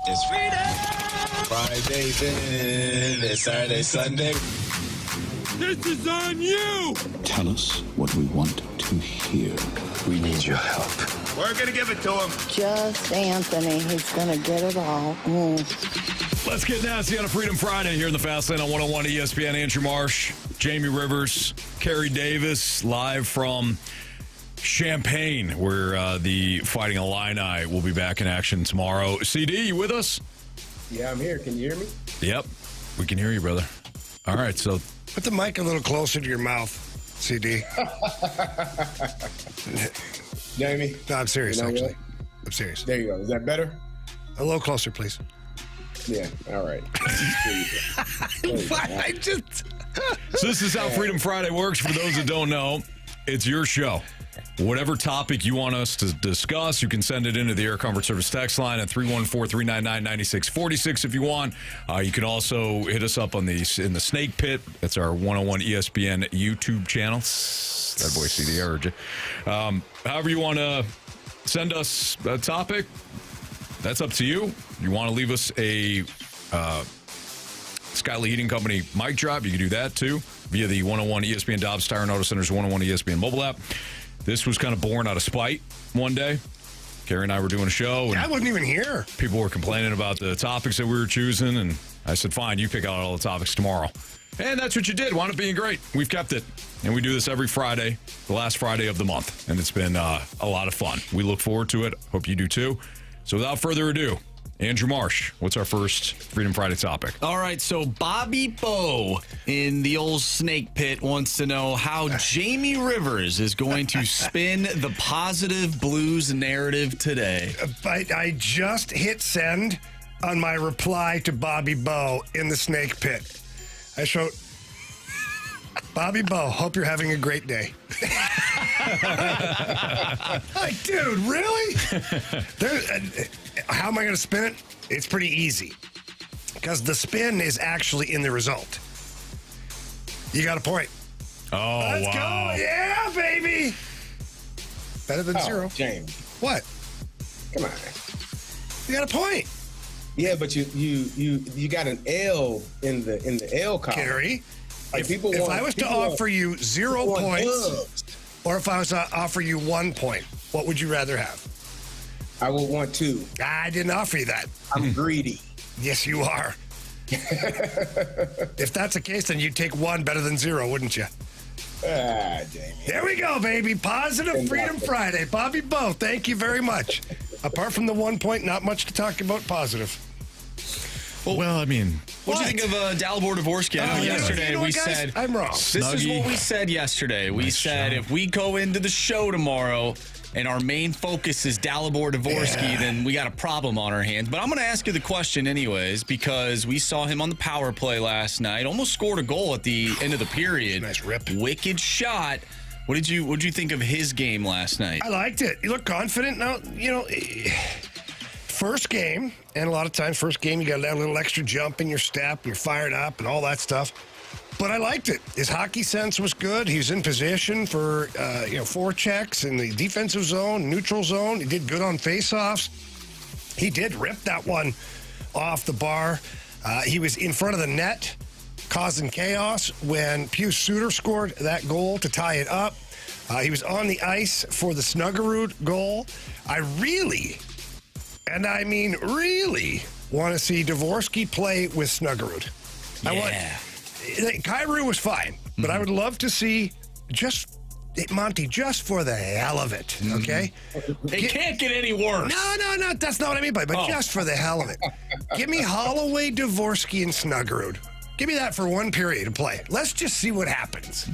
It's Friday, then it's Saturday, Sunday. This is on you! Tell us what we want to hear. We need your help. We're going to give it to him. Just Anthony. He's going to get it all. Let's get nasty on a Freedom Friday here in the Fast Lane on 101 ESPN. Andrew Marsh, Jamie Rivers, Carey Davis, live from Champaign, where the Fighting Illini will be back in action tomorrow. CD, you with us? Yeah, I'm here. Can you hear me? Yep, we can hear you, brother. All right, so put the mic a little closer to your mouth, CD. Jamie? No, I'm serious, You know actually. what? I'm serious. There you go. Is that better? A little closer, please. Yeah, all right. So this is how Freedom Friday works. For those that don't know, it's your show. Whatever topic you want us to discuss, you can send it into the Air Comfort Service text line at 314-399-9646 if you want. You can also hit us up in the Snake Pit. That's our 101 ESPN YouTube channel. That boy CD, I heard you. However you want to send us a topic, that's up to you. You want to leave us a Skyly Heating Company mic drop, you can do that too via the 101 ESPN Dobbs Tire and Auto Center's 101 ESPN mobile app. This was kind of born out of spite one day. Carey and I were doing a show. And I wasn't even here. People were complaining about the topics that we were choosing, and I said, fine, you pick out all the topics tomorrow. And that's what you did. Wound up being great. We've kept it. And we do this every Friday, the last Friday of the month. And it's been a lot of fun. We look forward to it. Hope you do too. So without further ado, Andrew Marsh, what's our first Freedom Friday topic? All right, so Bobby Bowe in the old Snake Pit wants to know how Jamie Rivers is going to spin the positive Blues narrative today. I just hit send on my reply to Bobby Bowe in the Snake Pit. I showed, Bobby Bowe, hope you're having a great day. Like, dude, really? How am I going to spin it? It's pretty easy. Because the spin is actually in the result. You got a point. Oh, Let's wow. go. Yeah, baby. Better than zero. James, What? come on. You got a point. Yeah, but you got an L in the L column. Carey, Like, if I was to offer you 0 points, or if I was to offer you 1 point, what would you rather have? I would want 2. I didn't offer you that. I'm greedy. Yes, you are. If that's the case, then you'd take 1 better than 0, wouldn't you? Jamie. There we go, baby. Positive Freedom Friday. Bobby Bowe, thank you very much. Apart from the 1 point, not much to talk about positive. Well, I mean, What do you think of Dalibor Dvorsky? I know yesterday you know we what, guys? said I'm wrong. This is what we said yesterday. We said show. if we go into the show tomorrow and our main focus is Dalibor Dvorsky, then we got a problem on our hands. But I'm going to ask you the question anyways, because we saw him on the power play last night. Almost scored a goal at the end of the period. Nice rip. Wicked shot. What did you think of his game last night? I liked it. You look confident. Now, first game, and a lot of times first game you got that little extra jump in your step, and you're fired up and all that stuff. But I liked it. His hockey sense was good. He was in position for, forechecks in the defensive zone, neutral zone. He did good on faceoffs. He did rip that one off the bar. He was in front of the net, causing chaos when Pius Suter scored that goal to tie it up. He was on the ice for the Snuggerud goal. I really, and I mean really, want to see Dvorsky play with Snuggerud. Yeah. Kyrou was fine, but I would love to see Monty, just for the hell of it, okay? It can't get any worse. No, that's not what I mean by it, but just for the hell of it. Give me Holloway, Dvorsky, and Snuggerud. Give me that for 1 period of play. Let's just see what happens.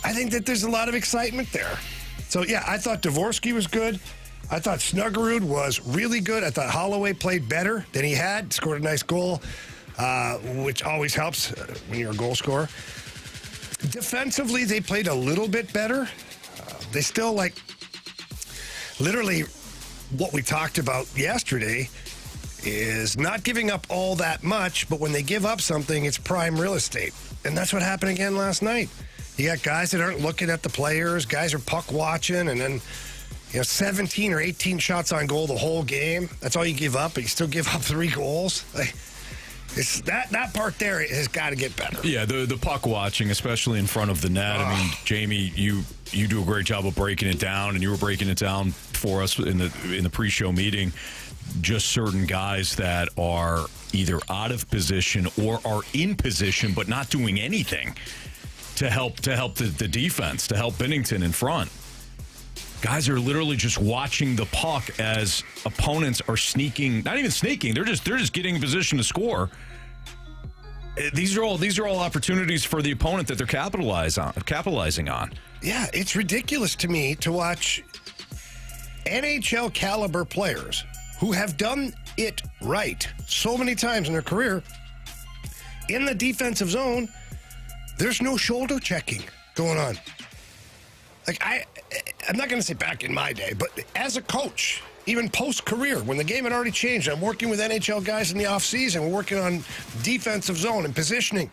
I think that there's a lot of excitement there. So, yeah, I thought Dvorsky was good. I thought Snuggerud was really good. I thought Holloway played better than he had, scored a nice goal. Which always helps when you're a goal scorer. Defensively, they played a little bit better. They still, literally what we talked about yesterday is not giving up all that much, but when they give up something, it's prime real estate. And that's what happened again last night. You got guys that aren't looking at the players, guys are puck watching, and then, 17 or 18 shots on goal the whole game. That's all you give up, but you still give up 3 goals. It's that part there has got to get better. Yeah, the puck watching, especially in front of the net. I mean, Jamie, you do a great job of breaking it down, and you were breaking it down for us in the pre-show meeting. Just certain guys that are either out of position or are in position but not doing anything to help the defense, to help Binnington in front. Guys are literally just watching the puck as opponents are sneaking, not even sneaking, they're just getting in position to score. These are all opportunities for the opponent that they're capitalizing on. Yeah, it's ridiculous to me to watch NHL caliber players who have done it right so many times in their career. In the defensive zone, there's no shoulder checking going on. Like, I'm not going to say back in my day, but as a coach, even post-career, when the game had already changed, I'm working with NHL guys in the offseason. We're working on defensive zone and positioning.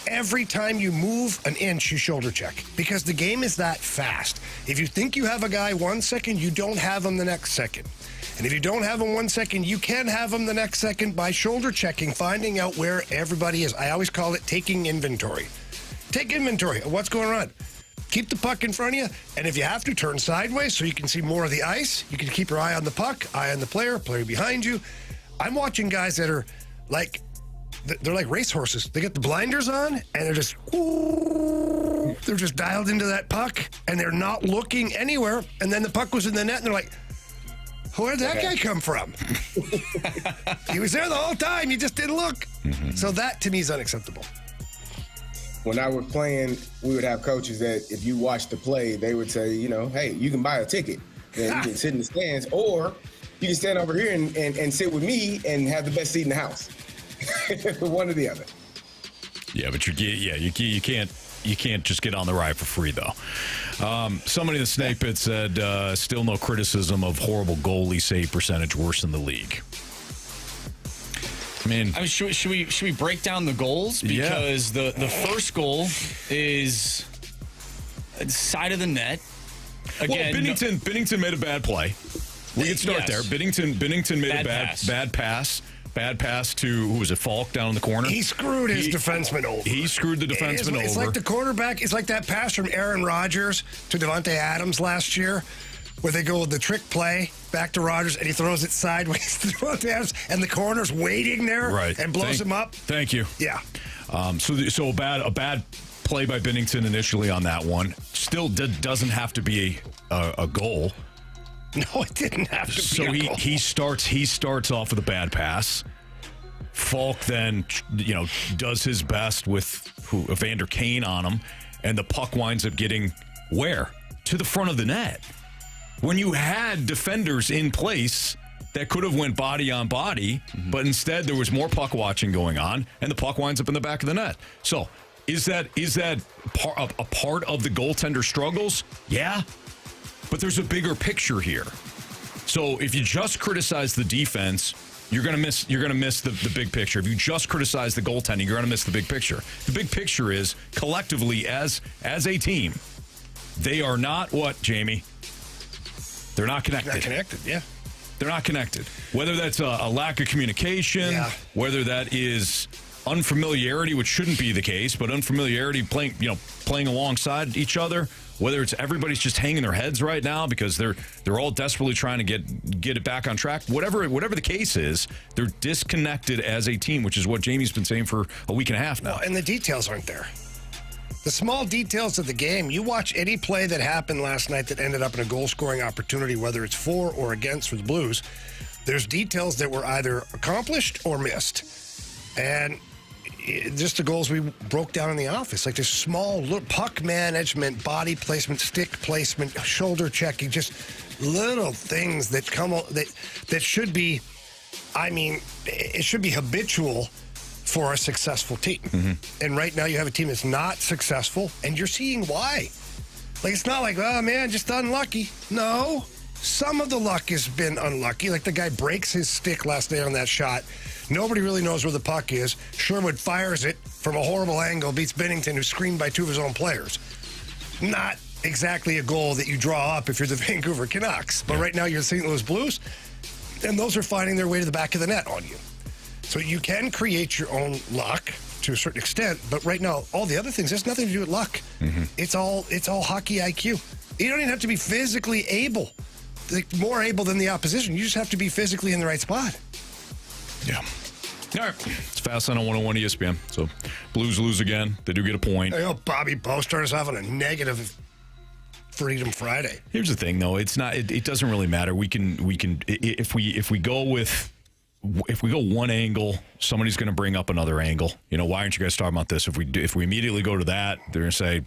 Every time you move an inch, you shoulder check because the game is that fast. If you think you have a guy 1 second, you don't have him the next second. And if you don't have him 1 second, you can have him the next second by shoulder checking, finding out where everybody is. I always call it taking inventory. Take inventory of what's going on. Keep the puck in front of you, and if you have to, turn sideways so you can see more of the ice. You can keep your eye on the puck, eye on the player behind you. I'm watching guys that are like, they're like racehorses. They get the blinders on, and they're just dialed into that puck, and they're not looking anywhere. And then the puck was in the net, and they're like, where'd that guy come from? He was there the whole time. You just didn't look. Mm-hmm. So that, to me, is unacceptable. When I was playing, we would have coaches that if you watched the play, they would say, hey, you can buy a ticket and you can sit in the stands, or you can stand over here and sit with me and have the best seat in the house. One or the other. Yeah, but you can't just get on the ride for free, though. Somebody in the Snake Pit said, still no criticism of horrible goalie save percentage, worse in the league. I mean, should we break down the goals? Because the first goal is side of the net. Again, well, Binnington made a bad play. We can start there. Binnington made bad pass. Bad pass to, who was it, Falk down in the corner? He screwed his defenseman over. He screwed the defenseman over. It's like the quarterback. It's like that pass from Aaron Rodgers to Devontae Adams last year, where they go with the trick play back to Rodgers, and he throws it sideways to Devontae Adams, and the corner's waiting there and blows him up. Thank you. Yeah. So a bad play by Binnington initially on that one. Still doesn't have to be a goal. No, it didn't have to be a goal. So he starts off with a bad pass. Falk then, does his best with Evander Kane on him, and the puck winds up getting where? To the front of the net. When you had defenders in place that could have went body on body, but instead there was more puck watching going on, and the puck winds up in the back of the net. So is that a part of the goaltender struggles? Yeah, but there's a bigger picture here. So if you just criticize the defense, you're gonna miss the big picture. If you just criticize the goaltending, you're gonna miss the big picture. The big picture is collectively as a team, they are not what, Jamie? They're not connected. Not connected, yeah. They're not connected. Whether that's a lack of communication, whether that is unfamiliarity, which shouldn't be the case, but unfamiliarity playing alongside each other, whether it's everybody's just hanging their heads right now because they're all desperately trying to get it back on track. Whatever the case is, they're disconnected as a team, which is what Jamie's been saying for a week and a half now. Well, and the details aren't there. The small details of the game, you watch any play that happened last night that ended up in a goal-scoring opportunity, whether it's for or against for the Blues, there's details that were either accomplished or missed. And just the goals we broke down in the office, like this small little puck management, body placement, stick placement, shoulder checking, just little things that that should be, it should be habitual for a successful team. Mm-hmm. And right now you have a team that's not successful, and you're seeing why. Like, it's not like, oh, man, just unlucky. No, some of the luck has been unlucky. Like the guy breaks his stick last night on that shot. Nobody really knows where the puck is. Sherwood fires it from a horrible angle, beats Binnington, who's screened by two of his own players. Not exactly a goal that you draw up if you're the Vancouver Canucks. But right now you're the St. Louis Blues, and those are finding their way to the back of the net on you. So you can create your own luck to a certain extent, but right now all the other things, there's nothing to do with luck. It's all hockey IQ. You don't even have to be physically able, like more able than the opposition. You just have to be physically in the right spot. Yeah. All right. It's Fast Line on 101 ESPN. So Blues lose again. They do get a point. I know Bobby Bowe started us off on a negative Freedom Friday. Here's the thing, though. It's not. It doesn't really matter. We can. If we go one angle, somebody's going to bring up another angle. Why aren't you guys talking about this? If we immediately go to that, they're going to say,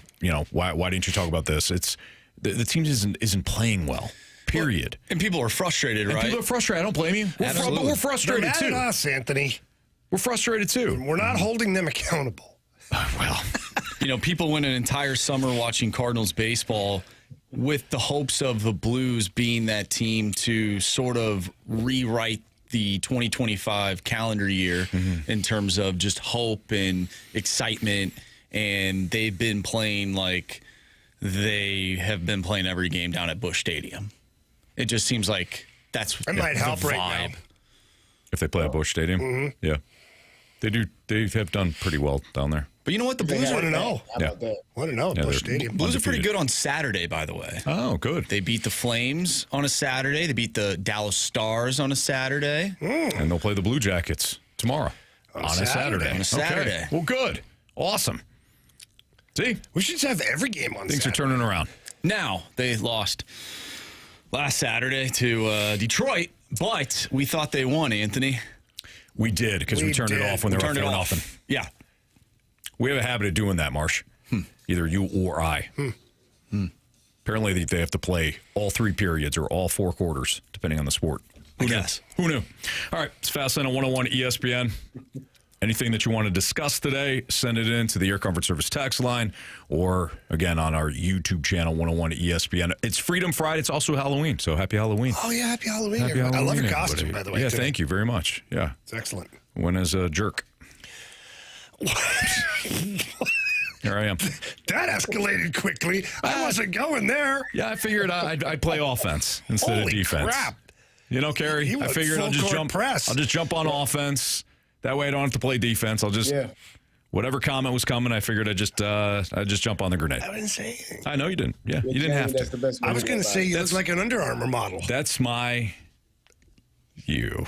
why didn't you talk about this? It's the team isn't playing well. Period. And people are frustrated, right? People are frustrated. I don't blame you. But we're frustrated They're mad too. at us, Anthony. We're frustrated too. We're not holding them accountable. Well, people went an entire summer watching Cardinals baseball with the hopes of the Blues being that team to sort of rewrite the 2025 calendar year in terms of just hope and excitement. And they've been playing like they have been playing every game down at Busch Stadium. It just seems like that's It might help the vibe. right now. if they play at Busch Stadium, yeah, they do. They have done pretty well down there. But you know what? The Blues want to know. How about that? Want to know? Yeah, Busch they're- Stadium. Blues are pretty undefeated. good on Saturday, by the way. Oh, good. They beat the Flames on a Saturday. They beat the Dallas Stars on a Saturday. And they'll play the Blue Jackets tomorrow on a Saturday. On a Saturday. Okay. Well, good. Awesome. See, We should just have every game on things are Saturday. turning around. Now, they lost last Saturday to Detroit, but we thought they won, Anthony. We did because we We turned it did. off when they were up Turned it 4-0. off. Yeah. We have a habit of doing that, Marsh. Either you or I. Apparently, they have to play all 3 periods or all 4 quarters, depending on the sport. I guess. Who knew? All right, it's Fast Lane on 101 ESPN. Anything that you want to discuss today, send it in to the Air Comfort Service text line or, again, on our YouTube channel, 101 ESPN. It's Freedom Friday. It's also Halloween, so happy Halloween. Oh, yeah. Happy Halloween. Happy everyone. Halloween, I love your everybody. costume, by the way. Yeah, too. thank you very much. Yeah. It's excellent. Went as a jerk. Here I am. That escalated quickly. I wasn't going there. Yeah, I figured I'd play offense instead of Holy defense. crap. You know, Carey, You I went figured I'll full just court jump. press. I'll just jump on offense. That way, I don't have to play defense. I'll just whatever comment was coming. I figured I'd just jump on the grenade. I didn't say anything. I know you didn't. Yeah, you didn't have That's to. the best way I was going to go say about you That's- look like an Under Armour model. That's my you.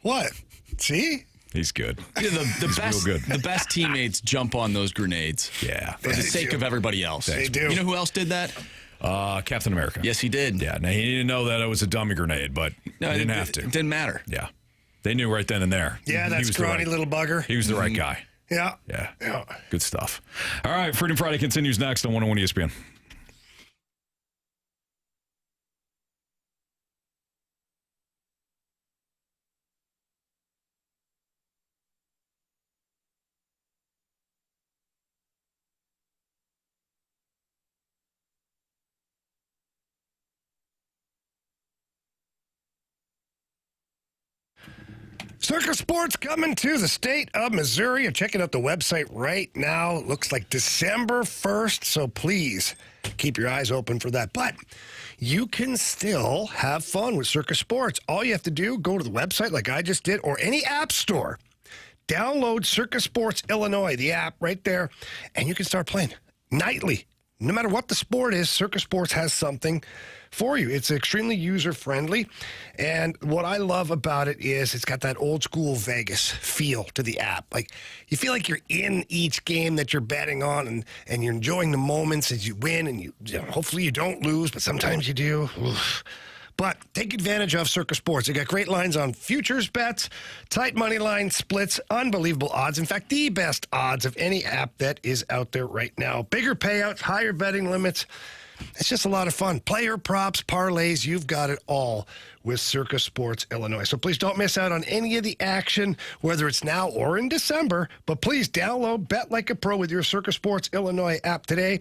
What? See? He's good. Yeah, the best, real good. the best teammates jump on those grenades Yeah. for the They sake do. of everybody else. They do. You know who else did that? Captain America. Yes, he did. Yeah. Now he didn't know that it was a dummy grenade, but No, he didn't it, have to. It didn't matter. Yeah. They knew right then and there. Yeah, He that was the scrawny right- little bugger. He was the right guy. Yeah. Yeah. Good stuff. All right. Freedom Friday continues next on 101 ESPN. Circa Sports coming to the state of Missouri. I'm checking out the website right now. It looks like December 1st, so please keep your eyes open for that. But you can still have fun with Circa Sports. All you have to do, go to the website like I just did, or any app store. Download Circa Sports Illinois, the app right there, and you can start playing nightly. No matter what the sport is, Circa Sports has something for you. It's extremely user-friendly, and what I love about it is it's got that old-school Vegas feel to the app. Like, you feel like you're in each game that you're betting on, and you're enjoying the moments as you win, and you know, hopefully you don't lose, but sometimes you do. Oof. But take advantage of Circa Sports. They got great lines on futures bets, tight money line splits, unbelievable odds. In fact, the best odds of any app that is out there right now. Bigger payouts, higher betting limits. It's just a lot of fun. Player props, parlays, you've got it all with Circa Sports Illinois. So please don't miss out on any of the action, whether it's now or in December. But please download Bet Like a Pro with your Circa Sports Illinois app today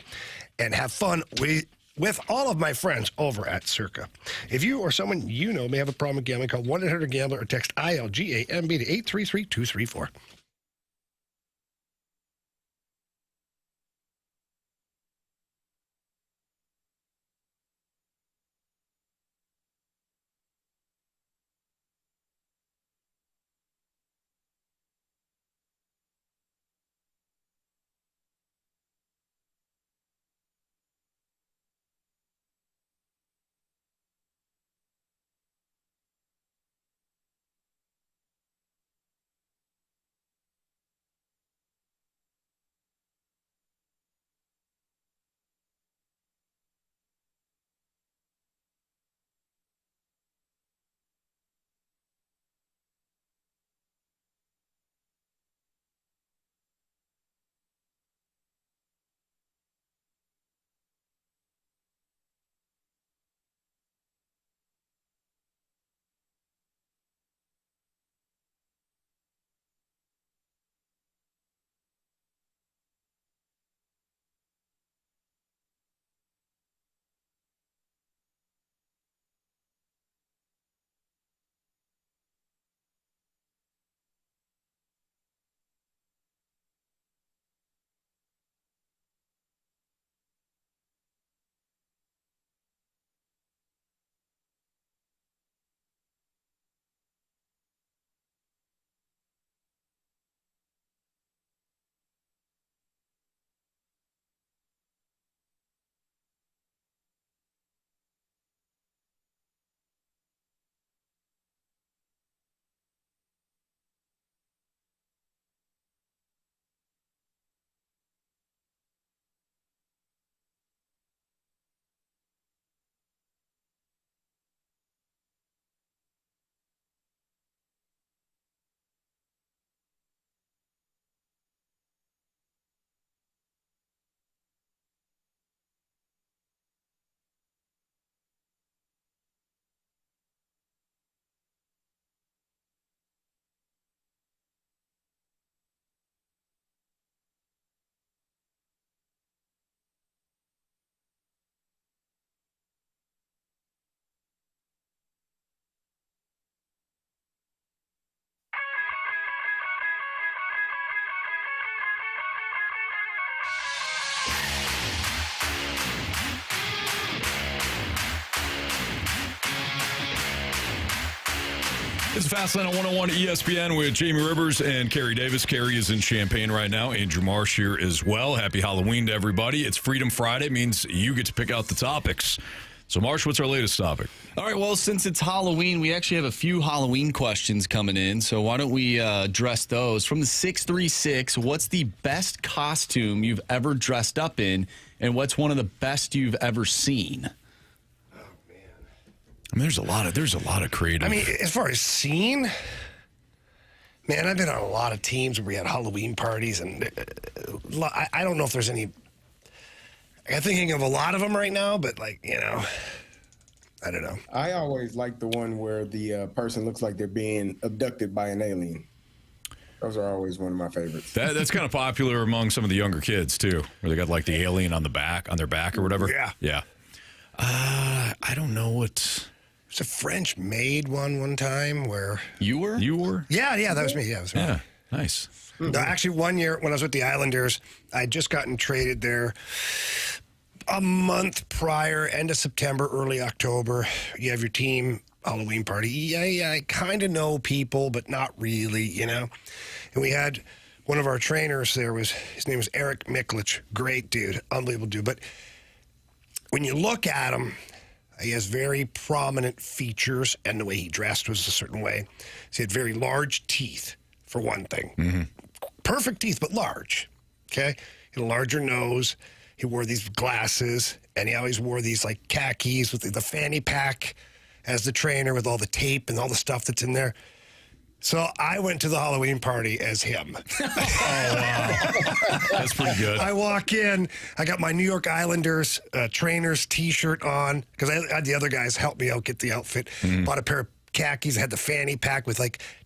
and have fun with all of my friends over at Circa. If you or someone you know may have a problem with gambling, call 1-800-GAMBLER or text ILGAMB to 833-234. It's Fastlane on 101 ESPN with Jamie Rivers and Carey Davis. Carey is in Champaign right now. Andrew Marsh here as well. Happy Halloween to everybody. It's Freedom Friday. Means you get to pick out the topics. So, Marsh, what's our latest topic? All right, well, since it's Halloween, we actually have a few Halloween questions coming in. So why don't we address those? From the 636, what's the best costume you've ever dressed up in, and what's one of the best you've ever seen? I mean, there's a lot of creative. I mean, as far as scene, man, I've been on a lot of teams where we had Halloween parties, and I don't know if there's any. I'm thinking of a lot of them right now, but I don't know. I always like the one where the person looks like they're being abducted by an alien. Those are always one of my favorites. That's kind of popular among some of the younger kids too, where they got like the alien on their back or whatever. Yeah. I don't know what. There's a French maid one time where you were. Yeah, that was me. Yeah, it was me. Yeah, nice. No, actually, one year when I was with the Islanders, I'd just gotten traded there a month prior, end of September, early October. You have your team Halloween party. Yeah, I kind of know people, but not really, And we had one of our trainers there. His name was Eric Miklich. Great dude, unbelievable dude. But when you look at him, he has very prominent features, and the way he dressed was a certain way. So he had very large teeth, for one thing. Mm-hmm. Perfect teeth, but large, okay? He had a larger nose. He wore these glasses, and he always wore these, khakis with the fanny pack as the trainer with all the tape and all the stuff that's in there. So I went to the Halloween party as him. Oh, wow. That's pretty good. I walk in. I got my New York Islanders trainer's T-shirt on because I had the other guys help me out get the outfit. Mm-hmm. Bought a pair of khakis. I had the fanny pack with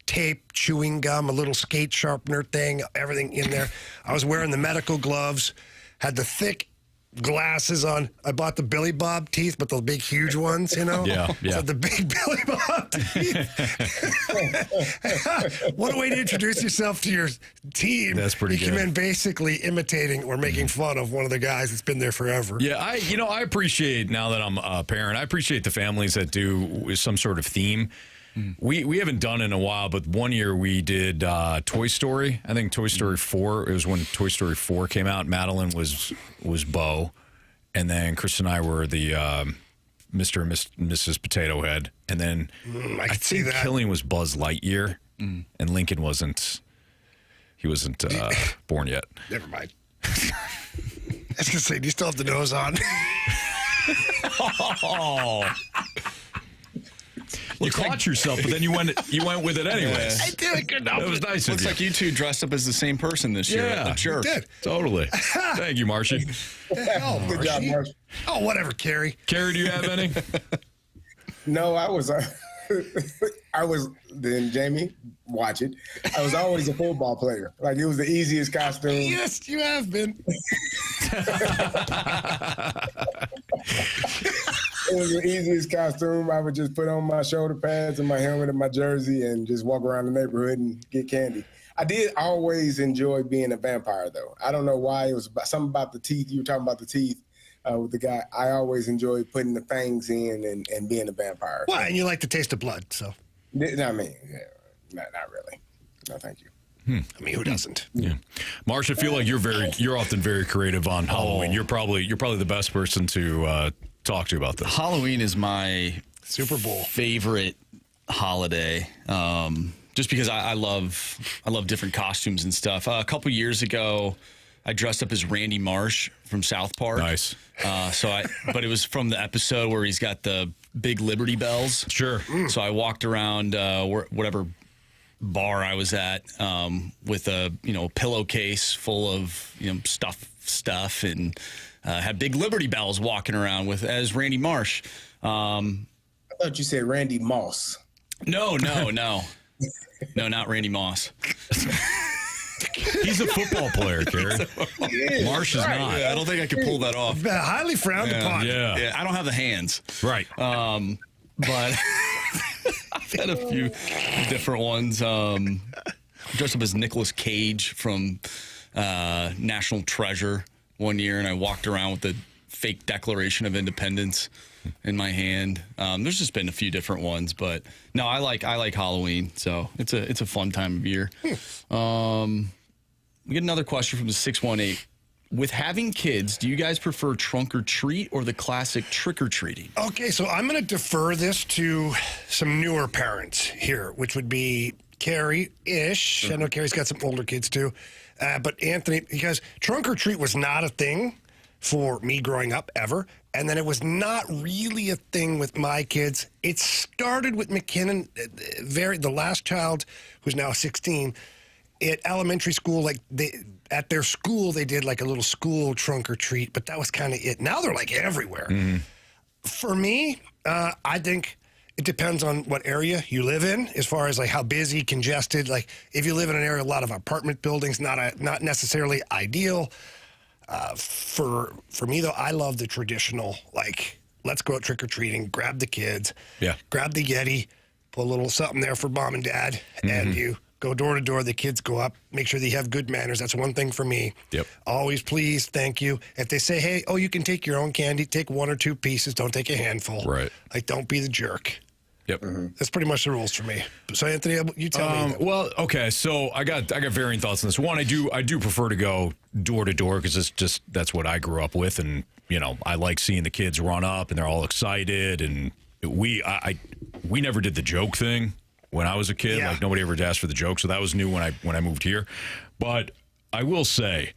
tape, chewing gum, a little skate sharpener thing, everything in there. I was wearing the medical gloves. Had the thick glasses on. I bought the Billy Bob teeth, but the big, huge ones, Yeah. So the big Billy Bob teeth. What a way to introduce yourself to your team. That's pretty good. You come in basically imitating or making fun of one of the guys that's been there forever. Yeah, I appreciate, now that I'm a parent, I appreciate the families that do some sort of theme. We haven't done it in a while, but one year we did Toy Story. I think Toy Story 4. It was when Toy Story 4 came out. Madeline was Bo, and then Chris and I were the Mr. and Mrs. Potato Head, and then I think Killian was Buzz Lightyear, and Lincoln wasn't. He wasn't born yet. Never mind. I was gonna say, do you still have the nose on? Oh. You caught yourself, but then you went with it anyways. I did. I couldn't help That was it. nice Looks of you. like you two dressed up as the same person this year. Yeah, The jerk. did. Totally. Thank you, Marshy. The hell, Good job, Marshy? Marsh. Oh, whatever, Carey. Carey, do you have any? No, I was. Then Jamie, watch it. I was always a football player. It was the easiest costume. Yes, you have been. It was the easiest costume. I would just put on my shoulder pads and my helmet and my jersey and just walk around the neighborhood and get candy. I did always enjoy being a vampire, though. I don't know why. It was something about the teeth. You were talking about the teeth with the guy. I always enjoyed putting the fangs in and being a vampire. Well, and you like the taste of blood, so. I mean, not really. No, thank you. I mean, who doesn't? Yeah, Marsh, I feel like you're often very creative on Halloween. You're probably the best person to talk to about this. Halloween is my Super Bowl favorite holiday. Just because I love different costumes and stuff. A couple years ago, I dressed up as Randy Marsh from South Park. Nice. But it was from the episode where he's got the big Liberty Bells. Sure. So I walked around whatever bar I was at with a pillowcase full of stuff and had big Liberty Bells walking around as Randy Marsh. I thought you said Randy Moss. No, not Randy Moss. He's a football player, Carey. Marsh is not. Yeah, I don't think I could pull that off. highly frowned upon. Yeah. I don't have the hands. Right. But I've had a few different ones. Dressed up as Nicolas Cage from National Treasure one year, and I walked around with the fake Declaration of Independence in my hand. There's just been a few different ones, but no, I like Halloween, so it's a fun time of year. We get another question from the 618. With having kids, do you guys prefer trunk or treat or the classic trick or treating? Okay, so I'm going to defer this to some newer parents here, which would be Carey-ish. I know Carey's got some older kids too. But Anthony, because trunk or treat was not a thing for me growing up ever. And then it was not really a thing with my kids. It started with McKinnon, the last child, who's now 16, at elementary school. Like at their school, they did like a little school trunk or treat, but that was kind of it. Now they're like everywhere. Mm-hmm. For me, I think it depends on what area you live in, as far as like how busy, congested. Like if you live in an area, a lot of apartment buildings, not necessarily ideal. For me though, I love the traditional, like, let's go out trick-or-treating, grab the kids, grab the Yeti, put a little something there for mom and dad, and you go door to door, the kids go up, make sure they have good manners. That's one thing for me. Yep. Always please, thank you. If they say, hey, you can take your own candy, take 1 or 2 pieces, don't take a handful. Right. Like, don't be the jerk. Yep. That's pretty much the rules for me. So Anthony, you tell me. Well, okay. So I got varying thoughts on this. One, I do prefer to go door to door because that's what I grew up with, and I like seeing the kids run up and they're all excited. And we never did the joke thing when I was a kid. Like nobody ever asked for the joke, so that was new when I moved here. But I will say,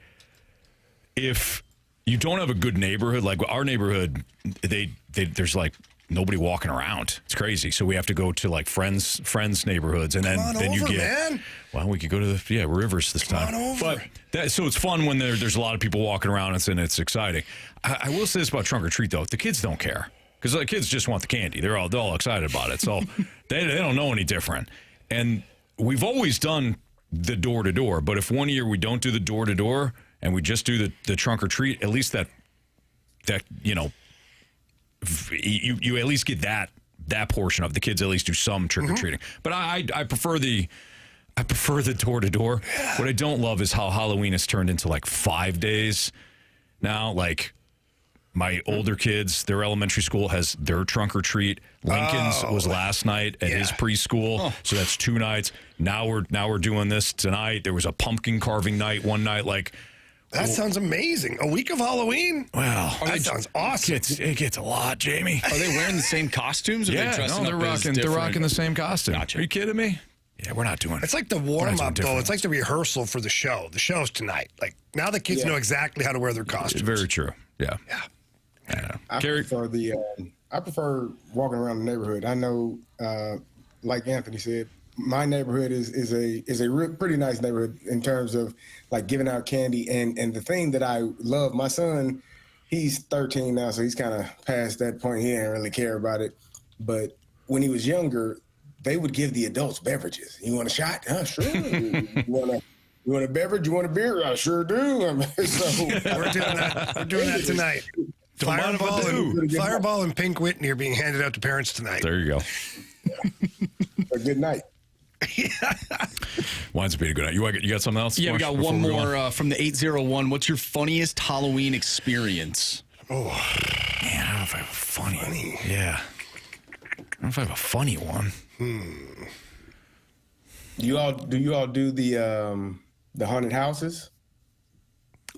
if you don't have a good neighborhood, like our neighborhood, there's like nobody walking around. It's crazy. So we have to go to like friends neighborhoods, and then you get. Man. Well, we could go to the Rivers this time. Come on over. But so it's fun when there's a lot of people walking around, and it's exciting. I will say this about trunk or treat though: the kids don't care because the kids just want the candy. They're all excited about it, so they don't know any different. And we've always done the door to door, but if one year we don't do the door to door and we just do the trunk or treat, at least that you at least get that portion of the kids at least do some trick or treating. But I prefer the door to door. What I don't love is how Halloween has turned into like 5 days now. Like my older kids, their elementary school has their trunk or treat. Lincoln's was last night at his preschool, so that's 2 nights. Now we're doing this tonight. There was a pumpkin carving night one night. Like. That sounds amazing. A week of Halloween? Wow. That sounds awesome. It gets a lot, Jamie. Are they wearing the same costumes? Or they're rocking the same costume. Gotcha. Are you kidding me? Yeah, we're not doing it. It's like the warm-up, though. It's like the rehearsal for the show. The show's tonight. Like, now the kids know exactly how to wear their costumes. Very true. Yeah. I prefer walking around the neighborhood. I know, like Anthony said, my neighborhood is a pretty nice neighborhood in terms of like giving out candy. And the thing that I love, my son, he's 13 now, so he's kind of past that point. He didn't really care about it. But when he was younger, they would give the adults beverages. You want a shot? Sure. You want a beverage? You want a beer? I sure do. So we're doing that tonight. Fireball and Pink Whitney are being handed out to parents tonight. There you go. A good night. Winds up being a good night. You got something else? Yeah, we got one more from the 801. What's your funniest Halloween experience? Oh, man, I don't know if I have a funny. Yeah. I don't know if I have a funny one. Do you all do the haunted houses?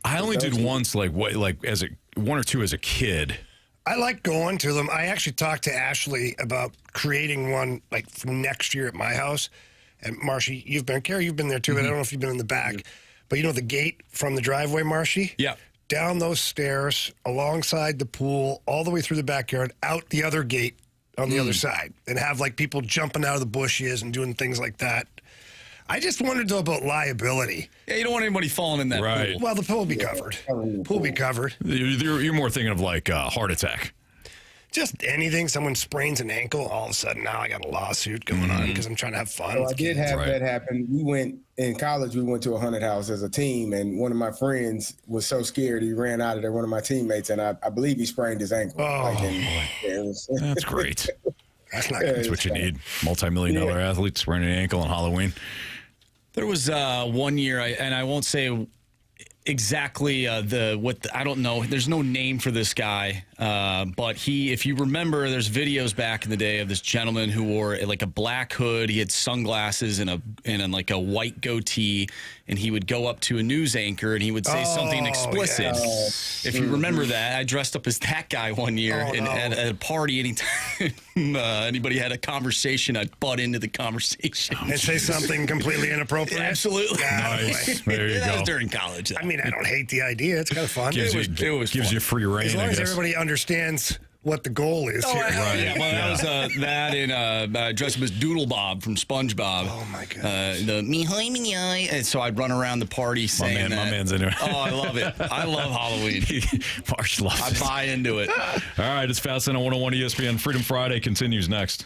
I only did once, like 1 or 2 as a kid. I like going to them. I actually talked to Ashley about creating one like for next year at my house. And Marshy, Carey, you've been there too. But I don't know if you've been in the back, but you know the gate from the driveway, Marshy? Yeah. Down those stairs, alongside the pool, all the way through the backyard, out the other gate on the other side, and have like people jumping out of the bushes and doing things like that. I just wondered though about liability. Yeah, you don't want anybody falling in that pool. Well, the pool will be covered. Pool will be covered. You're more thinking of like a heart attack. Just anything. Someone sprains an ankle, all of a sudden now I got a lawsuit going on because I'm trying to have fun. So I did have that happen. We went to a haunted house as a team, and one of my friends was so scared he ran out of there. One of my teammates, and I believe he sprained his ankle. That's great. That's not good. That's what you need. Multi-million-dollar athlete spraining an ankle on Halloween. There was 1 year, and I won't say exactly I don't know. There's no name for this guy, but if you remember, there's videos back in the day of this gentleman who wore like a black hood. He had sunglasses and like a white goatee, and he would go up to a news anchor and he would say something explicit. Yeah. If you remember that, I dressed up as that guy one year, and at a party, anytime anybody had a conversation, I'd butt into the conversation And say something completely inappropriate. Absolutely. Nice. There you That go. was during college. I mean, I don't hate the idea. It's kind of fun. Gives you free reign, As long I as guess. everybody understands what the goal is here. Right. Yeah, well, that was that, and I dressed up as Doodle Bob from SpongeBob. Oh, my goodness. The me hi me hi, and so I'd run around the party saying My that. man's into it. Oh, I love it. I love Halloween. Marsh loves I it. buy into it. All right, it's Fast on 101 ESPN. Freedom Friday continues next.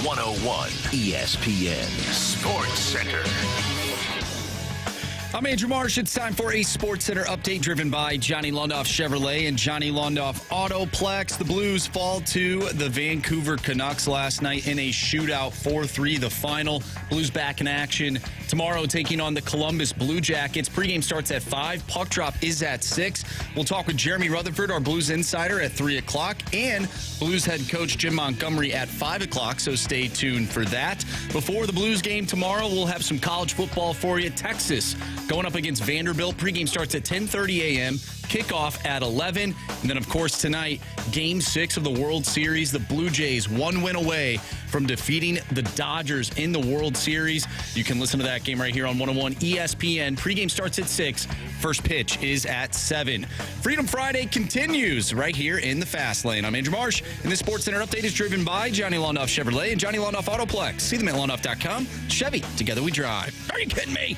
101 ESPN Sports Center. I'm Andrew Marsh. It's time for a Sports Center update driven by Johnny Londoff Chevrolet and Johnny Londoff Autoplex. The Blues fall to the Vancouver Canucks last night in a shootout, 4-3 the final. Blues back in action tomorrow, taking on the Columbus Blue Jackets. Pregame starts at 5. Puck drop is at 6. We'll talk with Jeremy Rutherford, our Blues insider, at 3 o'clock, and Blues head coach Jim Montgomery at 5 o'clock, so stay tuned for that. Before the Blues game tomorrow, we'll have some college football for you. Texas going up against Vanderbilt. Pregame starts at 10:30 a.m., kickoff at 11. And then, of course, tonight, Game 6 of the World Series. The Blue Jays 1 win away from defeating the Dodgers in the World Series. You can listen to that game right here on 101 ESPN. Pregame starts at 6. First pitch is at 7. Freedom Friday continues right here in the Fast Lane. I'm Andrew Marsh, and this Sports Center update is driven by Johnny Londoff Chevrolet and Johnny Londoff Autoplex. See them at londoff.com. Chevy, together we drive. Are you kidding me?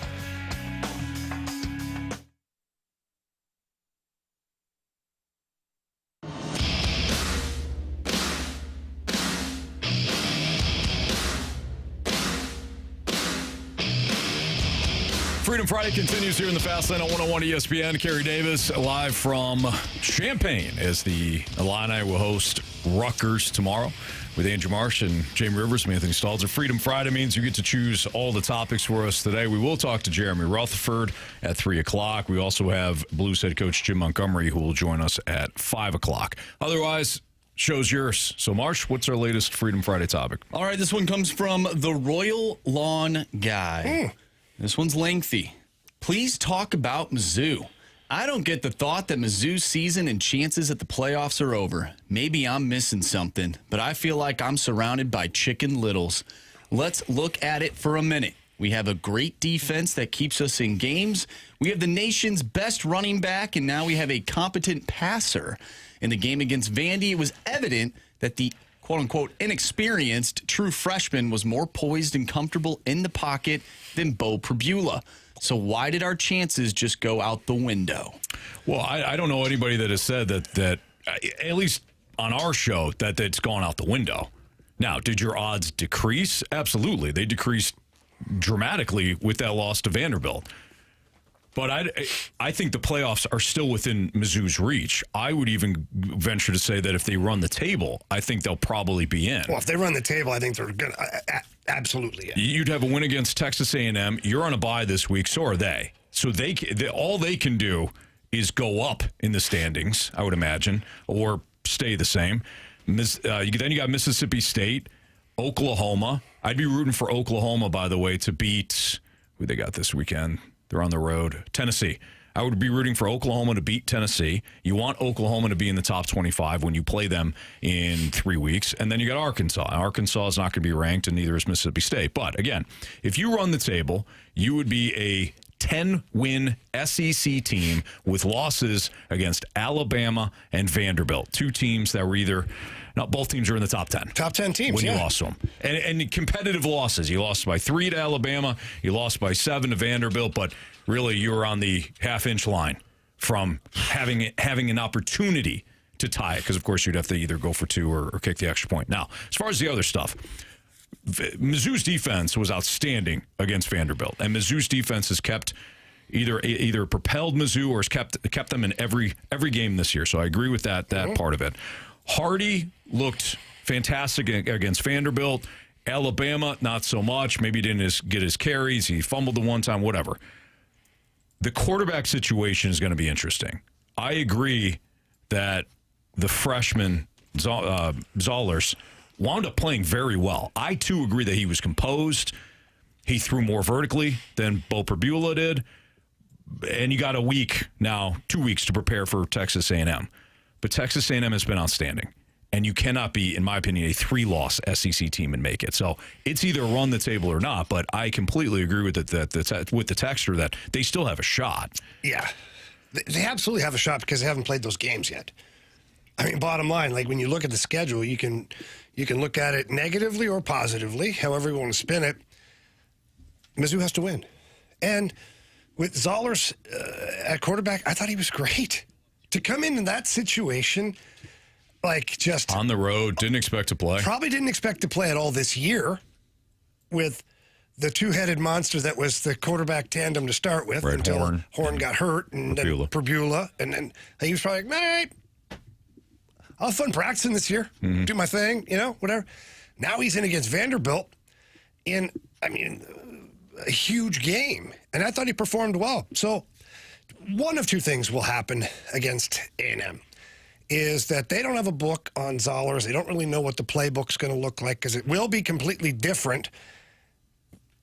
Freedom Friday continues here in the Fast Lane on 101 ESPN. Carey Davis live from Champaign as the Illini will host Rutgers tomorrow with Andrew Marsh and Jamie Rivers and Anthony Stalter. Freedom Friday means you get to choose all the topics for us today. We will talk to Jeremy Rutherford at 3 o'clock. We also have Blues head coach Jim Montgomery who will join us at 5 o'clock. Otherwise, show's yours. So, Marsh, what's our latest Freedom Friday topic? All right, this one comes from the Royal Lawn Guy. This one's lengthy. Please talk about Mizzou. I don't get the thought that Mizzou's season and chances at the playoffs are over. Maybe I'm missing something, but I feel like I'm surrounded by chicken littles. Let's look at it for a minute. We have a great defense that keeps us in games. We have the nation's best running back, and now we have a competent passer. In the game against Vandy, it was evident that the quote-unquote inexperienced true freshman was more poised and comfortable in the pocket than Bo Pribula. So why did our chances just go out the window? Well, I don't know anybody that has said that at least on our show, that it's gone out the window. Now, did your odds decrease? Absolutely. They decreased dramatically with that loss to Vanderbilt. But I think the playoffs are still within Mizzou's reach. I would even venture to say that if they run the table, I think they'll probably be in. Well, if they run the table, I think they're going to absolutely in. You'd have a win against Texas A&M. You're on a bye this week. So are they. So all they can do is go up in the standings, I would imagine, or stay the same. Then you got Mississippi State, Oklahoma. I'd be rooting for Oklahoma, by the way, to beat who they got this weekend. They're on the road. Tennessee. I would be rooting for Oklahoma to beat Tennessee. You want Oklahoma to be in the top 25 when you play them in 3 weeks. And then you got Arkansas. Arkansas is not going to be ranked, and neither is Mississippi State. But, again, if you run the table, you would be a 10-win SEC team with losses against Alabama and Vanderbilt. Two teams that were either... No, both teams are in the top 10. Top 10 teams, when you lost to them. And competitive losses. You lost by 3 to Alabama. You lost by 7 to Vanderbilt. But really, you were on the half-inch line from having an opportunity to tie it. Because, of course, you'd have to either go for 2 or kick the extra point. Now, as far as the other stuff, Mizzou's defense was outstanding against Vanderbilt. And Mizzou's defense has kept either propelled Mizzou or has kept them in every game this year. So I agree with that part of it. Hardy looked fantastic against Vanderbilt. Alabama, not so much. Maybe didn't get his carries. He fumbled the one time, whatever. The quarterback situation is going to be interesting. I agree that the freshman, Zollers, wound up playing very well. I, too, agree that he was composed. He threw more vertically than Bo Pribula did. And you got 2 weeks to prepare for Texas A&M. But Texas A&M has been outstanding. And you cannot be, in my opinion, a 3-loss SEC team and make it. So it's either run the table or not. But I completely agree with with the texter that they still have a shot. Yeah, they absolutely have a shot because they haven't played those games yet. I mean, bottom line, like when you look at the schedule, you can look at it negatively or positively, however you want to spin it. Mizzou has to win. And with Zollers at quarterback, I thought he was great. To come in that situation, Like, just on the road, didn't expect to play. probably didn't expect to play at all this year with the two-headed monster that was the quarterback tandem to start with Right, until Horn got hurt and then Prabula. And then he was probably like, all right, I'll have fun practicing this year, do my thing, whatever. Now he's in against Vanderbilt in, a huge game. And I thought he performed well. So one of two things will happen against A&M is that they don't have a book on Zollers. They don't really know what the playbook's going to look like because it will be completely different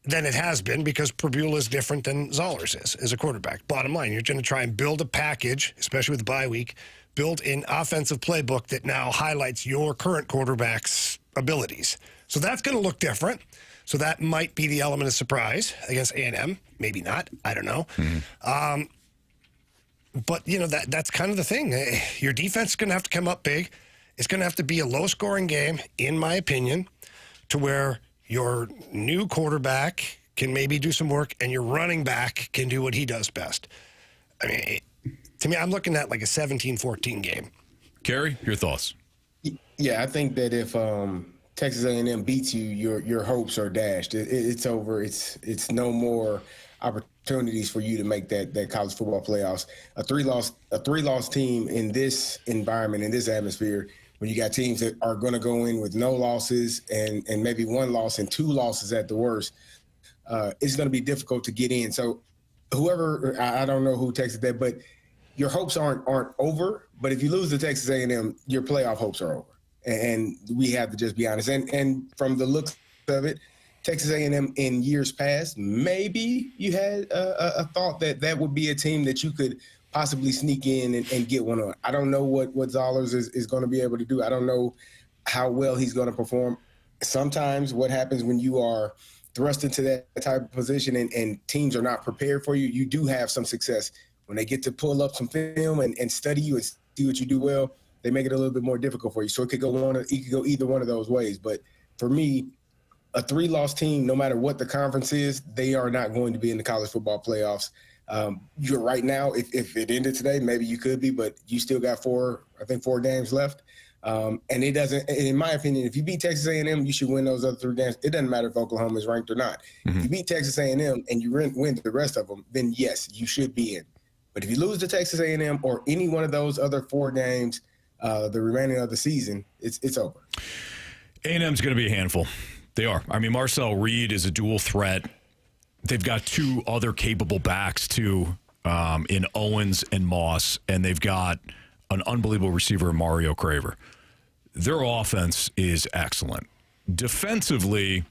than it has been because Prabula is different than Zollers is as a quarterback. Bottom line, you're going to try and build a package, especially with the bye week, build an offensive playbook that now highlights your current quarterback's abilities. So that's going to look different. So that might be the element of surprise against A&M. Maybe not. I don't know. But, that's kind of the thing. Your defense is going to have to come up big. It's going to have to be a low-scoring game, in my opinion, to where your new quarterback can maybe do some work and your running back can do what he does best. To me, I'm looking at like a 17-14 game. Carey, your thoughts? Yeah, I think that if Texas A&M beats you, your hopes are dashed. It's over. It's no more opportunities for you to make that college football playoffs. A three-loss team in this environment, in this atmosphere, when you got teams that are going to go in with no losses and maybe one loss and two losses at the worst, it's going to be difficult to get in. So whoever, I don't know who texted that, but your hopes aren't over. But if you lose to Texas A&M, your playoff hopes are over. And we have to just be honest. And from the looks of it, Texas A&M in years past, maybe you had a thought that would be a team that you could possibly sneak in and get one on. I don't know what Zollers is going to be able to do. I don't know how well he's going to perform. Sometimes what happens when you are thrust into that type of position and teams are not prepared for you, you do have some success. When they get to pull up some film and study you and see what you do well, they make it a little bit more difficult for you. So it could go either one of those ways. But for me, a three-loss team, no matter what the conference is, they are not going to be in the college football playoffs. You're right now, if it ended today, maybe you could be, but you still got four games left. And it doesn't, in my opinion, if you beat Texas A&M, you should win those other three games. It doesn't matter if Oklahoma is ranked or not. If you beat Texas A&M and you win the rest of them, then yes, you should be in. But if you lose to Texas A&M or any one of those other four games, the remaining of the season, it's over. A&M's going to be a handful. They are. Marcel Reed is a dual threat. They've got two other capable backs, too, in Owens and Moss, and they've got an unbelievable receiver, Mario Craver. Their offense is excellent. Defensively,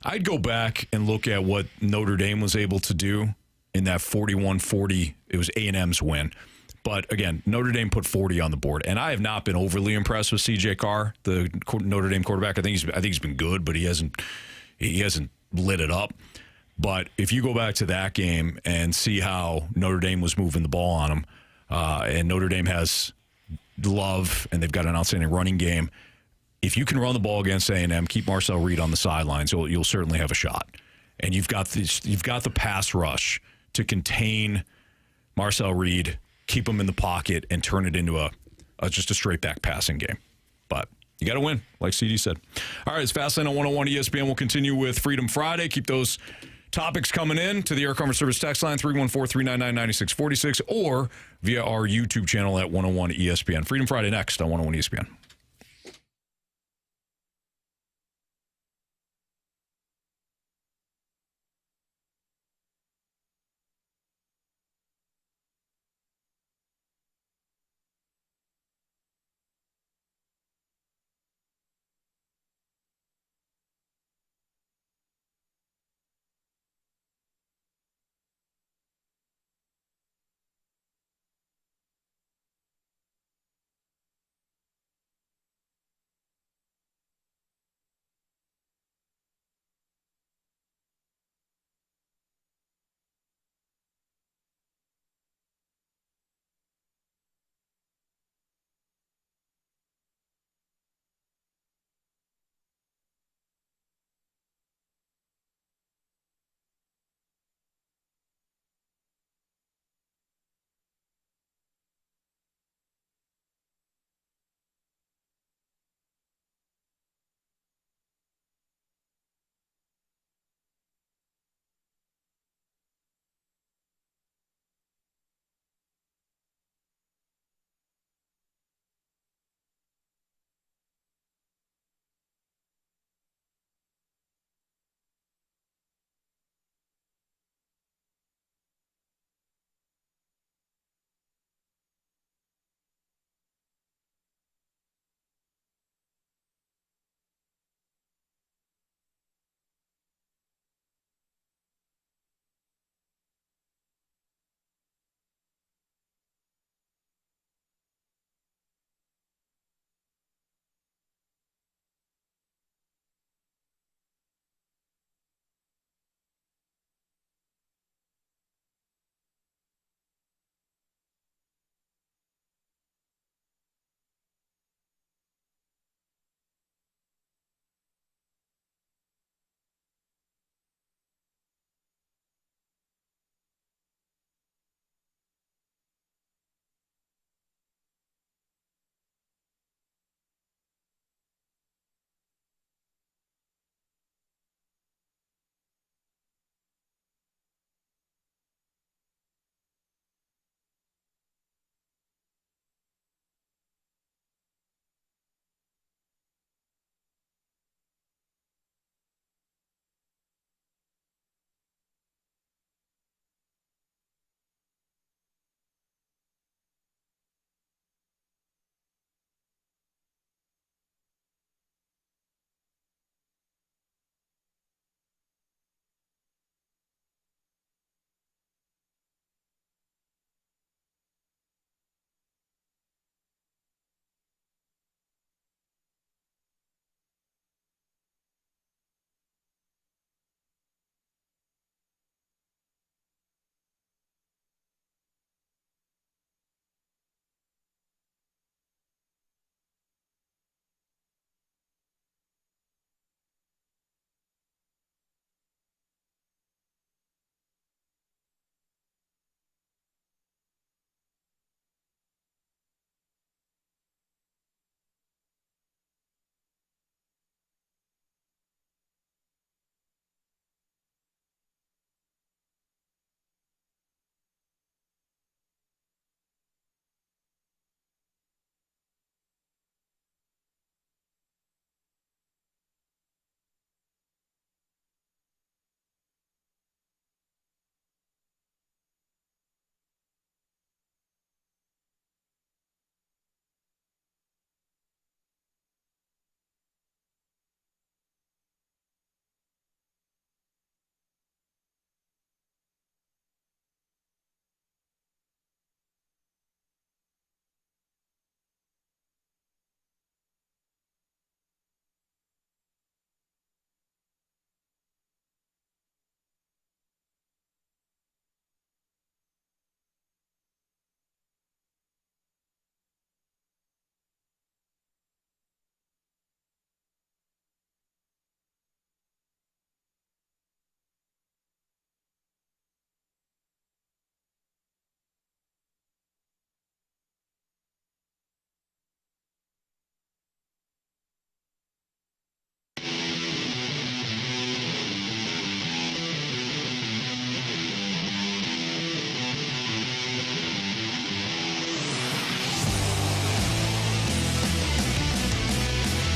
I'd go back and look at what Notre Dame was able to do in that 41-40. It was A&M's win. But, again, Notre Dame put 40 on the board. And I have not been overly impressed with C.J. Carr, the Notre Dame quarterback. I think he's been good, but he hasn't lit it up. But if you go back to that game and see how Notre Dame was moving the ball on them, and Notre Dame has Love, and they've got an outstanding running game. If you can run the ball against A&M, keep Marcel Reed on the sidelines, you'll certainly have a shot. And you've got the pass rush to contain Marcel Reed, keep him in the pocket, and turn it into just a straight back passing game. But you got to win, like CD said. All right, it's Fastlane on 101 ESPN. We'll continue with Freedom Friday. Keep those topics coming in to the Air Comfort Service text line 314-399-9646 or via our YouTube channel at 101 ESPN. Freedom Friday next on 101 ESPN.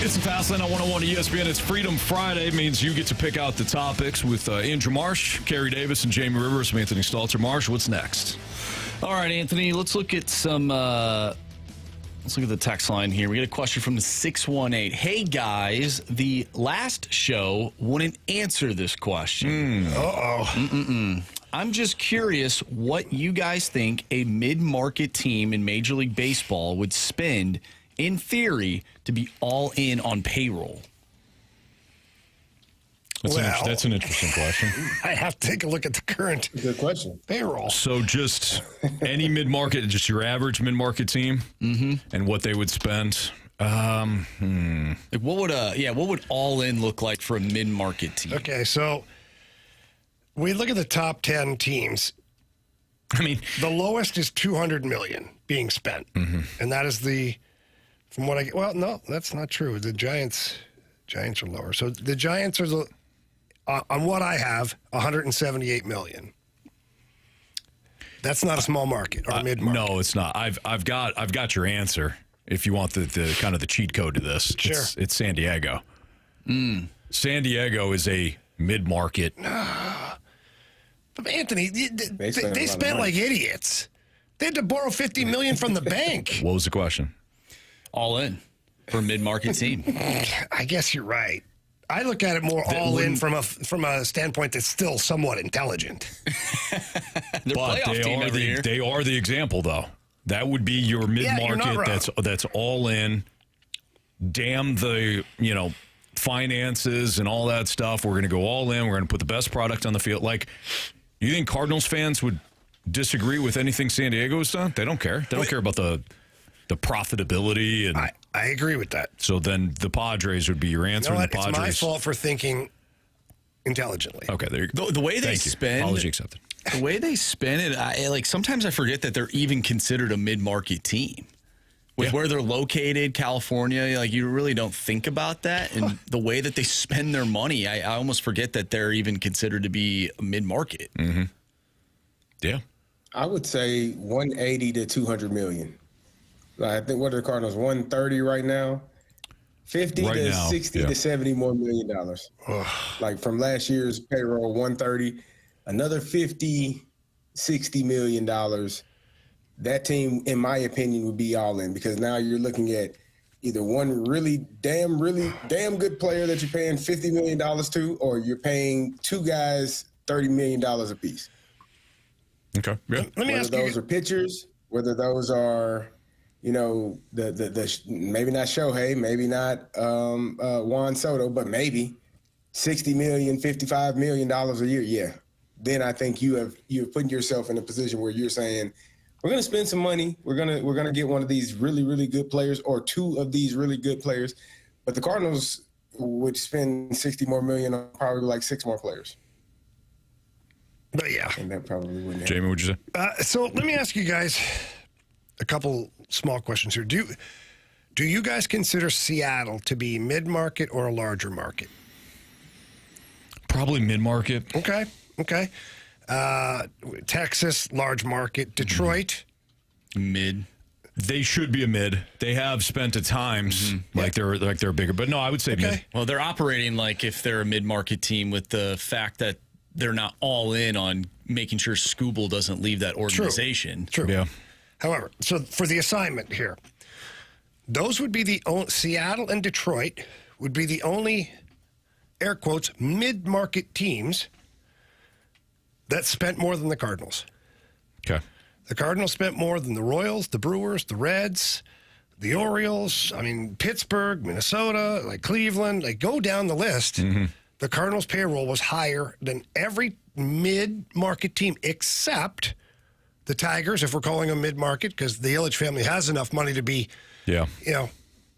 It's the Fast Lane on 101 ESPN. It's Freedom Friday. Means you get to pick out the topics with Andrew Marsh, Carey Davis, and Jamie Rivers. I'm Anthony Stalter. Marsh, what's next? All right, Anthony, let's look at some. Let's look at the text line here. We got a question from the 618. Hey, guys, the last show wouldn't answer this question. I'm just curious what you guys think a mid-market team in Major League Baseball would spend, in theory, to be all in on payroll. That's an interesting question. I have to take a look at the current Good question. payroll. So just any mid-market, just your average mid-market team, and what they would spend. Like what would all in look like for a mid-market team? Okay, so we look at the top 10 teams. I mean, The lowest is $200 million being spent, and that is from what I get. Well, no, that's not true. The Giants are lower. So the Giants are on what I have, $178 million. That's not a small market or mid-market. No, it's not. I've got your answer. If you want the kind of the cheat code to this, Sure. it's San Diego. San Diego is a mid-market. But Anthony, they spent spent like idiots. They had to borrow $50 million from the bank. What was the question? All in for a mid-market team. I guess you're right. I look at it more all in from a standpoint that's still somewhat intelligent. They're playoff team every year. They are the example, though. That would be your mid-market that's all in. Damn the, finances and all that stuff. We're going to go all in. We're going to put the best product on the field. Like, you think Cardinals fans would disagree with anything San Diego has done? They don't care. They don't care about the profitability. And I agree with that. so then the Padres would be your answer. You know and the what? Padres. It's my fault for thinking intelligently. Okay, there you go. The way they Thank you. spend. Apology accepted. The way they spend it, sometimes I forget that they're even considered a mid-market team. With where they're located, California, you really don't think about that. And the way that they spend their money, I almost forget that they're even considered to be a mid-market. Mm-hmm. Yeah. I would say 180 to 200 million. I think what are the Cardinals? 130 right now. 50 Right to now, 60 to 70 more $1 million. Like from last year's payroll, 130, another 50, $60 million. That team, in my opinion, would be all in because now you're looking at either one really damn good player that you're paying $50 million to, or you're paying two guys $30 million apiece. Okay. Yeah. Let me ask you. Whether those are pitchers, whether those are, the maybe not Shohei, maybe not Juan Soto, but maybe $60 million, $55 million a year. Yeah. Then I think you're putting yourself in a position where you're saying, we're going to spend some money. We're going to get one of these really, really good players or two of these really good players. But the Cardinals would spend $60 more million on probably like six more players. But yeah. And that probably wouldn't happen. Jamie, what'd you say? So let me ask you guys a couple small questions here. Do you guys consider Seattle to be mid-market or a larger market? Probably mid-market. Okay. Texas, large market. Detroit, Mid. They should be a mid. They have spent at times they're bigger, but no, I would say mid. Well, they're operating like if they're a mid-market team with the fact that they're not all in on making sure Scooble doesn't leave that organization. True. Yeah. However, so for the assignment here, those would be the only, Seattle and Detroit would be the only, air quotes, mid-market teams that spent more than the Cardinals. Okay. The Cardinals spent more than the Royals, the Brewers, the Reds, the Orioles, Pittsburgh, Minnesota, Cleveland, go down the list. Mm-hmm. The Cardinals' payroll was higher than every mid-market team except the Tigers, if we're calling them mid-market, because the Ilitch family has enough money to be,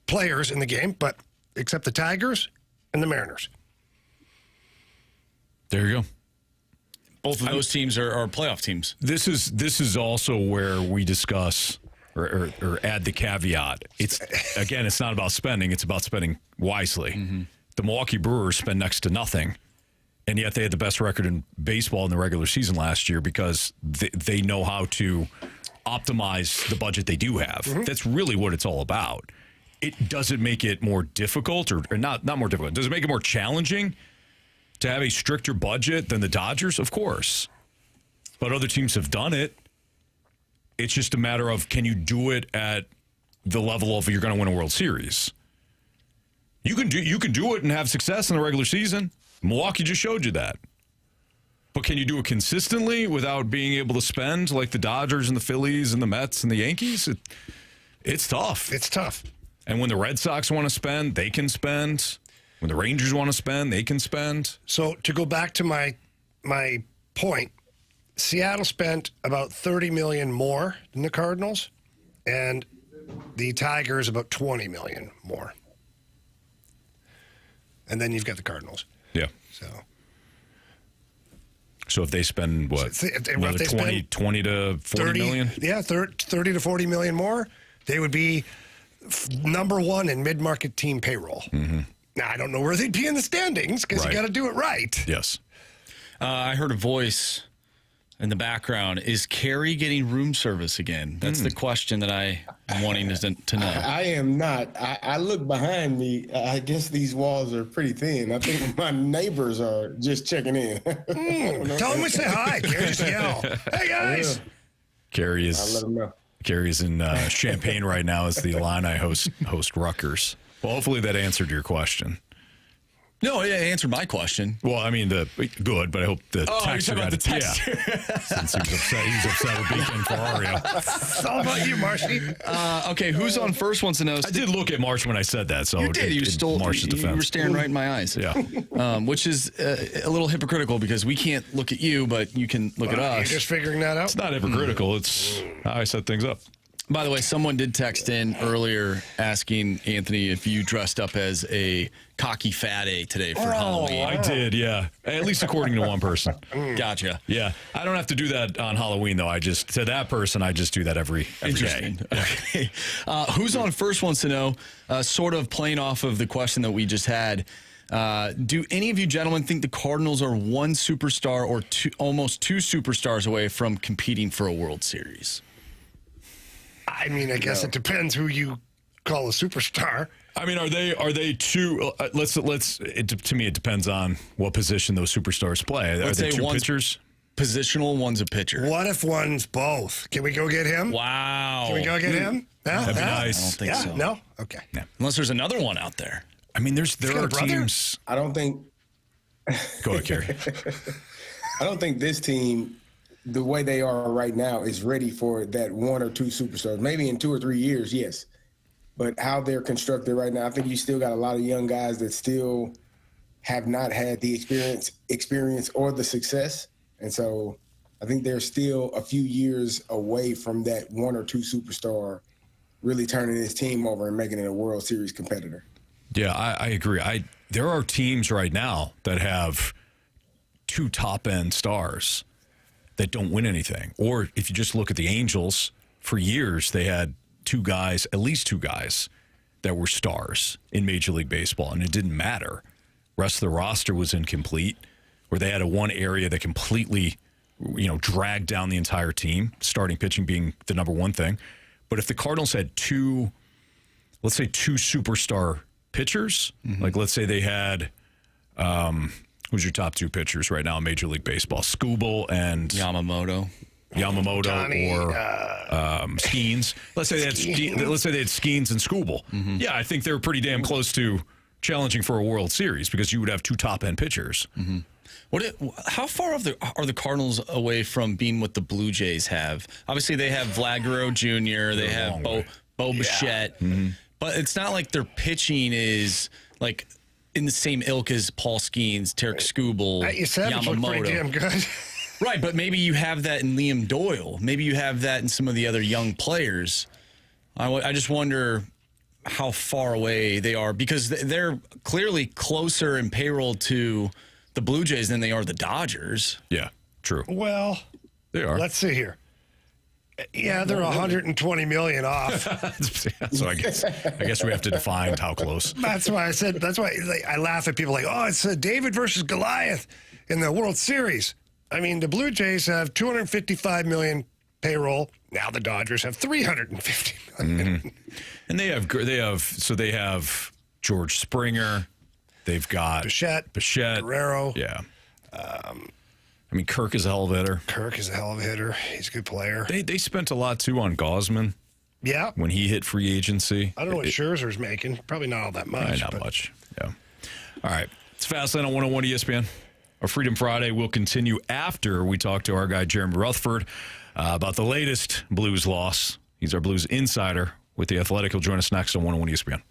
players in the game, but except the Tigers and the Mariners. There you go. Both of those teams are playoff teams. This is also where we discuss or add the caveat. It's not about spending, it's about spending wisely. Mm-hmm. The Milwaukee Brewers spend next to nothing, and yet they had the best record in baseball in the regular season last year because they know how to optimize the budget they do have. Mm-hmm. That's really what it's all about. does it make it more difficult or not more difficult? Does it make it more challenging to have a stricter budget than the Dodgers? Of course. But other teams have done it. It's just a matter of, can you do it at the level of you're going to win a World Series? You can do it and have success in the regular season. Milwaukee just showed you that. But can you do it consistently without being able to spend like the Dodgers and the Phillies and the Mets and the Yankees? It's tough. It's tough. And when the Red Sox want to spend, they can spend. When the Rangers want to spend, they can spend. So to go back to my point, Seattle spent about $30 million more than the Cardinals, and the Tigers about $20 million more. And then you've got the Cardinals. Yeah. So if they spend what? Another 20 to 40 million? Yeah, 30 to 40 million more, they would be number one in mid-market team payroll. Mm-hmm. Now, I don't know where they'd be in the standings because you got to do it right. Yes. I heard a voice in the background. Is Carey getting room service again? That's the question that I am wanting to know. I am not. I look behind me. I guess these walls are pretty thin. I think my neighbors are just checking in. Tell them we say hi. Carey, just yell. Hey, guys. Yeah. Carey I'll let them know. Carey's in Champaign right now as the Illini host Rutgers. Well, hopefully that answered your question. No, it answered my question. Well, I mean, good, but I hope the texter got it. Yeah. Since he was upset with being Ferrario. It's all about you, Marshy. Okay, who's on first wants to know? I did look at Marsh when I said that, so you did. You stole Marsh's defense. You were staring right in my eyes. Yeah. Which is a little hypocritical because we can't look at you, but you can look at us. You're just figuring that out? It's not hypocritical. It's how I set things up. By the way, someone did text in earlier asking Anthony if you dressed up as a cocky fatty today for Halloween. I did, yeah. At least according to one person. Gotcha. Yeah. I don't have to do that on Halloween, though. To that person, I just do that every Interesting. day. Okay. Who's on first wants to know, sort of playing off of the question that we just had, do any of you gentlemen think the Cardinals are one superstar or almost two superstars away from competing for a World Series? I mean, I guess it depends who you call a superstar. I mean, are they two? To me, it depends on what position those superstars play. Are they two pitchers? Positional, one's a pitcher. What if one's both? Can we go get him? Wow. Can we go get him? That'd be nice. I don't think so. No? Okay. Yeah. Unless there's another one out there. I mean, there are teams. I don't think. Go ahead, Carey. I don't think this team, the way they are right now, is ready for that one or two superstars. Maybe in 2 or 3 years, yes. But how they're constructed right now, I think you still got a lot of young guys that still have not had the experience or the success. And so I think they're still a few years away from that one or two superstar really turning this team over and making it a World Series competitor. Yeah, I agree. There are teams right now that have two top-end stars that don't win anything. Or if you just look at the Angels, for years they had at least two guys that were stars in Major League Baseball, and it didn't matter. Rest of the roster was incomplete, where they had one area that completely, dragged down the entire team, starting pitching being the number one thing. But if the Cardinals had two superstar pitchers, like let's say they had, who's your top two pitchers right now in Major League Baseball? Skubal and Yamamoto Donnie, or Skeens. Let's say they had Skeens and Skubal. Mm-hmm. Yeah, I think they're pretty damn close to challenging for a World Series because you would have two top end pitchers. Mm-hmm. How far are the Cardinals away from being what the Blue Jays have? Obviously, they have Vlad Guerrero Jr. They have Bo Bichette, but it's not like their pitching is like in the same ilk as Paul Skeens, Tarek Skubal, You said it looked pretty damn good. Right, but maybe you have that in Liam Doyle. Maybe you have that in some of the other young players. I just wonder how far away they are because they're clearly closer in payroll to the Blue Jays than they are the Dodgers. Yeah, true. Well, they are. Let's see here. Yeah, they're 120 million off. So I guess we have to define how close. That's why I laugh at people like, oh, it's David versus Goliath in the World Series. I mean, the Blue Jays have 255 million payroll. Now the Dodgers have $350 million. And they have George Springer. They've got Bichette, Guerrero. Yeah. Kirk is a hell of a hitter. Kirk is a hell of a hitter. He's a good player. They spent a lot, too, on Gausman. Yeah. When he hit free agency. I don't know what Scherzer's making. Probably not all that much. Not much. Yeah. All right. It's Fastlane on 101 ESPN. Our Freedom Friday will continue after we talk to our guy, Jeremy Rutherford, about the latest Blues loss. He's our Blues insider with The Athletic. He'll join us next on 101 ESPN.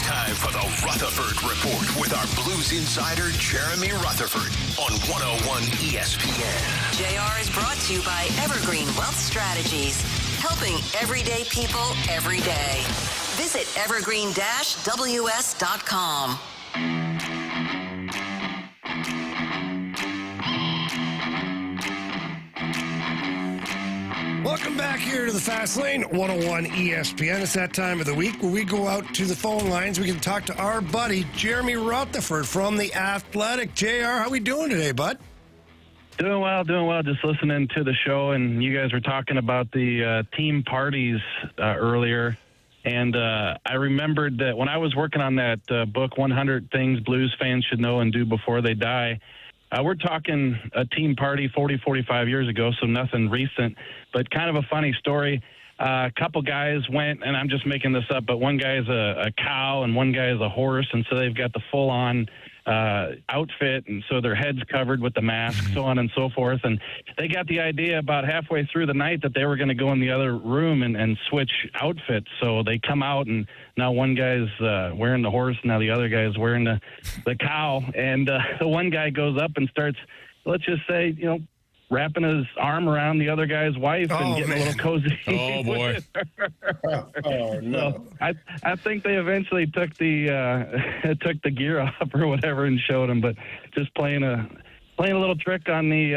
Time for the Rutherford Report with our Blues insider, Jeremy Rutherford, on 101 ESPN. JR is brought to you by Evergreen Wealth Strategies, helping everyday people every day. Visit evergreen-ws.com. Welcome back here to the Fast Lane, 101 ESPN. It's that time of the week where we go out to the phone lines. We can talk to our buddy, Jeremy Rutherford from The Athletic. JR, how we doing today, bud? Doing well. Just listening to the show, and you guys were talking about the team parties earlier. And I remembered that when I was working on that book, 100 Things Blues Fans Should Know and Do Before They Die, we're talking a team party 40, 45 years ago, so nothing recent, but kind of a funny story. A couple guys went, and I'm just making this up, but one guy is a cow and one guy is a horse, and so they've got the full-on outfit, and so their heads covered with the mask, so on and so forth. And they got the idea about halfway through the night that they were going to go in the other room and switch outfits. So they come out, and now one guy's wearing the horse, now the other guy's wearing the cow. And the one guy goes up and starts, let's just say, wrapping his arm around the other guy's wife and getting a little cozy. Oh, boy. Oh, no. So I think they eventually took the gear off or whatever and showed him, but just playing a little trick on the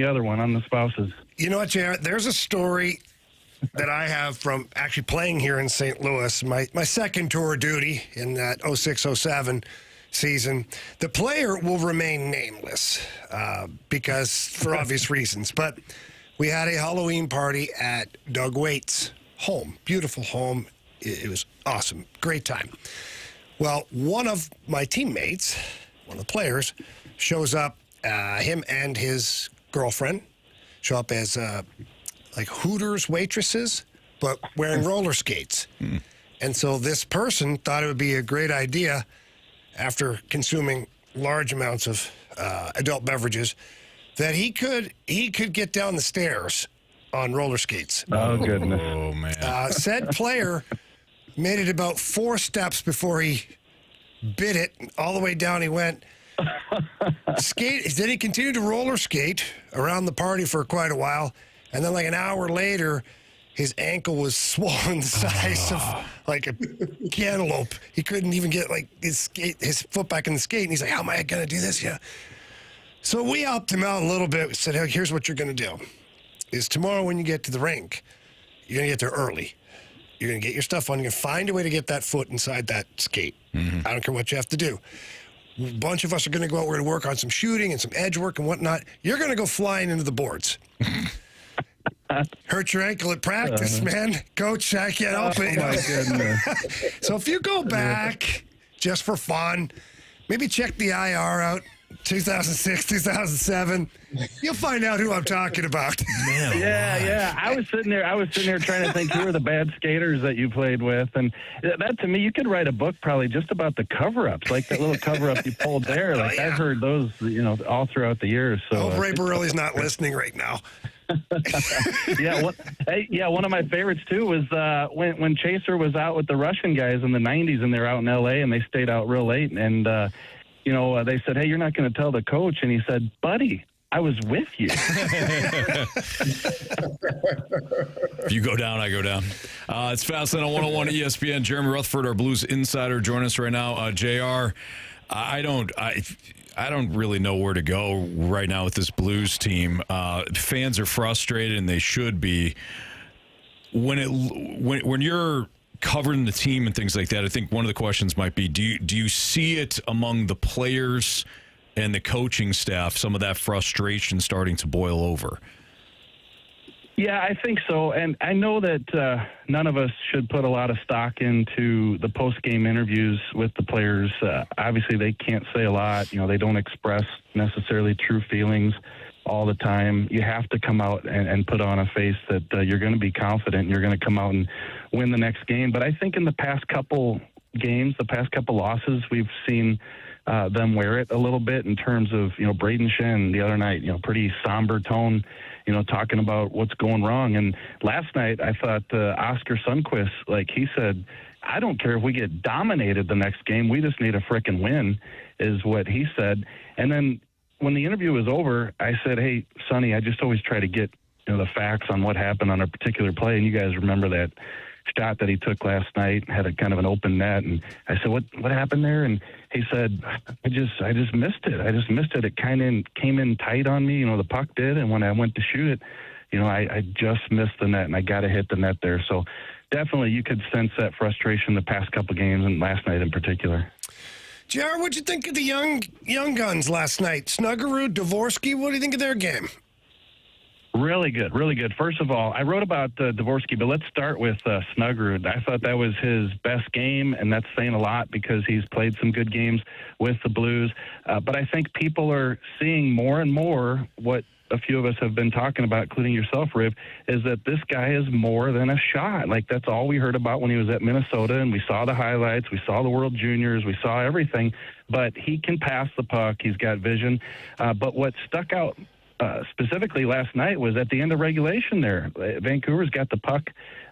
other one, on the spouses. You know what, Jared? There's a story that I have from actually playing here in St. Louis, my second tour of duty in that 06-07 season. The player will remain nameless because for obvious reasons. But we had a Halloween party at Doug Waite's home. Beautiful home. It was awesome. Great time. Well, one of my teammates, one of the players, shows up. Him and his girlfriend show up as like Hooters waitresses, but wearing roller skates. And so this person thought it would be a great idea, after consuming large amounts of adult beverages, that he could get down the stairs on roller skates. Oh, goodness. Oh, man. Said player made it about 4 steps before he bit it. All the way down he went. Then he continued to roller skate around the party for quite a while. And then like an hour later, his ankle was swollen the size of like a cantaloupe. He couldn't even get like his foot back in the skate. And he's like, how am I going to do this? Yeah. So we helped him out a little bit. We said, hey, here's what you're going to do. Is tomorrow when you get to the rink, you're going to get there early. You're going to get your stuff on. You're going to find a way to get that foot inside that skate. I don't care what you have to do. A bunch of us are going to go out. We're going to work on some shooting and some edge work and whatnot. You're going to go flying into the boards. Hurt your ankle at practice, man. Coach, I can't help it. Oh, my goodness. So if you go back just for fun, maybe check the IR out, 2006, 2007. You'll find out who I'm talking about. Yeah. I was sitting there trying to think who were the bad skaters that you played with. And that, to me, you could write a book probably just about the cover-ups, like that little cover-up you pulled there. Like I've heard those, all throughout the years. So Ray Borelli's not listening right now. One of my favorites too was when Chaser was out with the Russian guys in the 90s, and they're out in LA and they stayed out real late, and they said, hey, you're not going to tell the coach, and he said, buddy, I was with you. If you go down, I go down. It's Fastlane on 101 ESPN. Jeremy Rutherford, our Blues insider, joining us right now. JR, I don't really know where to go right now with this Blues team. Fans are frustrated, and they should be. When you're covering the team and things like that, I think one of the questions might be, do you see it among the players and the coaching staff, some of that frustration starting to boil over? Yeah, I think so. And I know that none of us should put a lot of stock into the post-game interviews with the players. Obviously, they can't say a lot. They don't express necessarily true feelings all the time. You have to come out and put on a face that you're going to be confident and you're going to come out and win the next game. But I think in the past couple games, the past couple losses, we've seen them wear it a little bit in terms of, Braden Shen the other night, pretty somber tone, talking about what's going wrong. And last night I thought Oscar Sundqvist, like he said, I don't care if we get dominated the next game. We just need a frickin' win is what he said. And then when the interview was over, I said, hey, Sonny, I just always try to get the facts on what happened on a particular play. And you guys remember that shot that he took last night, had a kind of an open net. And I said, what happened there? And he said, I just missed it. I just missed it. It kind of came in tight on me. The puck did. And when I went to shoot it, I just missed the net, and I got to hit the net there. So definitely you could sense that frustration the past couple games and last night in particular. Jared, what'd you think of the young guns last night? Snuggerud, Dvorsky, what do you think of their game? Really good, really good. First of all, I wrote about Dvorsky, but let's start with Snuggerud. I thought that was his best game, and that's saying a lot because he's played some good games with the Blues. But I think people are seeing more and more what a few of us have been talking about, including yourself, Riv, is that this guy is more than a shot. Like, that's all we heard about when he was at Minnesota, and we saw the highlights, we saw the World Juniors, we saw everything. But he can pass the puck. He's got vision. But what stuck out specifically last night was at the end of regulation there. Vancouver's got the puck.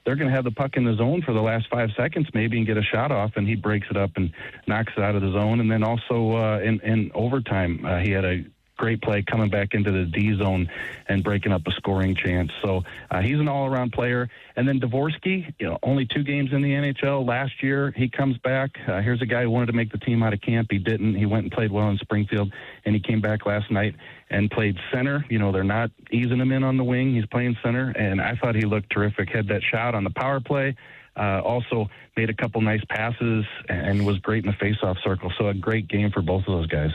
They're going to have the puck in the zone for the last 5 seconds maybe and get a shot off, and he breaks it up and knocks it out of the zone. And then also in overtime, he had a great play coming back into the D zone and breaking up a scoring chance. So he's an all-around player. And then Dvorsky, only 2 games in the NHL last year. He comes back. Here's a guy who wanted to make the team out of camp. He didn't. He went and played well in Springfield, and he came back last night and played center. They're not easing him in on the wing. He's playing center, and I thought he looked terrific. Had that shot on the power play. Also made a couple nice passes and was great in the faceoff circle. So a great game for both of those guys.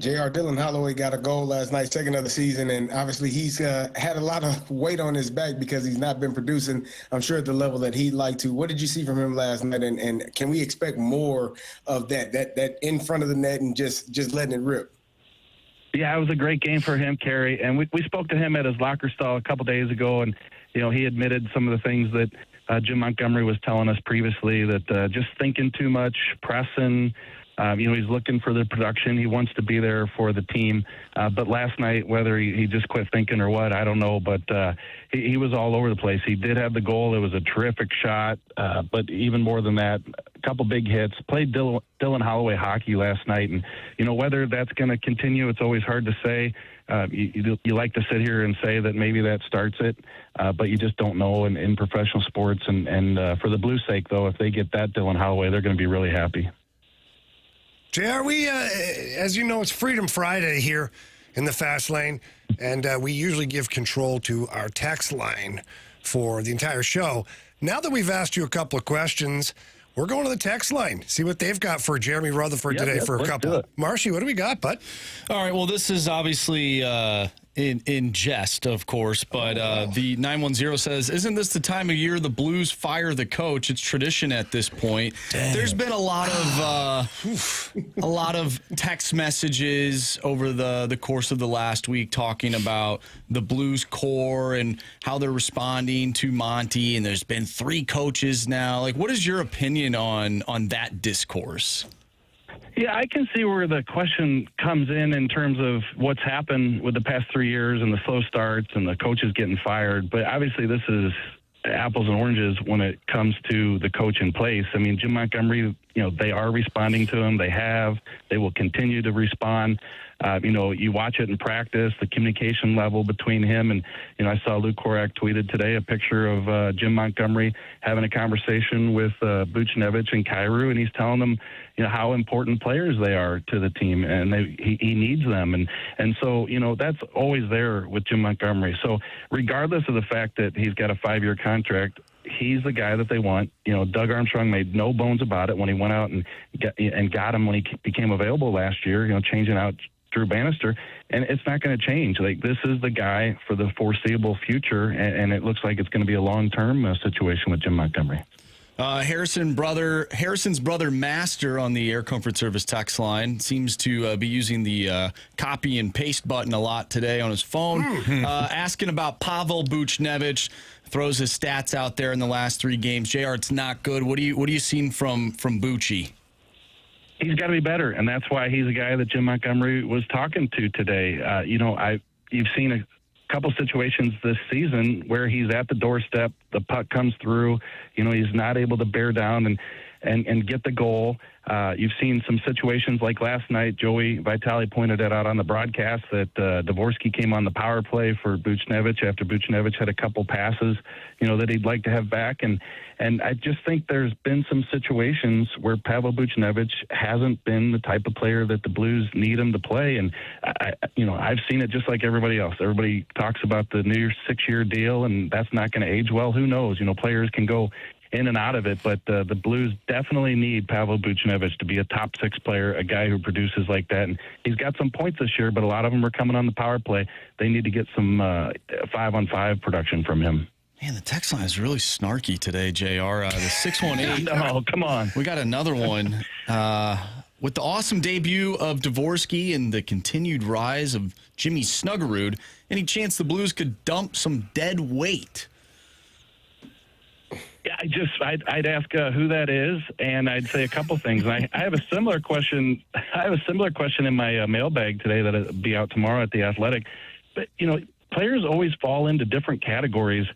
JR, Dylan Holloway got a goal last night, second of the season, and obviously he's had a lot of weight on his back because he's not been producing, I'm sure, at the level that he'd like to. What did you see from him last night, and can we expect more of that in front of the net and just letting it rip? Yeah, it was a great game for him, Carey, and we spoke to him at his locker stall a couple days ago, and he admitted some of the things that Jim Montgomery was telling us previously, that just thinking too much, pressing. He's looking for the production. He wants to be there for the team. But last night, whether he just quit thinking or what, I don't know. But he was all over the place. He did have the goal. It was a terrific shot. But even more than that, a couple big hits. Played Dylan Holloway hockey last night. And, whether that's going to continue, it's always hard to say. You like to sit here and say that maybe that starts it, but you just don't know in professional sports. And for the Blues' sake, though, if they get that Dylan Holloway, they're going to be really happy. JR, we, as you know, it's Freedom Friday here in the Fast Lane, and we usually give control to our text line for the entire show. Now that we've asked you a couple of questions, we're going to the text line, see what they've got for Jeremy Rutherford today for a couple. Marshy, what do we got, bud? All right, well, this is obviously in jest, of course, but the 910 says, isn't this the time of year the Blues fire the coach? It's tradition at this point. Damn. There's been a lot of text messages over the course of the last week talking about the Blues core and how they're responding to Monty, and there's been 3 coaches now. Like, what is your opinion on that discourse? Yeah, I can see where the question comes in terms of what's happened with the past 3 years and the slow starts and the coaches getting fired. But obviously this is apples and oranges when it comes to the coach in place. I mean, Jim Montgomery, they are responding to him. They will continue to respond. You watch it in practice, the communication level between him and, I saw Luke Korak tweeted today a picture of Jim Montgomery having a conversation with Buchnevich and Carey, and he's telling them, how important players they are to the team, and he needs them. And so, that's always there with Jim Montgomery. So regardless of the fact that he's got a 5-year contract, he's the guy that they want. Doug Armstrong made no bones about it when he went out and got him when he became available last year, changing out Drew Bannister, and it's not going to change. Like, this is the guy for the foreseeable future, and it looks like it's going to be a long-term situation with Jim Montgomery. Harrison's brother Master on the Air Comfort Service text line seems to be using the copy and paste button a lot today on his phone, asking about Pavel Buchnevich. Throws his stats out there in the last 3 games. JR, it's not good. What are you seeing from Bucci? He's got to be better, and that's why he's a guy that Jim Montgomery was talking to today. You've seen a couple situations this season where he's at the doorstep, the puck comes through, he's not able to bear down and get the goal. You've seen some situations like last night. Joey Vitale pointed it out on the broadcast that Dvorsky came on the power play for Buchnevich after Buchnevich had a couple passes, that he'd like to have back. And I just think there's been some situations where Pavel Buchnevich hasn't been the type of player that the Blues need him to play. And I've seen it just like everybody else. Everybody talks about the new 6-year deal, and that's not going to age well. Who knows? Players can go in and out of it. But the Blues definitely need Pavel Buchnevich to be a top 6 player, a guy who produces like that. And he's got some points this year, but a lot of them are coming on the power play. They need to get some 5-on-5 production from him. Man, the text line is really snarky today, JR. The 618. No, come on. We got another one. With the awesome debut of Dvorsky and the continued rise of Jimmy Snuggerud, any chance the Blues could dump some dead weight? Yeah, I'd ask who that is, and I'd say a couple things. And I have a similar question. I have a similar question in my mailbag today that'll be out tomorrow at The Athletic. But, players always fall into different categories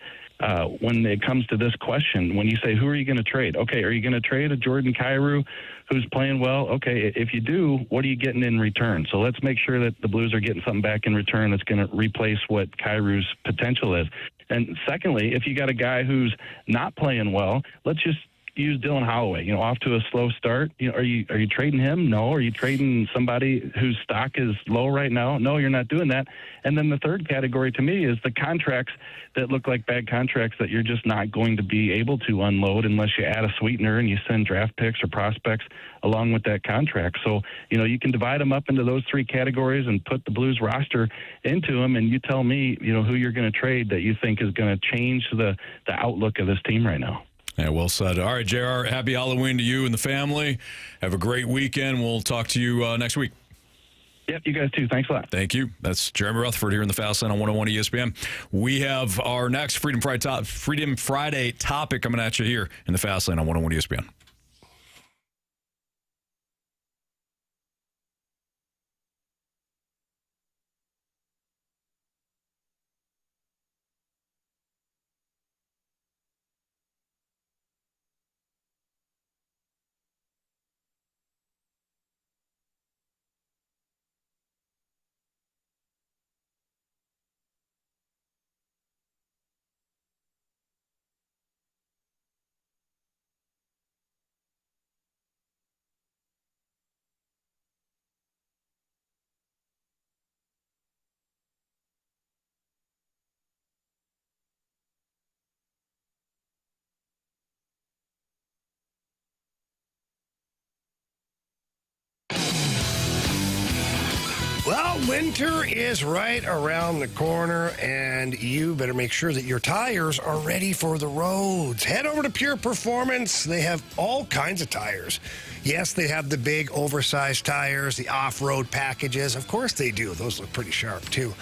when it comes to this question. When you say, who are you going to trade? Okay, are you going to trade a Jordan Kyrou who's playing well? Okay, if you do, what are you getting in return? So let's make sure that the Blues are getting something back in return that's going to replace what Kyrou's potential is. And secondly, if you got a guy who's not playing well, let's just use Dylan Holloway, off to a slow start. Are you trading him? No. Are you trading somebody whose stock is low right now? No, you're not doing that. And then the third category to me is the contracts that look like bad contracts that you're just not going to be able to unload unless you add a sweetener and you send draft picks or prospects along with that contract. So, you can divide them up into those 3 categories and put the Blues roster into them, and you tell me, who you're going to trade that you think is going to change the outlook of this team right now. Yeah, well said. All right, JR, happy Halloween to you and the family. Have a great weekend. We'll talk to you next week. Yep, you guys too. Thanks a lot. Thank you. That's Jeremy Rutherford here in the Fast Lane on 101 ESPN. We have our next Freedom Friday topic coming at you here in the Fast Lane on 101 ESPN. Well, winter is right around the corner, and you better make sure that your tires are ready for the roads. Head over to Pure Performance. They have all kinds of tires. Yes, they have the big, oversized tires, the off-road packages. Of course they do. Those look pretty sharp, too.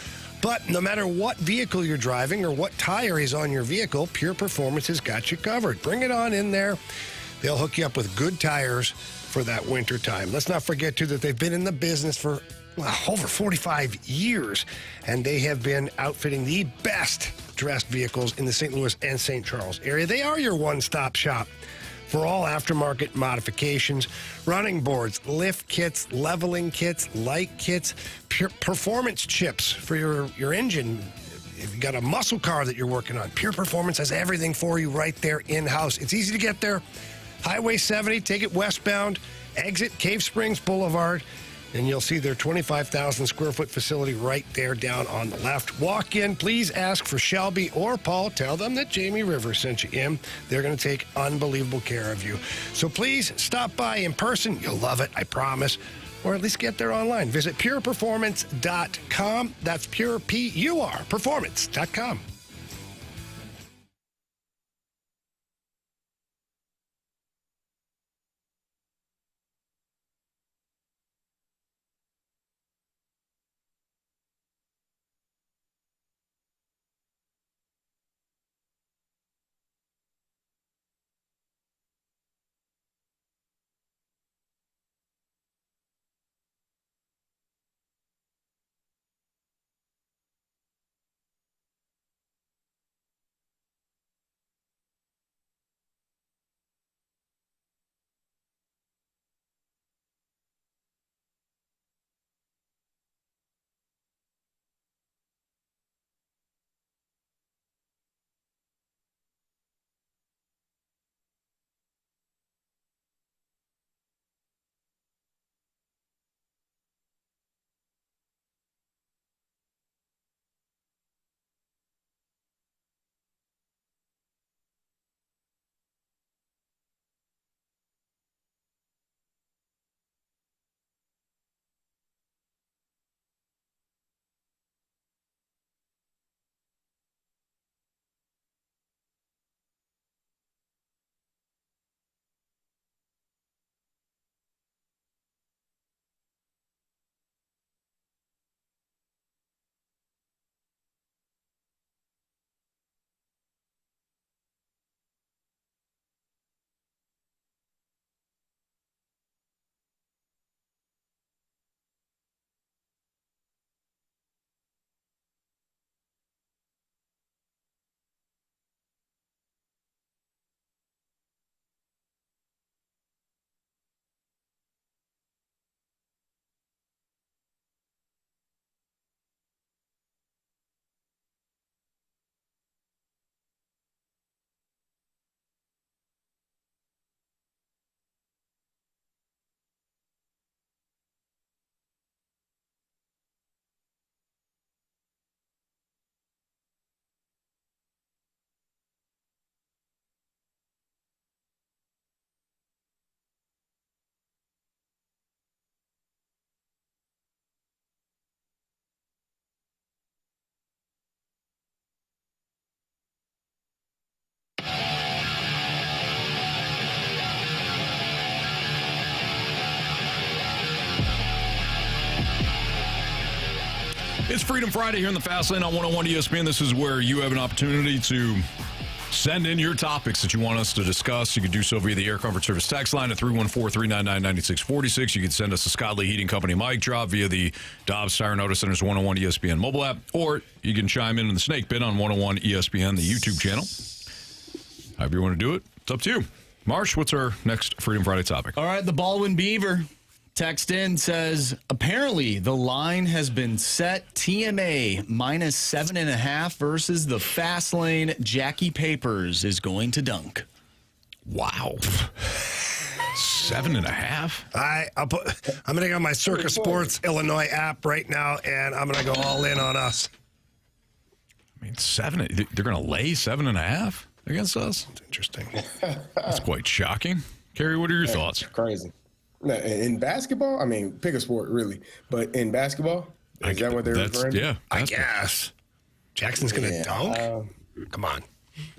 But no matter what vehicle you're driving or what tire is on your vehicle, Pure Performance has got you covered. Bring it on in there. They'll hook you up with good tires for that winter time. Let's not forget, too, that they've been in the business for over 45 years, and they have been outfitting the best dressed vehicles in the St. Louis and St. Charles area. They are your one-stop shop for all aftermarket modifications, running boards, lift kits, leveling kits, light kits, Pure performance chips for your engine. If you got a muscle car that you're working on, Pure Performance has everything for you right there in-house. It's easy to get there. Highway 70, take it westbound, exit Cave Springs Boulevard, and you'll see their 25,000 square foot facility right there down on the left. Walk in, please ask for Shelby or Paul. Tell them that Jamie Rivers sent you in. They're going to take unbelievable care of you. So please stop by in person. You'll love it, I promise. Or at least get there online. Visit pureperformance.com. That's pure, P-U-R, performance.com. It's Freedom Friday here in the Fast Lane on 101 ESPN. This is where you have an opportunity to send in your topics that you want us to discuss. You can do so via the Air Comfort Service text line at 314-399-9646. You can send us a Scott Lee Heating Company mic drop via the Dobbs Tire Notice Center's 101 ESPN mobile app, or you can chime in the snake pit on 101 ESPN, the YouTube channel. However you want to do it, it's up to you. Marsh, what's our next Freedom Friday topic? All right, the Baldwin Beaver text in says, apparently the line has been set TMA minus 7.5 versus the Fast Lane. Jackie Papers is going to dunk. Wow. 7.5? I'm going to go on my Circa Sports Illinois app right now, and I'm going to go all in on us. I mean, they're going to lay 7.5 against us? That's interesting. That's quite shocking. Carey, what are your thoughts? Crazy. No, in basketball, I mean, pick a sport, really. But in basketball, is that what they're referring to? Yeah. I guess. Jackson's going to dunk? Come on.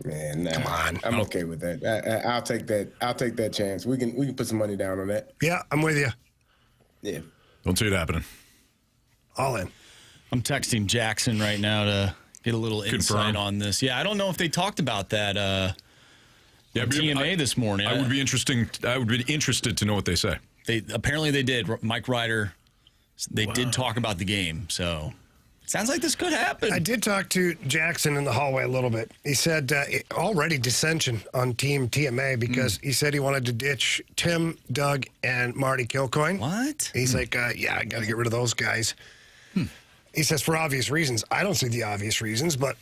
Man, nah, Come on. I'm okay with that. I'll take that. I'll take that chance. We can put some money down on that. Yeah, I'm with you. Yeah. Don't see it happening. All in. I'm texting Jackson right now to get a little insight on this. Yeah, I don't know if they talked about that TMA this morning. I would be interested to know what they say. Apparently they did. Mike Ryder, they did talk about the game, so sounds like this could happen. I did talk to Jackson in the hallway a little bit. He said already dissension on Team TMA because he said he wanted to ditch Tim, Doug, and Marty Kilcoyne. What? He's like, yeah, I got to get rid of those guys. He says for obvious reasons. I don't see the obvious reasons, but,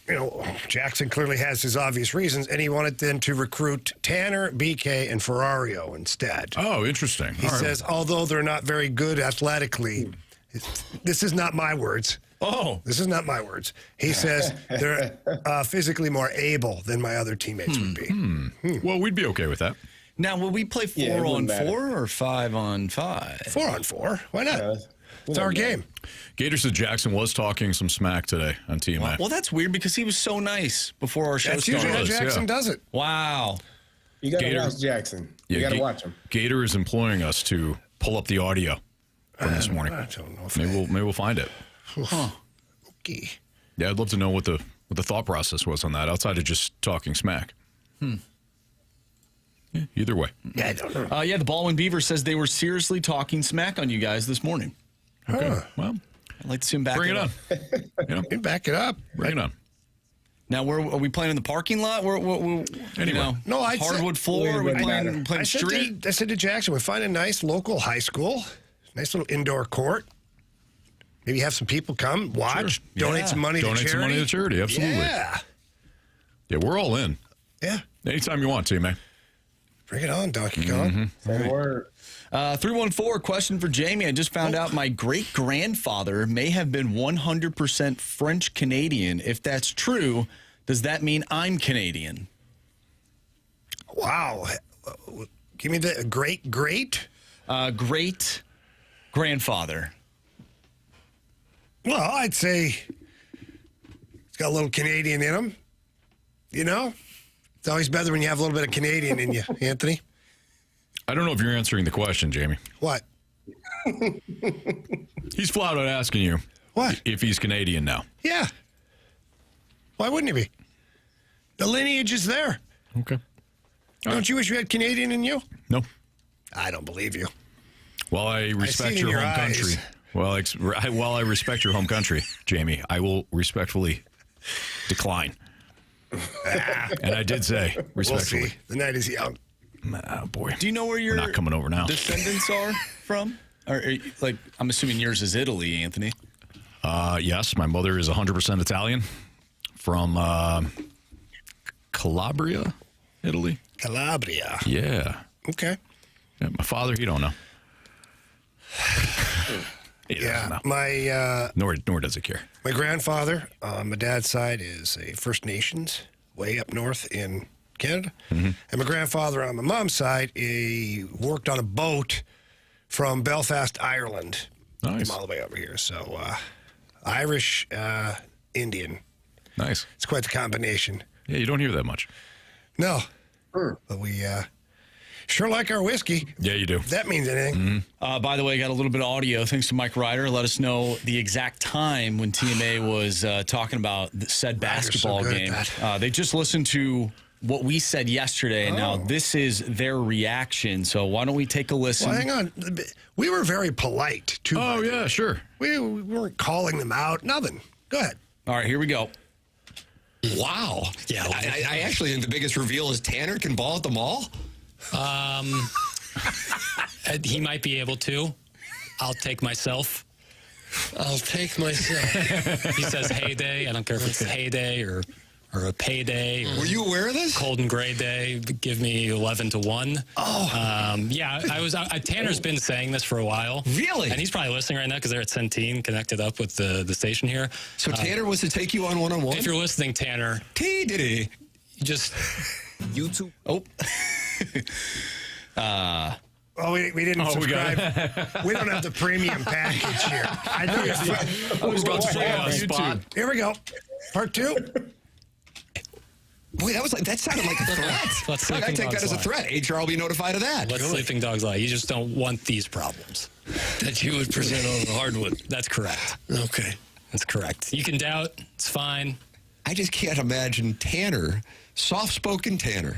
Jackson clearly has his obvious reasons, and he wanted then to recruit Tanner, BK, and Ferrario instead. Oh, interesting. He says, although they're not very good athletically, this is not my words. Oh. This is not my words. He says they're physically more able than my other teammates would be. Well, we'd be okay with that. Now, will we play 4-on-4 or 5-on-5? 4-on-4. Why not? It's our game. Gator said Jackson was talking some smack today on TMA. Well, that's weird because he was so nice before our show That's started. usually how Jackson does it. Wow. You got to watch Jackson. You got to watch him. Gator is employing us to pull up the audio from this morning. I don't know if Maybe we'll find it. Huh. Okay. Yeah, I'd love to know what the thought process was on that, outside of just talking smack. Yeah, either way. Yeah, I don't know. The Baldwin Beaver says they were seriously talking smack on you guys this morning. Okay. Well, I'd like to see him back bring it up. on. Back it up. Bring it on. Now, are we playing in the parking lot? Anyway. No, I'd hardwood floor? Are we playing street? I said to Jackson, we find a nice local high school, nice little indoor court. Maybe have some people come, watch, donate some money to charity. Donate some money to charity, absolutely. Yeah. Yeah, we're all in. Yeah. Anytime you want to, man. Bring it on, Donkey Kong. Say word. 314, question for Jamie. I just found out my great-grandfather may have been 100% French-Canadian. If that's true, does that mean I'm Canadian? Wow. Give me the great? Great-grandfather. Well, I'd say it's got a little Canadian in him. It's always better when you have a little bit of Canadian in you, Anthony. I don't know if you're answering the question, Jamie. What? He's flat out asking you What? if he's Canadian now. Yeah. Why wouldn't he be? The lineage is there. Okay. Don't you wish you had Canadian in you? No. I don't believe you. While I respect see it in your your home eyes. country, while I respect your home country, Jamie, I will respectfully decline. And I did say respectfully. We'll see. The night is young. Oh, boy. Do you know where your We're not coming over now. descendants are from? Or, I'm assuming yours is Italy, Anthony. Yes, my mother is 100% Italian from Calabria, Italy. Calabria. Yeah. Okay. Yeah, my father, he don't know. He doesn't know. My Nor does he care. my grandfather on my dad's side is a First Nations way up north in Canada. And my grandfather on my mom's side, he worked on a boat from Belfast, Ireland. Nice. Came all the way over here. So Irish, Indian. Nice. It's quite the combination. Yeah, you don't hear that much. No. But we Sure like our whiskey. Yeah, you do. If that means anything. By the way, got a little bit of audio. Thanks to Mike Ryder. Let us know the exact time when TMA was talking about said basketball game. They just listened to what we said yesterday, and now this is their reaction. So why don't we take a listen? Well, hang on. We were very polite, too. Oh, yeah, sure. We weren't calling them out. Nothing. Go ahead. All right, here we go. Wow. Yeah. I actually think the biggest reveal is Tanner can ball at the mall. He might be able to. I'll take myself. He says heyday. I don't care if it's a heyday or a payday. Were you aware of this? Cold and gray day. Give me 11 to 1. Yeah, I was. Tanner's been saying this for a while. Really? And he's probably listening right now because they're at Centene, connected up with the station here. So Tanner was to take you on one-on-one? If you're listening, Tanner. T-diddy. Just. YouTube. Oh. We didn't subscribe. We don't have the premium package here. I know I was about to say on spot. Here we go. Part 2. Boy, that sounded like a threat. I take that as a threat. HR will be notified of that. Let sleeping dogs lie. You just don't want these problems. That you would present on the hardwood. That's correct. Okay. That's correct. You can doubt. It's fine. I just can't imagine Tanner, soft-spoken Tanner,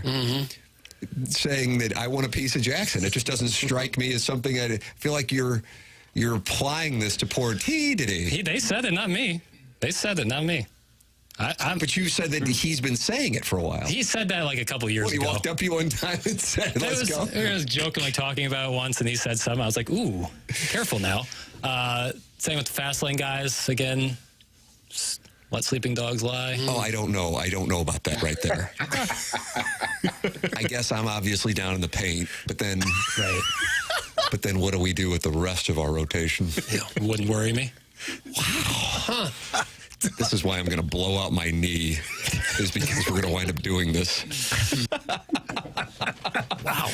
saying that I want a piece of Jackson. It just doesn't strike me as something. I feel like you're applying this to poor T. They said it, not me. They said it, not me. But you said that he's been saying it for a while. He said that like a couple years ago. He walked up to you one time and said, let's go. We were jokingly talking about it once, and he said something. I was like, ooh, careful now. Same with the fast lane guys. Again, let sleeping dogs lie. Oh, I don't know. I don't know about that right there. I guess I'm obviously down in the paint, but then... Right. But then what do we do with the rest of our rotation? Yeah, wouldn't worry me. Wow. This is why I'm going to blow out my knee, is because we're going to wind up doing this. Wow.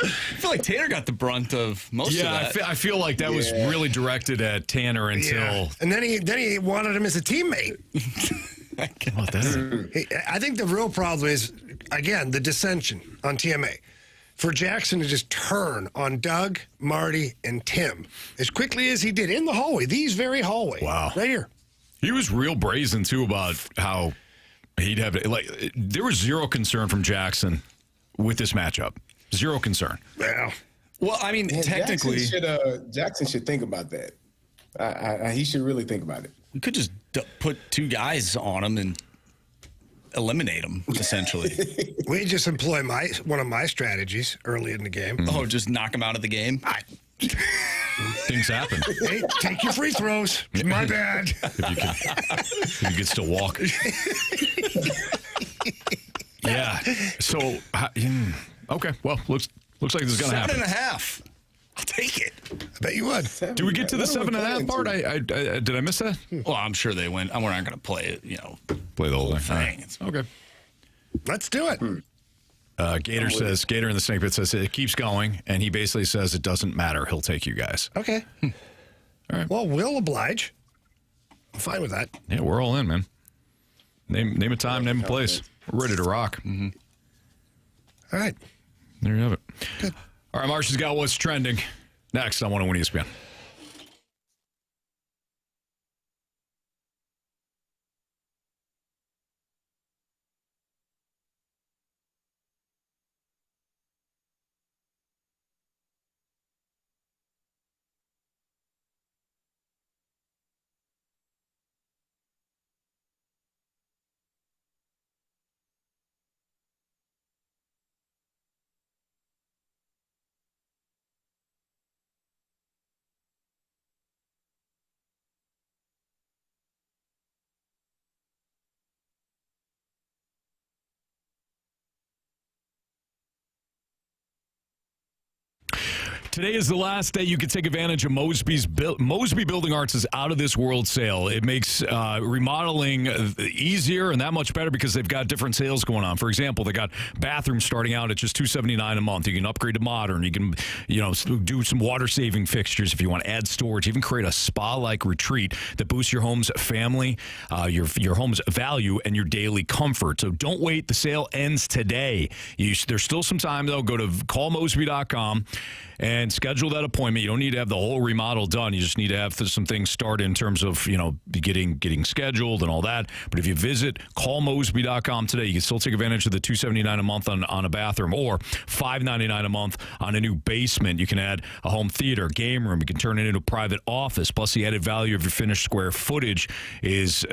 I feel like Tanner got the brunt of most of that. I feel like that was really directed at Tanner until... Yeah. And then he wanted him as a teammate. I think the real problem is, again, the dissension on TMA. For Jackson to just turn on Doug, Marty, and Tim as quickly as he did in the hallway, these very hallway. Wow. Right here. He was real brazen, too, about how he'd have it. Like, there was zero concern from Jackson with this matchup. Zero concern. Well, I mean, technically... Jackson should think about that. He should really think about it. You could just put two guys on him and eliminate them, essentially. We just employ one of my strategies early in the game. Oh, just knock him out of the game? Things happen. Hey, take your free throws. My bad. If you could still walk. Yeah. So, okay. Well, looks like this is going to happen. 7.5. I'll take it. I bet you would. Do we get to the 7.5 part? Did I miss that? Well, I'm sure they went. We're not going to play it, Play the whole thing. Right. Okay. Let's do it. Gator in the snake pit says it keeps going, and he basically says it doesn't matter. He'll take you guys. Okay. All right. Well, we'll oblige. I'm fine with that. Yeah, we're all in, man. Name a time, name a place. We're ready to rock. All right. There you have it. Good. All right, Marcia's got what's trending next on 101 ESPN. Today is the last day you can take advantage of Mosby Building Arts' out of this world sale. It makes remodeling easier and that much better because they've got different sales going on. For example, they got bathrooms starting out at just $279 a month. You can upgrade to modern. You can, do some water saving fixtures if you want to add storage. Even create a spa-like retreat that boosts your home's family, your home's value, and your daily comfort. So don't wait. The sale ends today. There's still some time though. Go to callmosby.com. and schedule that appointment. You don't need to have the whole remodel done. You just need to have some things started in terms of, getting scheduled and all that. But if you visit callmosby.com today, you can still take advantage of the $279 a month on a bathroom or $599 a month on a new basement. You can add a home theater, game room. You can turn it into a private office. Plus, the added value of your finished square footage is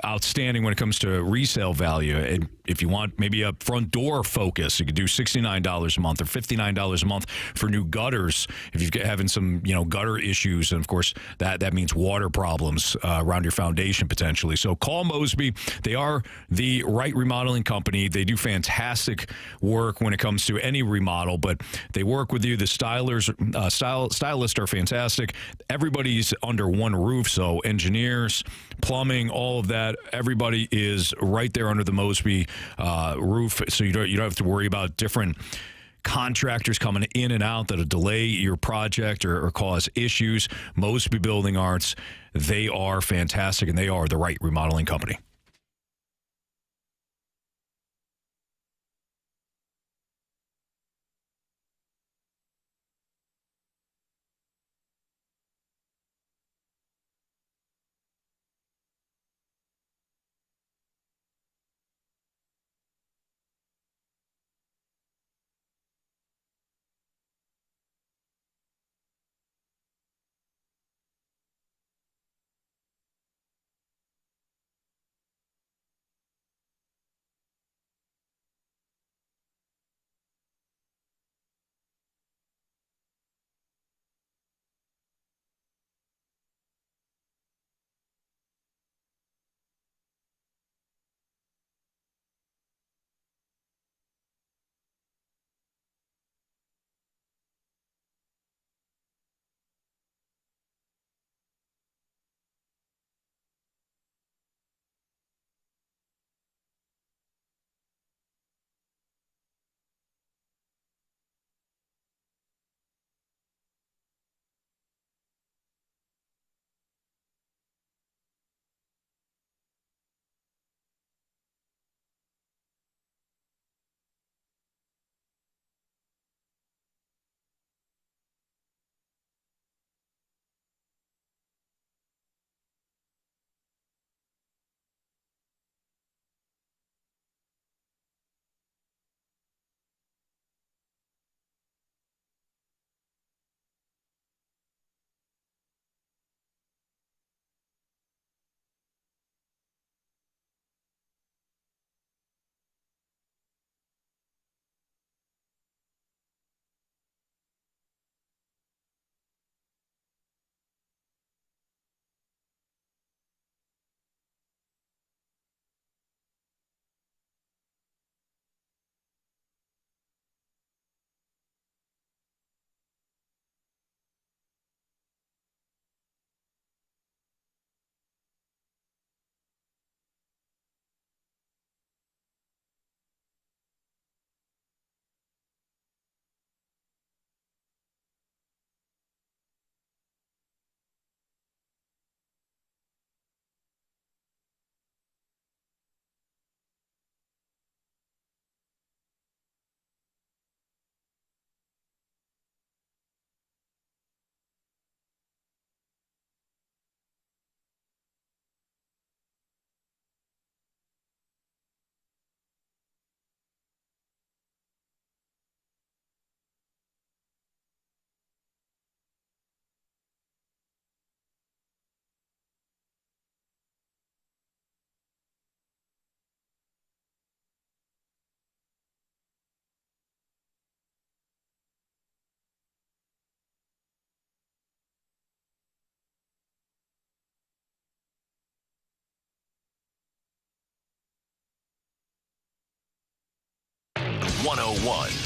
outstanding when it comes to resale value. And if you want maybe a front door focus, you could do $69 a month or $59 a month for new gutters if you're having some gutter issues, and of course that means water problems around your foundation potentially. So call Mosby. They are the right remodeling company. They do fantastic work when it comes to any remodel, but they work with you. The stylists are fantastic. Everybody's under one roof, so engineers, plumbing, all of that, everybody is right there under the Mosby roof, so you don't have to worry about different contractors coming in and out that'll delay your project or cause issues. Mosby Building Arts, they are fantastic, and they are the right remodeling company.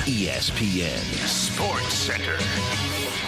ESPN Sports Center.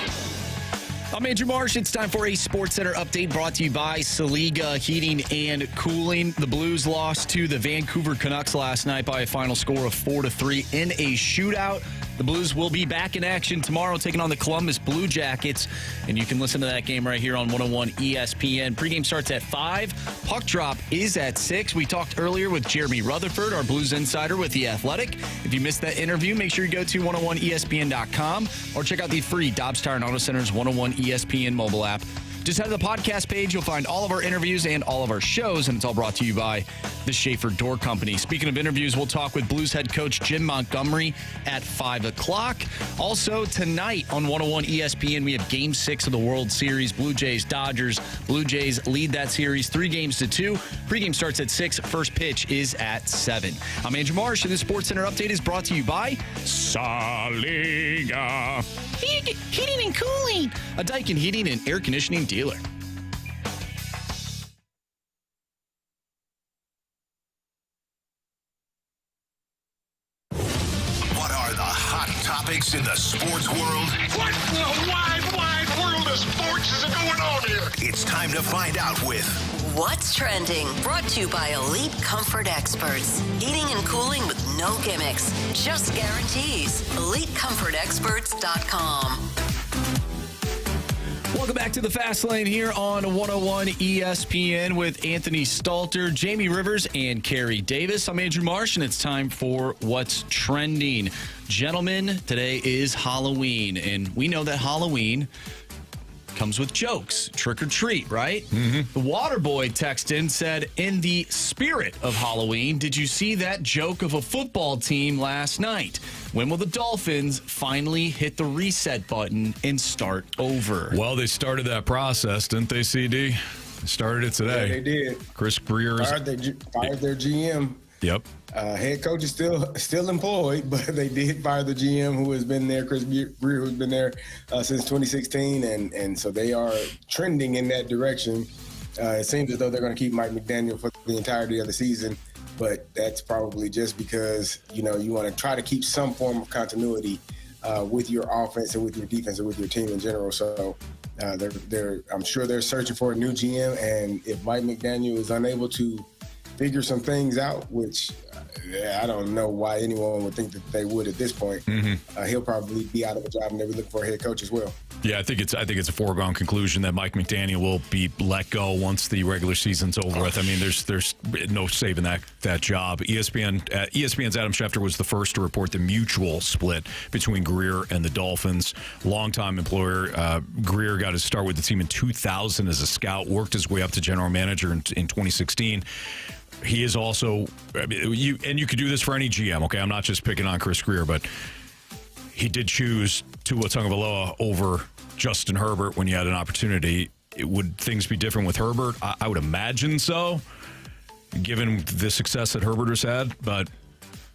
I'm Andrew Marsh. It's time for a Sports Center update brought to you by Saliga Heating and Cooling. The Blues lost to the Vancouver Canucks last night by a final score of 4-3 in a shootout. The Blues will be back in action tomorrow, taking on the Columbus Blue Jackets. And you can listen to that game right here on 101 ESPN. Pregame starts at 5. Puck drop is at 6. We talked earlier with Jeremy Rutherford, our Blues insider with The Athletic. If you missed that interview, make sure you go to 101ESPN.com or check out the free Dobbs Tire and Auto Center's 101 ESPN mobile app. Just head to the podcast page. You'll find all of our interviews and all of our shows, and it's all brought to you by the Schaefer Door Company. Speaking of interviews, we'll talk with Blues head coach Jim Montgomery at 5 o'clock. Also, tonight on 101 ESPN, we have Game 6 of the World Series. Blue Jays, Dodgers. Blue Jays lead that series 3-2. Pregame starts at 6. First pitch is at 7. I'm Andrew Marsh, and this Sports Center update is brought to you by Saliga Heating and Cooling, a Daikin heating and air conditioning dealer. What are the hot topics in the sports world? What in the wide world of sports is going on here? It's time to find out with What's Trending, brought to you by Elite Comfort Experts. Heating and cooling with no gimmicks, just guarantees. EliteComfortExperts.com. Welcome back to the Fast Lane here on 101 ESPN with Anthony Stalter, Jamie Rivers, and Carey Davis. I'm Andrew Marsh, and it's time for What's Trending. Gentlemen, today is Halloween, and we know that Halloween comes with jokes, trick or treat, right? Mm-hmm. The water boy texted in, said, in the spirit of Halloween, did you see that joke of a football team last night? When will the Dolphins finally hit the reset button and start over? Well, they started that process, didn't they, CD? They started it today. Yeah, they did. Chris Greer fired their GM. Yep. Head coach is still employed, but they did fire the GM who has been there, Chris Greer, who's been there since 2016, and so they are trending in that direction. It seems as though they're going to keep Mike McDaniel for the entirety of the season, but that's probably just because you want to try to keep some form of continuity with your offense and with your defense and with your team in general. So I'm sure they're searching for a new GM, and if Mike McDaniel is unable to figure some things out, which I don't know why anyone would think that they would at this point. Mm-hmm. He'll probably be out of a job and they'll be looking for a head coach as well. Yeah, I think it's a foregone conclusion that Mike McDaniel will be let go once the regular season's over with. I mean, there's no saving that job. ESPN's Adam Schefter was the first to report the mutual split between Greer and the Dolphins. Longtime employer, Greer got his start with the team in 2000 as a scout, worked his way up to general manager in 2016. He is also, you could do this for any GM, okay? I'm not just picking on Chris Greer, but he did choose Tua Tagovailoa over Justin Herbert when you had an opportunity. Would things be different with Herbert? I would imagine so, given the success that Herbert has had. But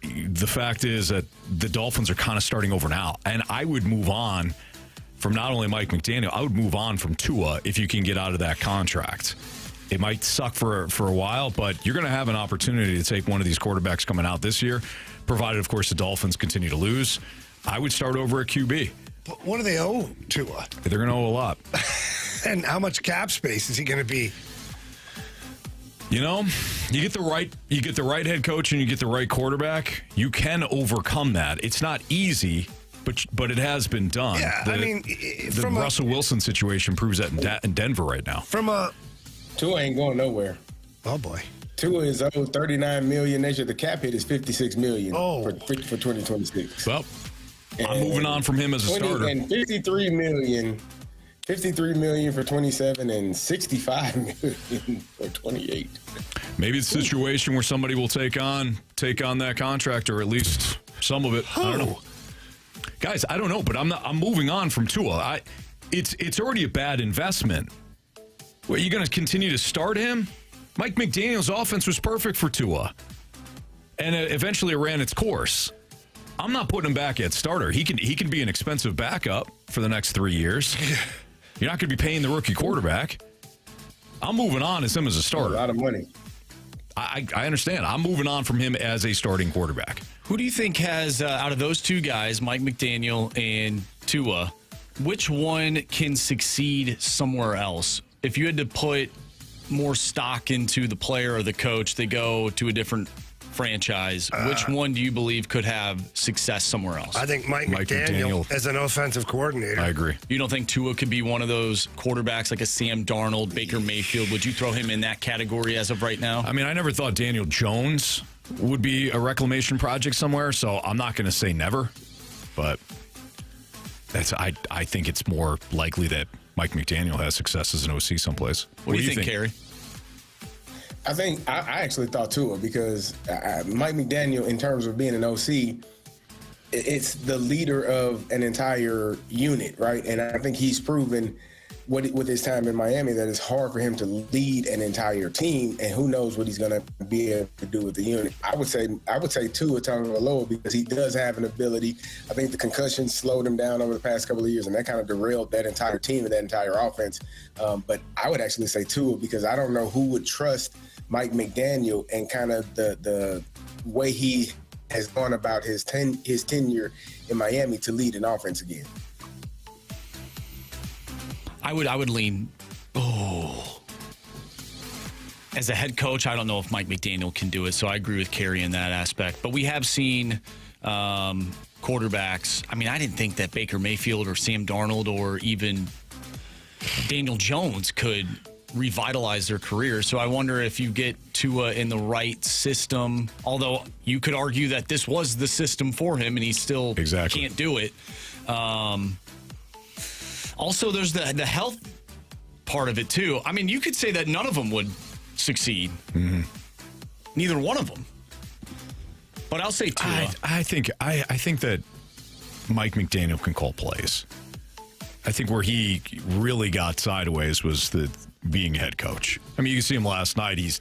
the fact is that the Dolphins are kind of starting over now. And I would move on from not only Mike McDaniel, I would move on from Tua if you can get out of that contract. It might suck for a while, but you're going to have an opportunity to take one of these quarterbacks coming out this year, provided, of course, the Dolphins continue to lose. I would start over at QB. But what do they owe Tua? They're going to owe a lot. And how much cap space is he going to be? You get the right head coach and you get the right quarterback, you can overcome that. It's not easy, but it has been done. Yeah, the Russell Wilson situation proves that in Denver right now. Tua ain't going nowhere. Oh boy. Tua is owed $39 million next year. The cap hit is $56 million for 2026. Well, I'm moving on from him as a starter. And $53 million for 27 and $65 million for 28. Maybe it's a situation where somebody will take on that contract, or at least some of it. I don't know. Guys, I don't know, but I'm moving on from Tua. It's already a bad investment. What, are you going to continue to start him? Mike McDaniel's offense was perfect for Tua. And eventually it ran its course. I'm not putting him back at starter. He can be an expensive backup for the next 3 years. You're not going to be paying the rookie quarterback. I'm moving on as him as a starter. A lot of money. I understand. I'm moving on from him as a starting quarterback. Who do you think has, out of those two guys, Mike McDaniel and Tua, which one can succeed somewhere else? If you had to put more stock into the player or the coach, they go to a different franchise. Which one do you believe could have success somewhere else? I think Mike McDaniel as an offensive coordinator. I agree. You don't think Tua could be one of those quarterbacks like a Sam Darnold, Baker Mayfield? Would you throw him in that category as of right now? I mean, I never thought Daniel Jones would be a reclamation project somewhere, so I'm not going to say never, but I think it's more likely that Mike McDaniel has success as an OC someplace. What do you think, Carey? I actually thought Tua because Mike McDaniel, in terms of being an OC, it's the leader of an entire unit, right? And I think he's proven with his time in Miami that it's hard for him to lead an entire team, and who knows what he's going to be able to do with the unit. I would say Tua Tagovailoa because he does have an ability. I think the concussion slowed him down over the past couple of years, and that kind of derailed that entire team and that entire offense. But I would actually say Tua because I don't know who would trust Mike McDaniel and kind of the way he has gone about his tenure in Miami to lead an offense again. I would lean. As a head coach, I don't know if Mike McDaniel can do it, so I agree with Carey in that aspect. But we have seen quarterbacks. I mean, I didn't think that Baker Mayfield or Sam Darnold or even Daniel Jones could revitalize their career. So I wonder if you get Tua in the right system, although you could argue that this was the system for him and he still can't do it. Also, there's the health part of it, too. I mean, you could say that none of them would succeed. Mm-hmm. Neither one of them. But I'll say Tua. I think that Mike McDaniel can call plays. I think where he really got sideways was being head coach. I mean, you can see him last night. His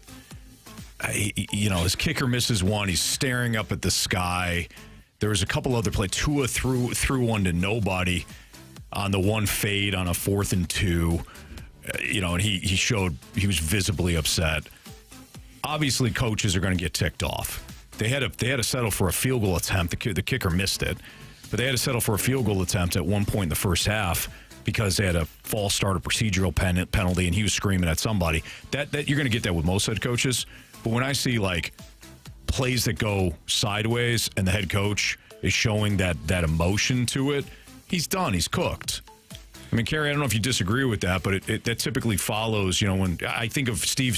kicker misses one. He's staring up at the sky. There was a couple other plays. Tua threw one to nobody on the one fade on a 4th and 2. And he showed he was visibly upset. Obviously, coaches are going to get ticked off. They had to settle for a field goal attempt. The kicker missed it, but they had to settle for a field goal attempt at one point in the first half because they had a false start, a procedural penalty, and he was screaming at somebody. That you're going to get that with most head coaches. But when I see like plays that go sideways and the head coach is showing that emotion to it, he's done. He's cooked. I mean, Carey, I don't know if you disagree with that, but that typically follows, when I think of Steve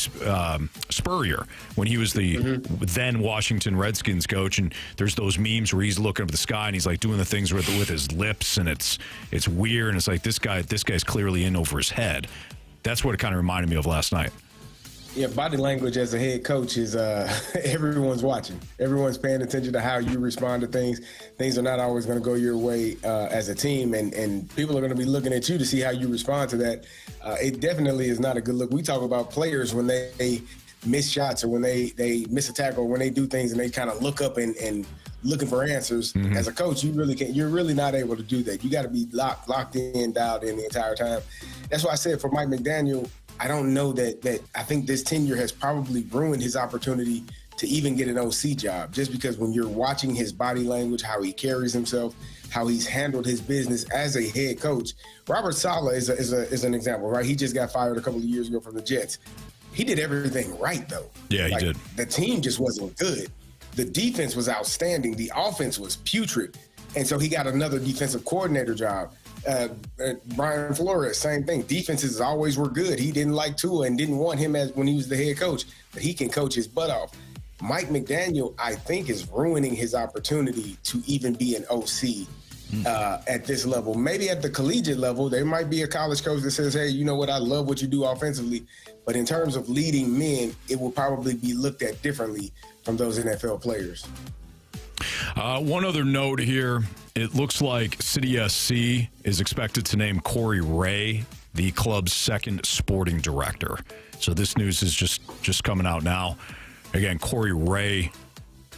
Spurrier, when he was the then Washington Redskins coach, and there's those memes where he's looking up at the sky and he's like doing the things with his lips, and it's weird, and it's like this guy's clearly in over his head. That's what it kind of reminded me of last night. Yeah, body language as a head coach is everyone's watching. Everyone's paying attention to how you respond to things. Things are not always going to go your way as a team, and people are going to be looking at you to see how you respond to that. It definitely is not a good look. We talk about players when they miss shots or when they miss a tackle or when they do things and they kind of look up and looking for answers. Mm-hmm. As a coach, you're really not able to do that. You got to be locked in, dialed in the entire time. That's why I said for Mike McDaniel, I don't know that I think this tenure has probably ruined his opportunity to even get an OC job, just because when you're watching his body language, how he carries himself, how he's handled his business as a head coach. Robert Saleh is an example, right? He just got fired a couple of years ago from the Jets. He did everything right, though. Yeah, he did. The team just wasn't good. The defense was outstanding. The offense was putrid. And so he got another defensive coordinator job. Brian Flores, same thing. Defenses always were good. He didn't like Tua and didn't want him as when he was the head coach, but he can coach his butt off. Mike McDaniel, I think, is ruining his opportunity to even be an OC at this level. Maybe at the collegiate level, there might be a college coach that says, hey, you know what, I love what you do offensively. But in terms of leading men, it will probably be looked at differently from those NFL players. One other note here. It looks like City SC is expected to name Corey Ray the club's second sporting director. So this news is just coming out now. Again, Corey Ray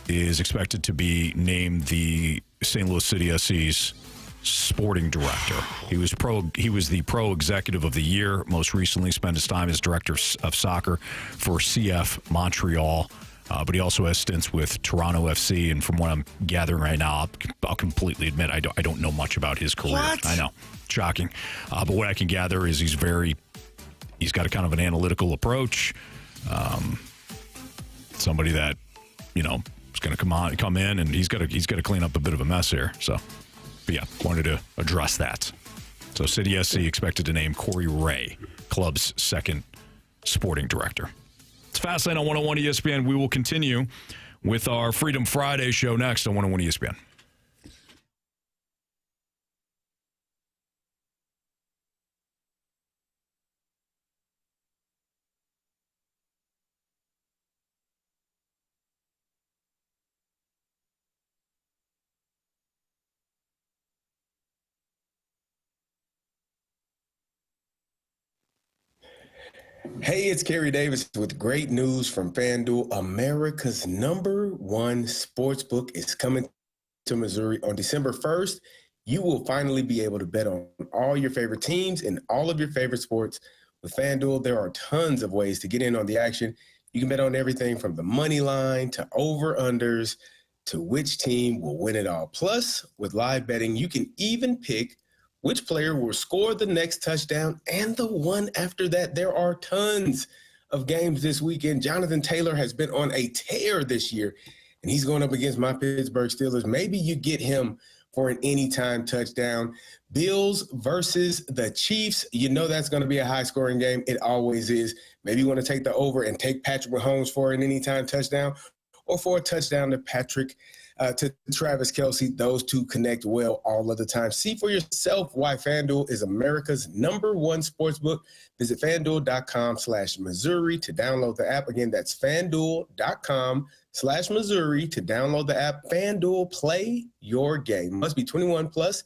is expected to be named the St. Louis City SC's sporting director. He was the pro executive of the year. Most recently spent his time as director of soccer for CF Montreal. but he also has stints with Toronto FC. And from what I'm gathering right now, I'll completely admit I don't know much about his career. What? I know, shocking. But what I can gather is he's got a kind of an analytical approach. Somebody that is going to come in, and he's got to clean up a bit of a mess here. So, but yeah, wanted to address that. So City SC expected to name Corey Ray, club's second sporting director. It's Fastlane on 101 ESPN. We will continue with our Freedom Friday show next on 101 ESPN. Hey, it's Carey Davis with great news from FanDuel. America's #1 sportsbook is coming to Missouri on December 1st. You will finally be able to bet on all your favorite teams and all of your favorite sports. With FanDuel, there are tons of ways to get in on the action. You can bet on everything from the money line to over-unders to which team will win it all. Plus, with live betting, you can even pick which player will score the next touchdown and the one after that. There are tons of games this weekend. Jonathan Taylor has been on a tear this year, and he's going up against my Pittsburgh Steelers. Maybe you get him for an anytime touchdown. Bills versus the Chiefs. You know that's going to be a high-scoring game. It always is. Maybe you want to take the over and take Patrick Mahomes for an anytime touchdown or for a touchdown to Travis Kelce. Those two connect well all of the time. See for yourself why FanDuel is America's #1 sportsbook. Visit FanDuel.com/Missouri to download the app. Again, that's FanDuel.com/Missouri to download the app. FanDuel, play your game. Must be 21 plus.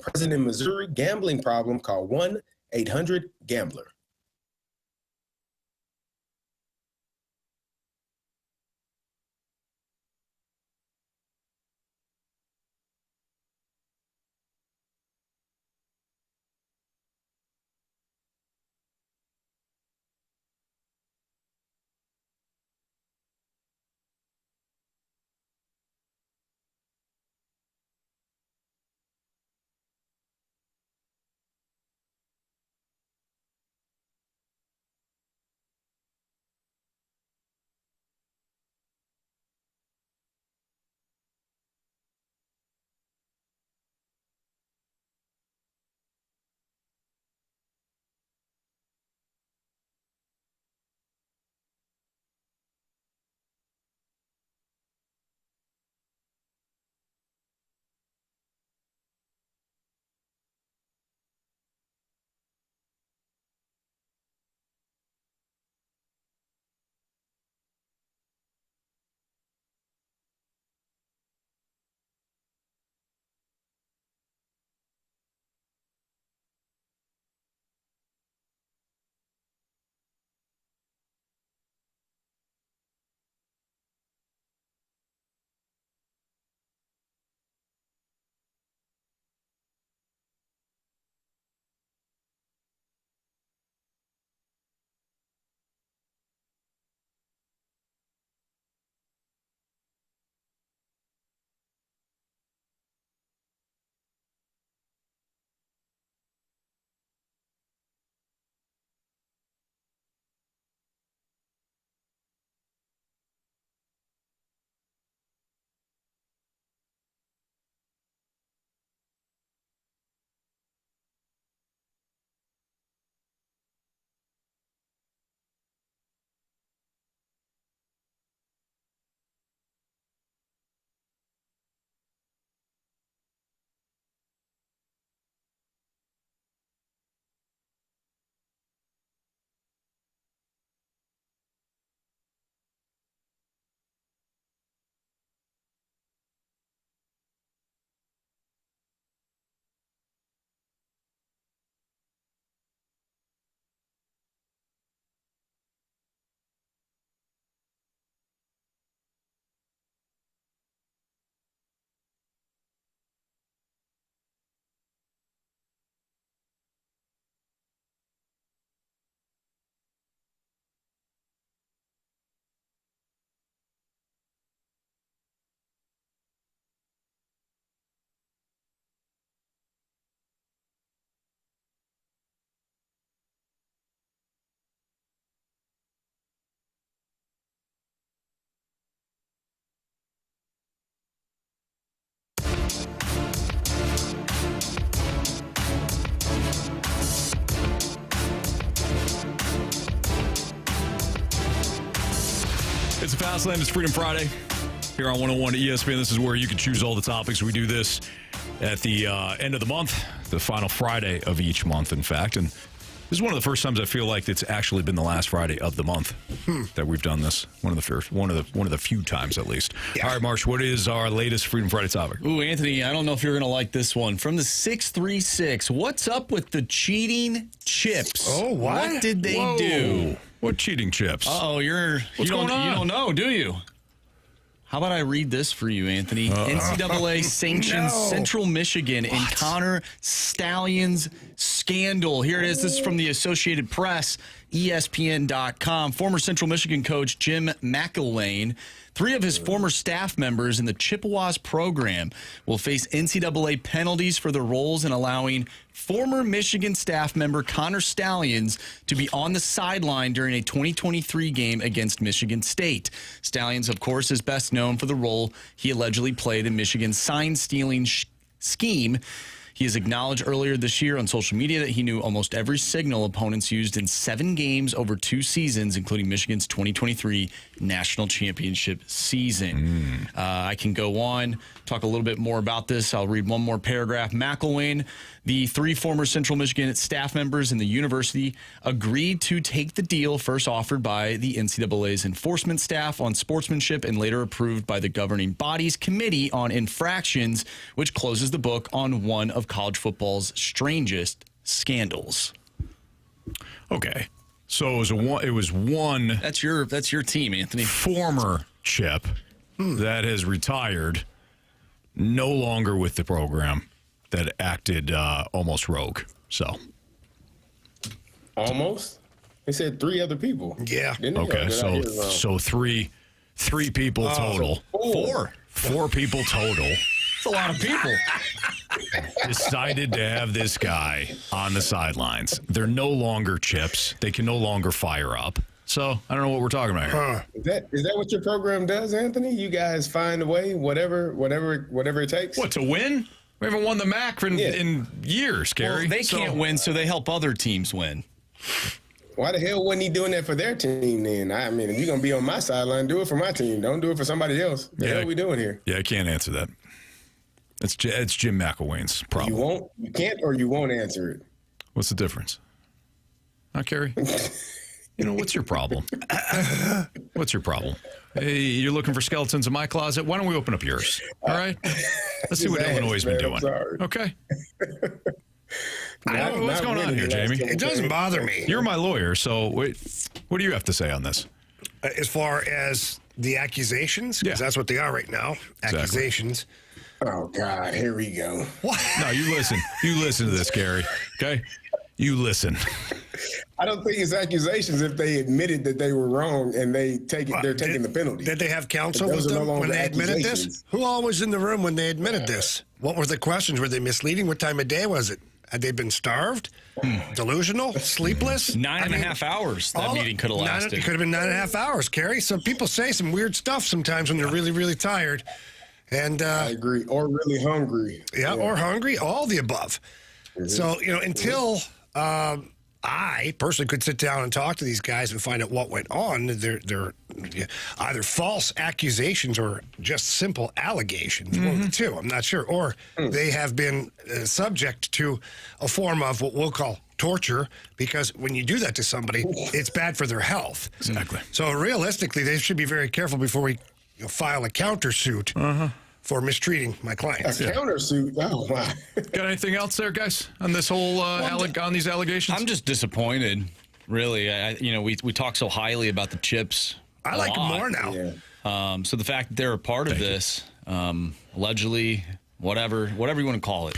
Present in Missouri. Gambling problem? Call 1-800-GAMBLER. Fastland. It's Freedom Friday here on 101 ESPN. This is where you can choose all the topics. We do this at the end of the month, the final Friday of each month, in fact. And this is one of the first times I feel like it's actually been the last Friday of the month that we've done this. One of the few times, at least. Yeah. All right, Marsh, what is our latest Freedom Friday topic? Ooh, Anthony, I don't know if you're going to like this one. From the 636, what's up with the cheating chips? Oh, what did they do? What cheating chips? Uh-oh, you don't know, do you? How about I read this for you, Anthony? NCAA sanctions Central Michigan in Connor Stalions scandal. Here it is. This is from the Associated Press, ESPN.com. Former Central Michigan coach Jim McElwain, 3 of his former staff members in the Chippewas program will face NCAA penalties for their roles in allowing former Michigan staff member Connor Stalions to be on the sideline during a 2023 game against Michigan State. Stalions, of course, is best known for the role he allegedly played in Michigan's sign-stealing scheme. He has acknowledged earlier this year on social media that he knew almost every signal opponents used in 7 games over 2 seasons, including Michigan's 2023 national championship season. I can go on, talk a little bit more about this. I'll read one more paragraph. McElwain, the 3 former Central Michigan staff members in the university, agreed to take the deal first offered by the NCAA's enforcement staff on sportsmanship and later approved by the governing body's Committee on Infractions, which closes the book on one of college football's strangest scandals. Okay. So it was one. That's your team, Anthony. Former Chip that has retired, no longer with the program, that acted almost rogue. So almost. They said 3 other people. Yeah. Okay. So three people total. 4 people total. That's a lot of people. Decided to have this guy on the sidelines. They're no longer Chips. They can no longer fire up. So I don't know what we're talking about here. Is that what your program does, Anthony? You guys find a way, whatever it takes? What, to win? We haven't won the MAC in years, Carey. Well, they can't win, so they help other teams win. Why the hell wasn't he doing that for their team then? I mean, if you're going to be on my sideline, do it for my team. Don't do it for somebody else. What the hell are we doing here? Yeah, I can't answer that. It's Jim McElwain's problem. You can't or you won't answer it. What's the difference? Huh, Carey? What's your problem? What's your problem? Hey, you're looking for skeletons in my closet? Why don't we open up yours? All right? Let's see what Illinois has been doing. Okay. What's going on here, Jamie? It doesn't bother me. You're my lawyer, so what do you have to say on this? As far as the accusations, because that's what they are right now, accusations. Oh, God, here we go. What? No, you listen. You listen to this, Carey, okay? You listen. I don't think it's accusations if they admitted that they were wrong and they're taking the penalty. Did they have counsel with them when they admitted this? Who all was in the room when they admitted this? What were the questions? Were they misleading? What time of day was it? Had they been starved? Delusional? Sleepless? 9.5 hours that meeting could have lasted. It could have been 9.5 hours, Carey. So people say some weird stuff sometimes when they're really, really tired. And I agree. Or really hungry. Yeah, or hungry. All the above. Mm-hmm. So, until I personally could sit down and talk to these guys and find out what went on, they're either false accusations or just simple allegations. One of the two. I'm not sure. Or they have been subject to a form of what we'll call torture, because when you do that to somebody, it's bad for their health. Exactly. So realistically, they should be very careful before we file a countersuit for mistreating my clients. A countersuit? Oh, my. Got anything else there, guys, on this whole on these allegations? I'm just disappointed, really. We talk so highly about the Chips. I like them more now. Yeah. So the fact that they're a part of this, allegedly, whatever you want to call it.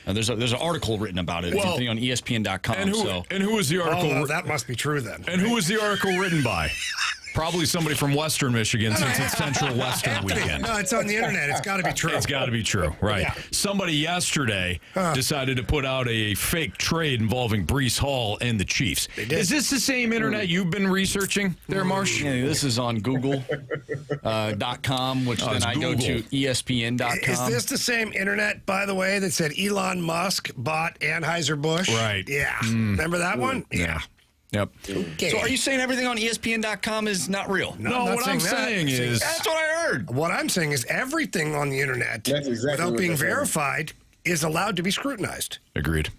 There's an article written about it. Well, on ESPN.com. And who was the article? Oh, that must be true then. And who was the article written by? Probably somebody from Western Michigan, since it's Central Western weekend. No, it's on the internet. It's got to be true. It's got to be true, right? Yeah. Somebody yesterday decided to put out a fake trade involving Breece Hall and the Chiefs. Is this the same internet you've been researching there, Marsh? Yeah, this is on Google.com, which then I go to ESPN.com. Is this the same internet, by the way, that said Elon Musk bought Anheuser-Busch? Right. Yeah. Remember that one? Yeah. Yep. Okay. So are you saying everything on ESPN.com is not real? No, what I'm saying is... That's what I heard. What I'm saying is everything on the internet, without being verified, is allowed to be scrutinized. Agreed.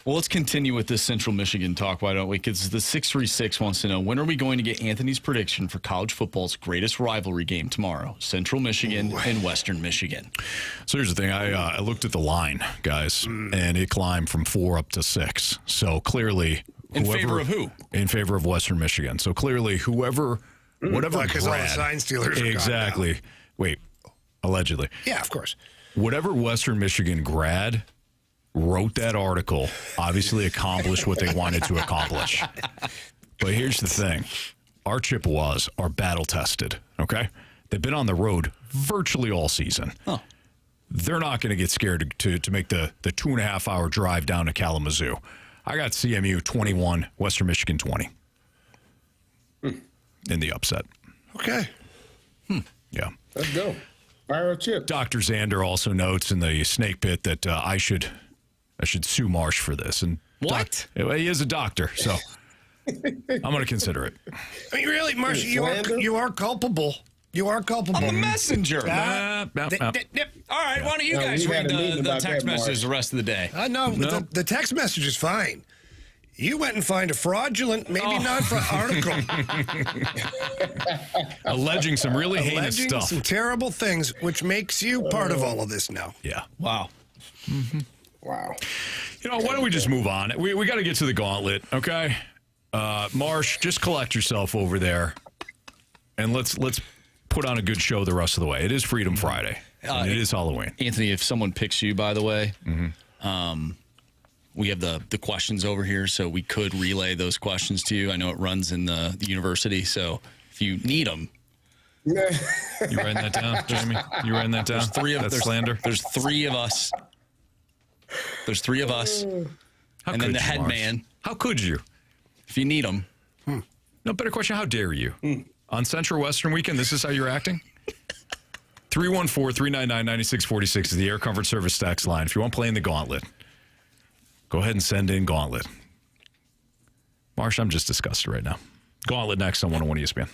Well, let's continue with this Central Michigan talk, why don't we? Because the 636 wants to know, when are we going to get Anthony's prediction for college football's greatest rivalry game tomorrow? Central Michigan and Western Michigan. So here's the thing. I looked at the line, guys, and it climbed from 4 up to 6. So clearly... In favor of who? In favor of Western Michigan. So clearly, whatever Because all the sign stealers are exactly. Wait, allegedly. Yeah, of course. Whatever Western Michigan grad wrote that article obviously accomplished what they wanted to accomplish. But here's the thing. Our Chippewas are battle-tested, okay? They've been on the road virtually all season. Oh. They're not going to get scared to make the 2.5-hour drive down to Kalamazoo. I got CMU 21, Western Michigan 20 in the upset. Okay. Yeah. Let's go. Fire a chip. Dr. Zander also notes in the snake pit that I should sue Marsh for this. And what? He is a doctor, so I'm going to consider it. I mean, really, Marsh, you are culpable. You are culpable. I'm a messenger. All right, why don't you guys read the text messages the rest of the day? No. The text message is fine. You went and find a fraudulent, maybe not for article. Alleging some really heinous stuff. Some terrible things, which makes you part of all of this now. Yeah. Wow. Wow. You know, why don't we just move on? We got to get to the Gauntlet, okay? Marsh, just collect yourself over there, and let's put on a good show the rest of the way. It is Freedom Friday. And it is Halloween. Anthony, if someone picks you, by the way, we have the questions over here, so we could relay those questions to you. I know it runs in the university, so if you need them. You writing that down, Jamie? You writing that down? That's slander? There's 3 of us. There's 3 of us. And then the head man. How could you? If you need them. No, better question, how dare you? On Central Western Weekend, this is how you're acting? 314-399-9646 is the Air Comfort Service tax line. If you want to play in the Gauntlet, go ahead and send in Gauntlet. Marsh, I'm just disgusted right now. Gauntlet next on 101 ESPN.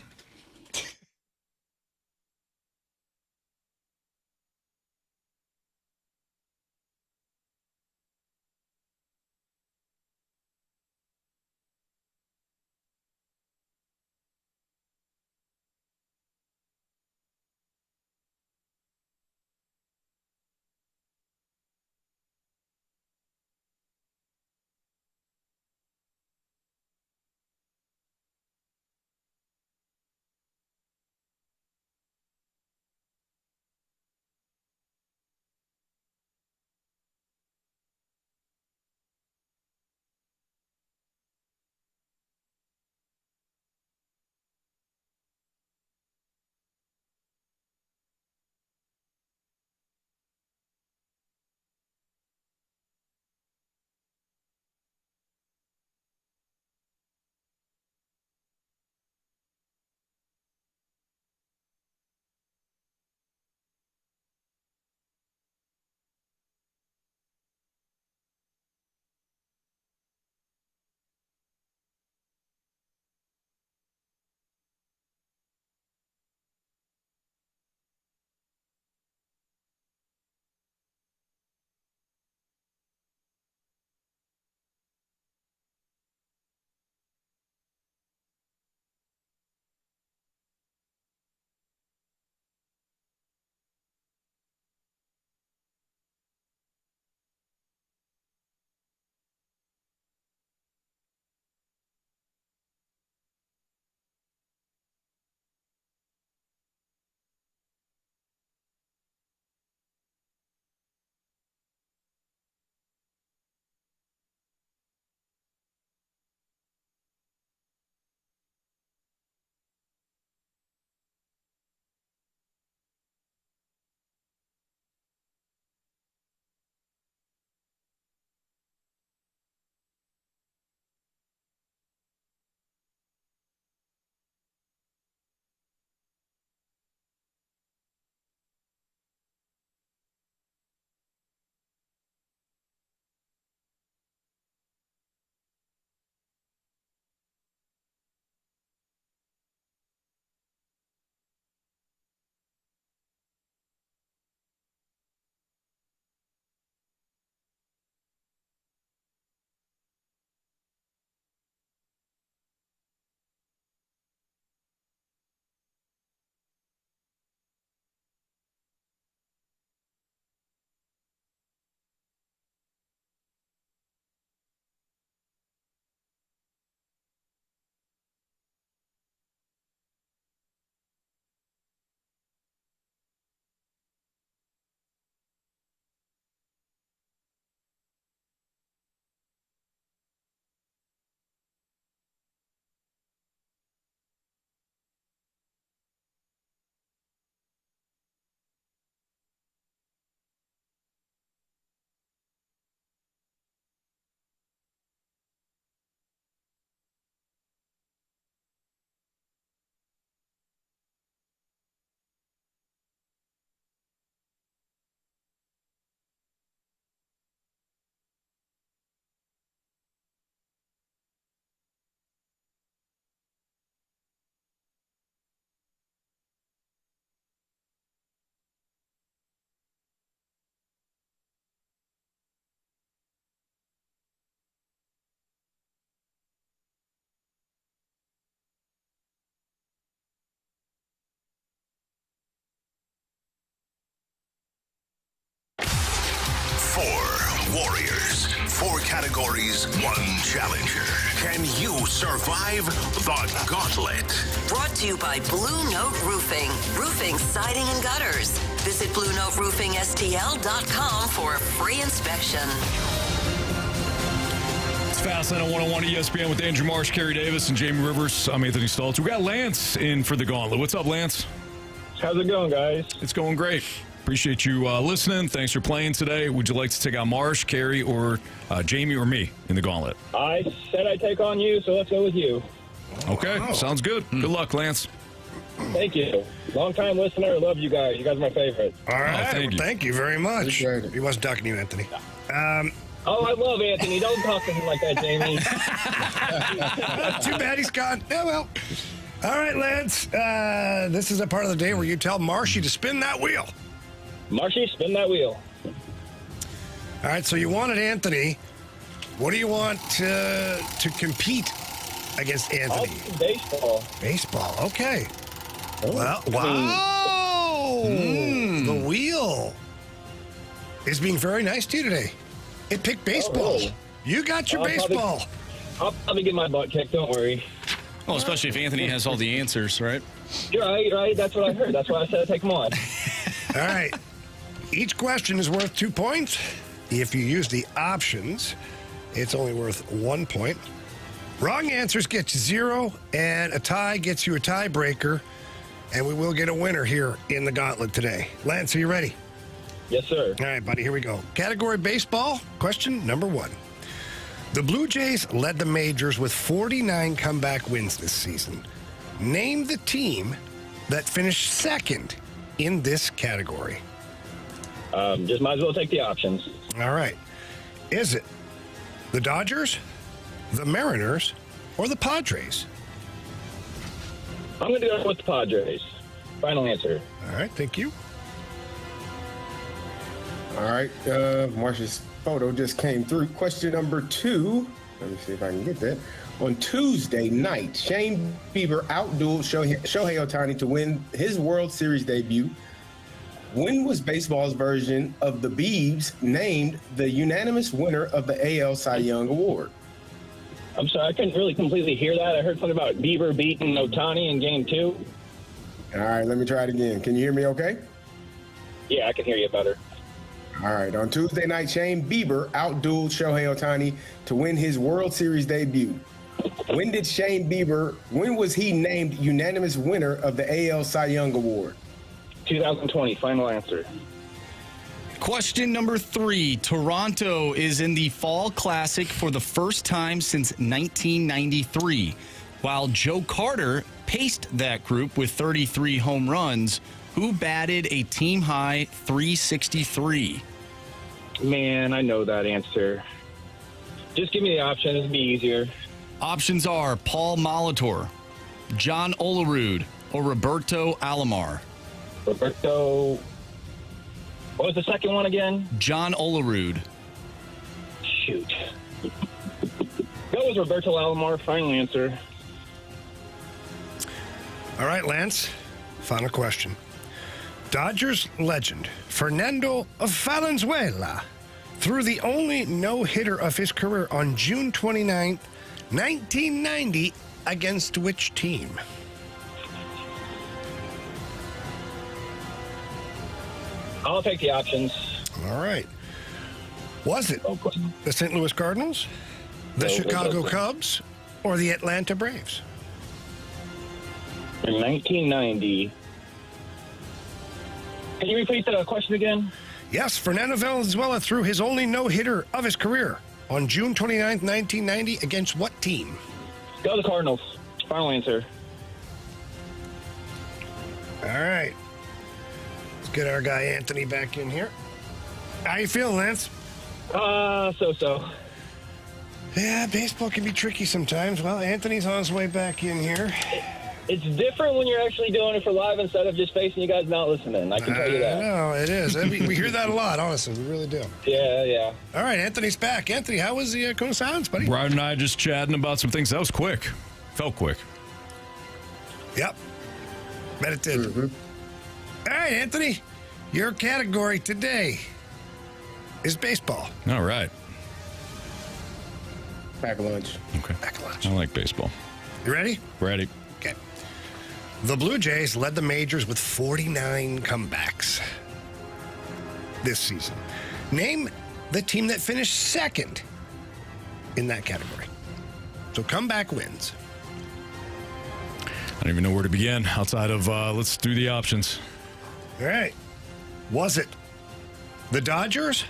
warriors. 4 categories, 1 challenger. Can you survive the gauntlet? Brought to you by Blue Note Roofing. Roofing, siding, and gutters. Visit BlueNoteRoofingSTL.com for a free inspection. It's Fastlane on 101 ESPN with Andrew Marsh, Carey Davis, and Jamie Rivers. I'm Anthony Stalter. We got Lance in for the Gauntlet. What's up, Lance? How's it going, guys? It's going great. Appreciate you listening. Thanks for playing today. Would you like to take on Marsh, Carey, or Jamie, or me in the Gauntlet? I said I'd take on you, so let's go with you. Okay, sounds good. Good luck, Lance. Thank you. Long-time listener. Love you guys. You guys are my favorite. All right. Thank you. Very much. He wasn't talking to you, Anthony. I love Anthony. Don't talk to him like that, Jamie. Too bad he's gone. Yeah, well. All right, Lance. This is a part of the day where you tell Marshy to spin that wheel. Marshy, spin that wheel. All right, so you wanted Anthony. What do you want to compete against Anthony? Baseball. Baseball, okay. Well, wow. The wheel is being very nice to you today. It picked baseball. really? You got your baseball. I'll probably get my butt kicked. Don't worry. Well, especially if Anthony has all the answers, right? Right. That's what I heard. That's why I said I'd take them on. All right. Each question is worth 2 points. If you use the options, it's only worth 1 point. Wrong answers get you 0, and a tie gets you a tiebreaker. And we will get a winner here in the Gauntlet today. Lance, are you ready? Yes, sir. All right, buddy, here we go. Category baseball, question number 1. The Blue Jays led the majors with 49 comeback wins this season. Name the team that finished second in this category. Just might as well take the options. All right. Is it the Dodgers, the Mariners, or the Padres? I'm going to go with the Padres. Final answer. All right, thank you. All right, Marsh's photo just came through. Question number 2. Let me see if I can get that. On Tuesday night, Shane Bieber outdueled Shohei Ohtani to win his World Series debut. When was baseball's version of the Biebs named the unanimous winner of the AL Cy Young Award? I'm sorry, I couldn't really completely hear that. I heard something about Bieber beating Ohtani in Game 2. All right, let me try it again. Can you hear me okay? Yeah, I can hear you better. All right, on Tuesday night, Shane Bieber outdueled Shohei Ohtani to win his World Series debut. When was he named unanimous winner of the AL Cy Young Award? 2020, final answer. Question number 3. Toronto is in the Fall Classic for the first time since 1993. While Joe Carter paced that group with 33 home runs, who batted a team-high 363? Man, I know that answer. Just give me the option. It'll be easier. Options are Paul Molitor, John Olerud, or Roberto Alomar. Roberto... What was the second one again? John Olerud. Shoot. Go with Roberto Alomar. Final answer. All right, Lance. Final question. Dodgers legend Fernando Valenzuela threw the only no-hitter of his career on June 29th, 1990 against which team? I'll take the options. All right. Was it the St. Louis Cardinals, the Chicago Cubs, or the Atlanta Braves? In 1990. Can you repeat the question again? Yes, Fernando Valenzuela threw his only no-hitter of his career on June 29th, 1990 against what team? Go the Cardinals. Final answer. All right. Let's get our guy Anthony back in here. How you feeling, Lance? So-so. Yeah, baseball can be tricky sometimes. Well, Anthony's on his way back in here. It's different when you're actually doing it for live instead of just facing you guys not listening. I can tell you that. I know, it is. We hear that a lot, honestly. We really do. Yeah. All right, Anthony's back. Anthony, how was the Cone of Silence, buddy? Ryan and I just chatting about some things. That was quick. Felt quick. Yep. Bet it did. Mm-hmm. All right, Anthony, your category today is baseball. All right. Pack a lunch. Okay. Pack a lunch. I like baseball. You ready? Ready. Okay. The Blue Jays led the majors with 49 comebacks this season. Name the team that finished second in that category. So comeback wins. I don't even know where to begin outside of let's do the options. All right. Was it the Dodgers,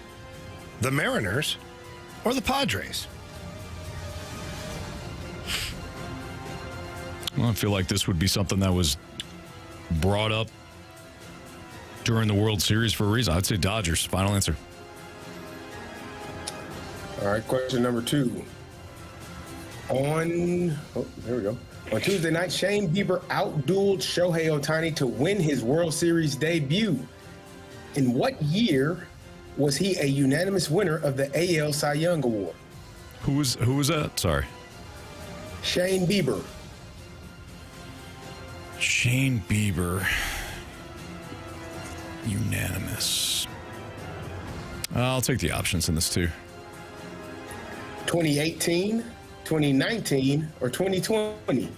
the Mariners, or the Padres? Well, I feel like this would be something that was brought up during the World Series for a reason. I'd say Dodgers. Final answer. All right, question number 2. There we go. On Tuesday night, Shane Bieber outdueled Shohei Ohtani to win his World Series debut. In what year was he a unanimous winner of the AL Cy Young Award? Who was that? Sorry. Shane Bieber. Shane Bieber. Unanimous. I'll take the options in this too. 2018, 2019, or 2020?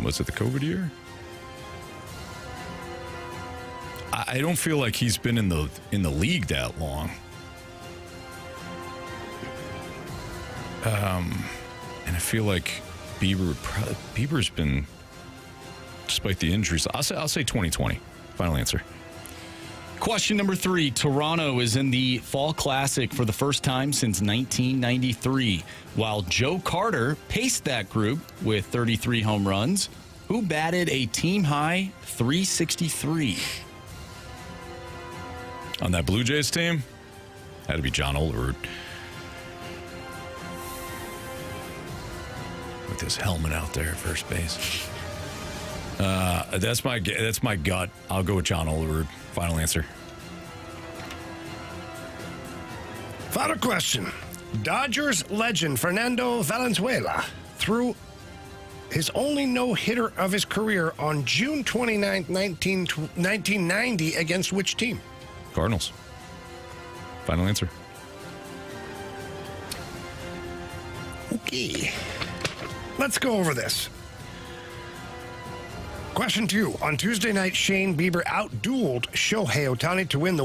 Was it the COVID year? I don't feel like he's been in the league that long. And I feel like Bieber's been, despite the injuries. I'll say 2020. Final answer. Question number 3. Toronto is in the Fall Classic for the first time since 1993. While Joe Carter paced that group with 33 home runs, who batted a team-high 363? On that Blue Jays team, had to be John Olerud. With his helmet out there at first base. That's my gut. I'll go with John Olerud. Final answer. Final question. Dodgers legend Fernando Valenzuela threw his only no-hitter of his career on June 29, 1990 against which team? Cardinals. Final answer. Okay. Let's go over this. Question 2. On Tuesday night, Shane Bieber outdueled Shohei Ohtani to win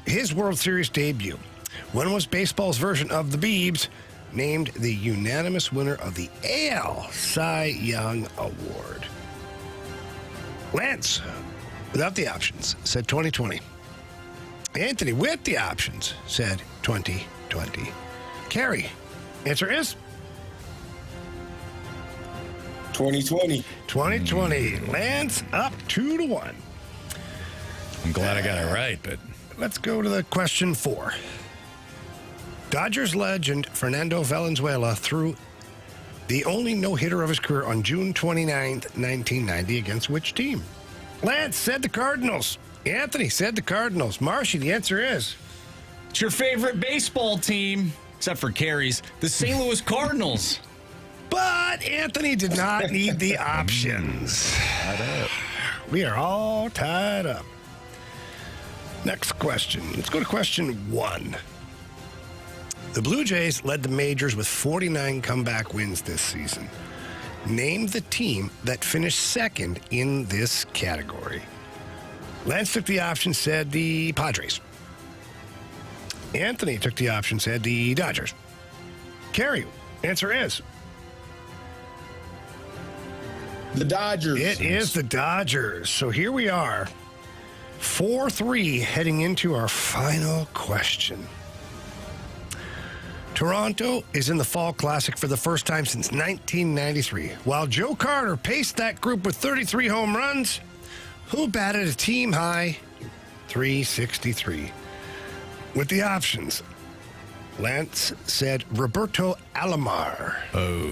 his World Series debut. When was baseball's version of the Biebs named the unanimous winner of the AL Cy Young Award? Lance, without the options, said 2020. Anthony, with the options, said 2020. Carey, answer is? 2020. 2020. Lance up 2-1. I'm glad I got it right, but let's go to the question 4. Dodgers legend Fernando Valenzuela threw the only no-hitter of his career on June 29th, 1990 against which team? Lance said the Cardinals. Anthony said the Cardinals. Marshy, the answer is? It's your favorite baseball team, except for Carey's, the St. Louis Cardinals. But Anthony did not need the options. We are all tied up. Next question. Let's go to question 1. The Blue Jays led the majors with 49 comeback wins this season. Name the team that finished second in this category. Lance took the option, said the Padres. Anthony took the option, said the Dodgers. Carey, answer is? The Dodgers. It is the Dodgers. So here we are, 4-3 heading into our final question. Toronto is in the Fall Classic for the first time since 1993. While Joe Carter paced that group with 33 home runs, who batted a team-high 363? With the options, Lance said Roberto Alomar. Oh.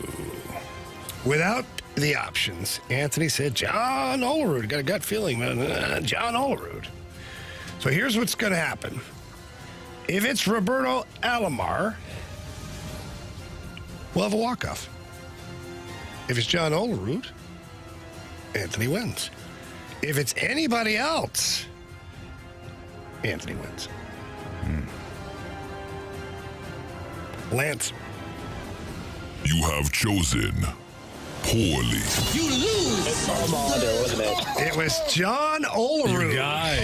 Without the options, Anthony said John Olerud. Got a gut feeling, John Olerud. So here's what's going to happen. If it's Roberto Alomar, we'll have a walk-off. If it's John Olerud, Anthony wins. If it's anybody else, Anthony wins. Lance. You have chosen poorly. You lose. It's Armando, wasn't it? It was John Olerud. Your guy.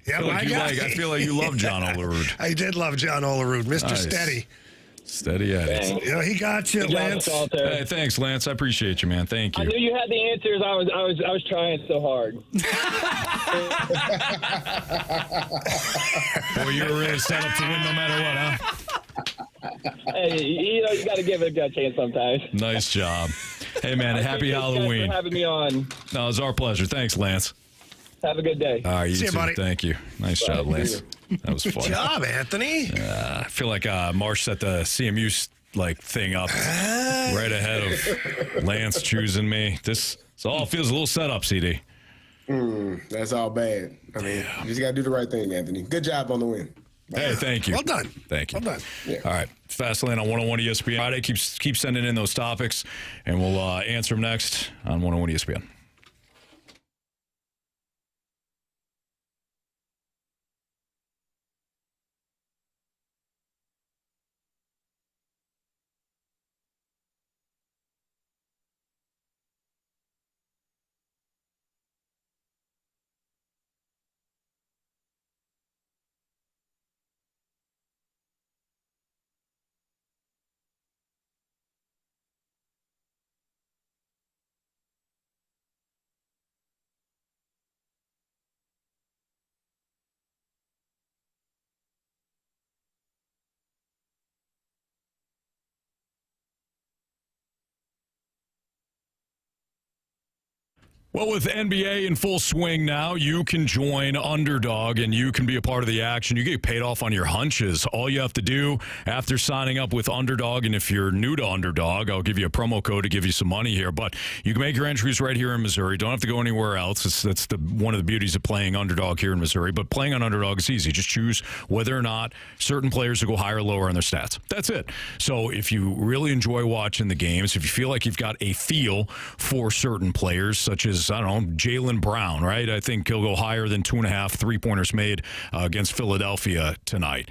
Yeah, I feel like you love John Olerud. I did love John Olerud, Mr. Nice. Steady. Steady at it. You know, he got you, Good job, Lance. Stalter. Hey, thanks, Lance. I appreciate you, man. Thank I you. knew you had the answers. I was trying so hard. Boy, you were really set up to win no matter what, huh? Hey, you got to give it a chance sometimes. Nice job. Hey, man, happy Thank you guys Halloween. for having me on. No, it was our pleasure. Thanks, Lance. Have a good day. All right, you See you, too. buddy. Thank you. Nice job, Lance. That was fun. Good job, Anthony. I feel like Marsh set the CMU thing up right ahead of Lance choosing me. This all feels a little set up, CD. That's all bad. I mean, you just got to do the right thing, Anthony. Good job on the win. Hey, thank you. Well done. Thank you. Well done. Yeah. All right. Fastlane on 101 ESPN. Friday, keep sending in those topics, and we'll answer them next on 101 ESPN. Well, with NBA in full swing now, you can join Underdog and you can be a part of the action. You get paid off on your hunches. All you have to do after signing up with Underdog, and if you're new to Underdog, I'll give you a promo code to give you some money here, but you can make your entries right here in Missouri. Don't have to go anywhere else. That's one of the beauties of playing Underdog here in Missouri, but playing on Underdog is easy. Just choose whether or not certain players will go higher or lower on their stats. That's it. So if you really enjoy watching the games, if you feel like you've got a feel for certain players, such as, I don't know, Jaylen Brown, right? I think he'll go higher than 2.5 3-pointers made against Philadelphia tonight.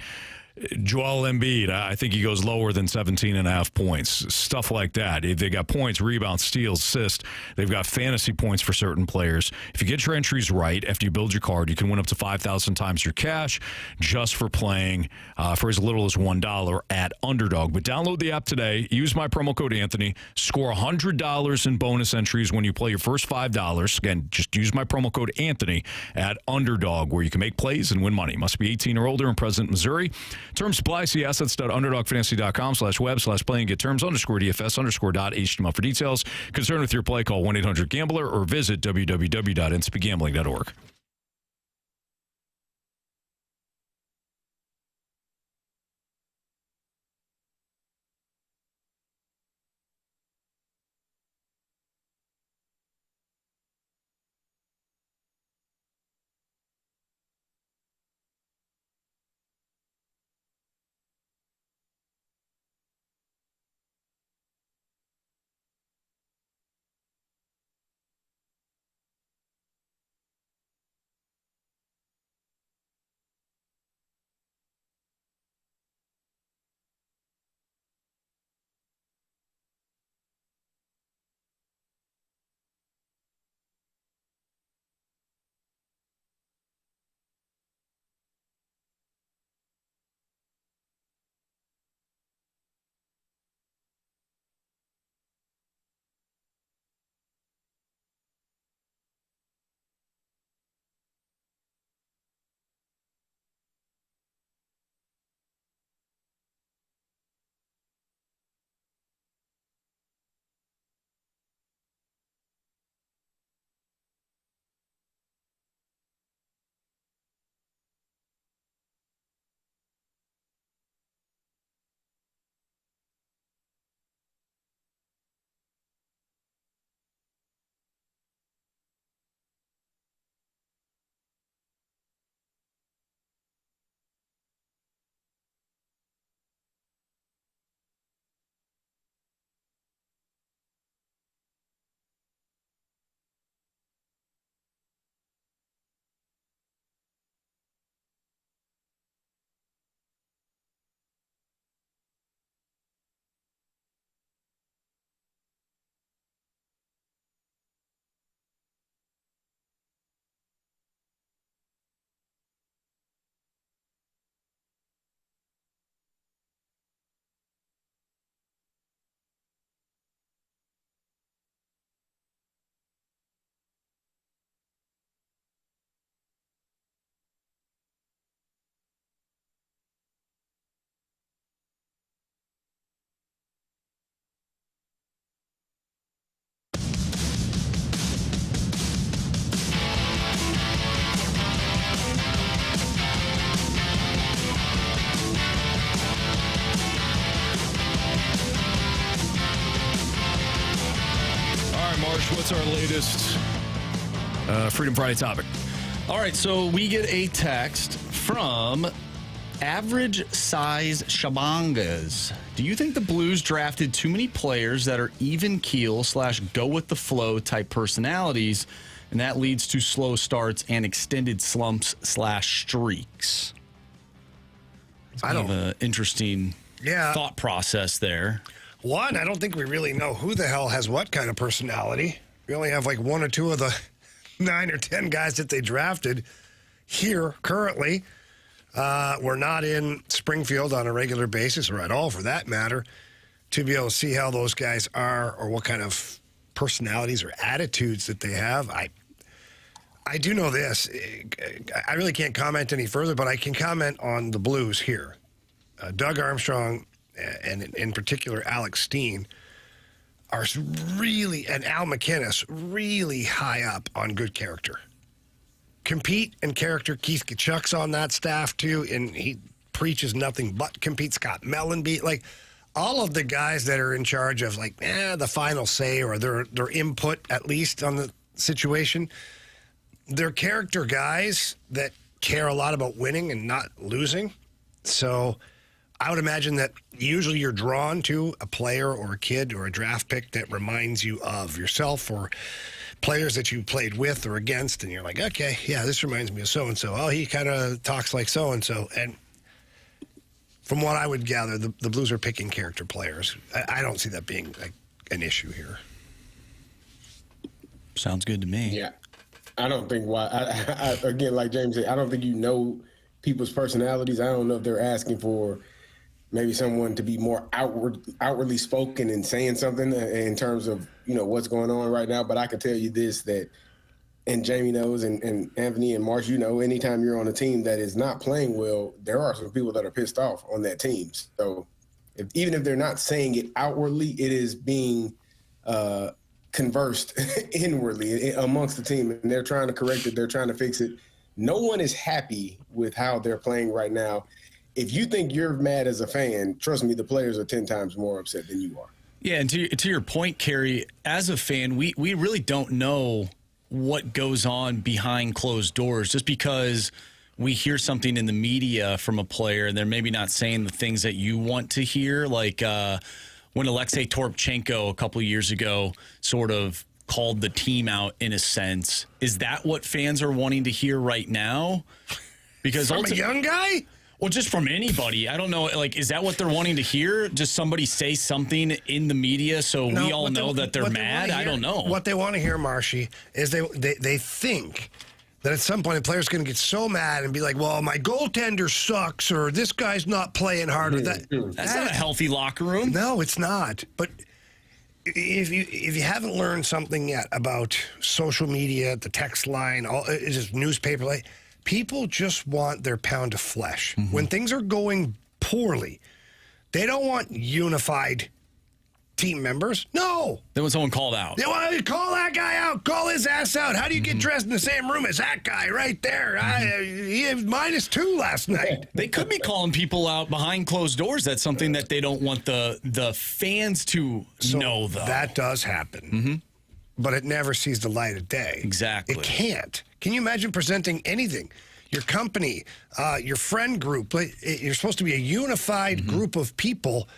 Joel Embiid, I think he goes lower than 17.5 points. Stuff like that. They got points, rebounds, steals, assists. They've got fantasy points for certain players. If you get your entries right after you build your card, you can win up to 5,000 times your cash just for playing for as little as $1 at Underdog. But download the app today. Use my promo code Anthony. Score $100 in bonus entries when you play your first $5. Again, just use my promo code Anthony at Underdog, where you can make plays and win money. Must be 18 or older and present in Missouri. Terms apply. See assets.underdogfantasy.com/web/play and get terms _DFS_.html for details. Concerned with your play, call 1-800-GAMBLER or visit www.ncbgambling.org. Marsh, what's our latest Freedom Friday topic? All right, so we get a text from Average Size Shabangas. Do you think the Blues drafted too many players that are even keel / go with the flow type personalities, and that leads to slow starts and extended slumps / streaks? It's kind of an interesting thought process there. One, I don't think we really know who the hell has what kind of personality. We only have like one or two of the 9 or 10 guys that they drafted here currently. We're not in Springfield on a regular basis, or at all for that matter, to be able to see how those guys are or what kind of personalities or attitudes that they have. I do know this. I really can't comment any further, but I can comment on the Blues here. Doug Armstrong and in particular Alex Steen are really, and Al McInnes, really high up on good character. Compete and character. Keith Kachuk's on that staff too, and he preaches nothing but compete. Scott Mellenby, like all of the guys that are in charge of the final say or their input at least on the situation. They're character guys that care a lot about winning and not losing. So I would imagine that usually you're drawn to a player or a kid or a draft pick that reminds you of yourself or players that you played with or against, and you're like, okay, yeah, this reminds me of so-and-so. Oh, he kind of talks like so-and-so. And from what I would gather, the Blues are picking character players. I don't see that being an issue here. Sounds good to me. Yeah. I don't think again, like James said, I don't think you know people's personalities. I don't know if they're asking for maybe someone to be more outwardly spoken and saying something in terms of, what's going on right now. But I can tell you this, that, and Jamie knows, and Anthony and Marsh, anytime you're on a team that is not playing well, there are some people that are pissed off on that team. So even if they're not saying it outwardly, it is being conversed inwardly amongst the team, and they're trying to correct it. They're trying to fix it. No one is happy with how they're playing right now. If you think you're mad as a fan, trust me, the players are 10 times more upset than you are. Yeah, and to your point, Carey, as a fan, we really don't know what goes on behind closed doors just because we hear something in the media from a player and they're maybe not saying the things that you want to hear, like when Alexei Toropchenko a couple of years ago sort of called the team out in a sense. Is that what fans are wanting to hear right now? Because from a young guy? Well, just from anybody. I don't know. Is that what they're wanting to hear? Just somebody say something in the media so we all know that they're mad? I don't know. What they want to hear, Marshy, is they think that at some point a player's going to get so mad and be like, well, my goaltender sucks, or this guy's not playing hard. Or That's not a healthy locker room. No, it's not. But if you haven't learned something yet about social media, the text line, it's just newspaper, people just want their pound of flesh. Mm-hmm. When things are going poorly, they don't want unified team members. No. They want someone called out. They want to call that guy out. Call his ass out. How do you get dressed in the same room as that guy right there? He had -2 last night. They could be calling people out behind closed doors. That's something that they don't want the fans to know, though. That does happen. Mm-hmm. But it never sees the light of day. Exactly. It can't. Can you imagine presenting anything? Your company, your friend group, you're supposed to be a unified group of people,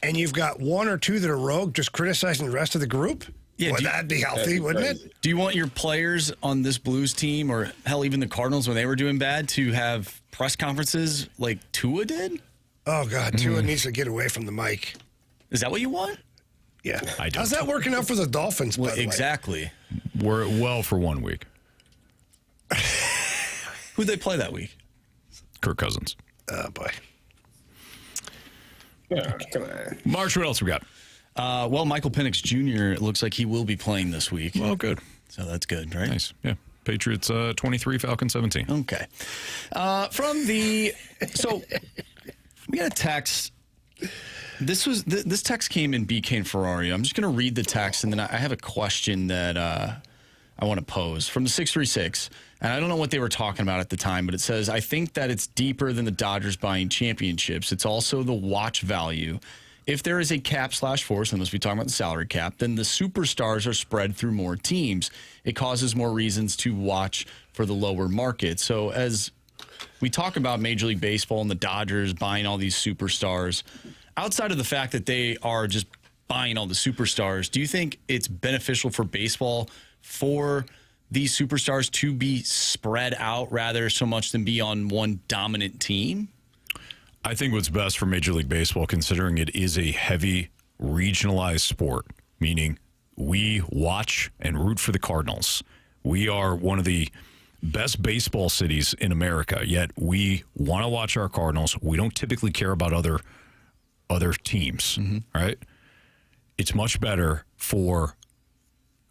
and you've got 1 or 2 that are rogue just criticizing the rest of the group? Yeah, well, that'd be healthy, wouldn't it? Do you want your players on this Blues team, or hell, even the Cardinals when they were doing bad, to have press conferences like Tua did? Oh, God, Tua needs to get away from the mic. Is that what you want? Yeah. How's that working out for the Dolphins, by the way? Exactly. We're well for 1 week. Who'd they play that week? Kirk Cousins. Oh, boy. Yeah, come on. Marsh, what else we got? Well, Michael Penix Jr. looks like he will be playing this week. Well, good. So that's good, right? Nice. Yeah. Patriots 23, Falcons 17. Okay. So we got a text. This text came in BK and Ferrari. I'm just going to read the text, and then I have a question that I want to pose from the 636. And I don't know what they were talking about at the time, but it says, I think that it's deeper than the Dodgers buying championships. It's also the watch value. if there is a cap/force, and as we talk about the salary cap, then the superstars are spread through more teams. It causes more reasons to watch for the lower market. So as we talk about Major League Baseball and the Dodgers buying all these superstars, outside of the fact that they are just buying all the superstars, do you think it's beneficial for baseball for these superstars to be spread out rather so much than be on one dominant team? I think what's best for Major League Baseball, considering it is a heavy regionalized sport, meaning we watch and root for the Cardinals. We are one of the best baseball cities in America, yet we want to watch our Cardinals. We don't typically care about other teams, right? It's much better for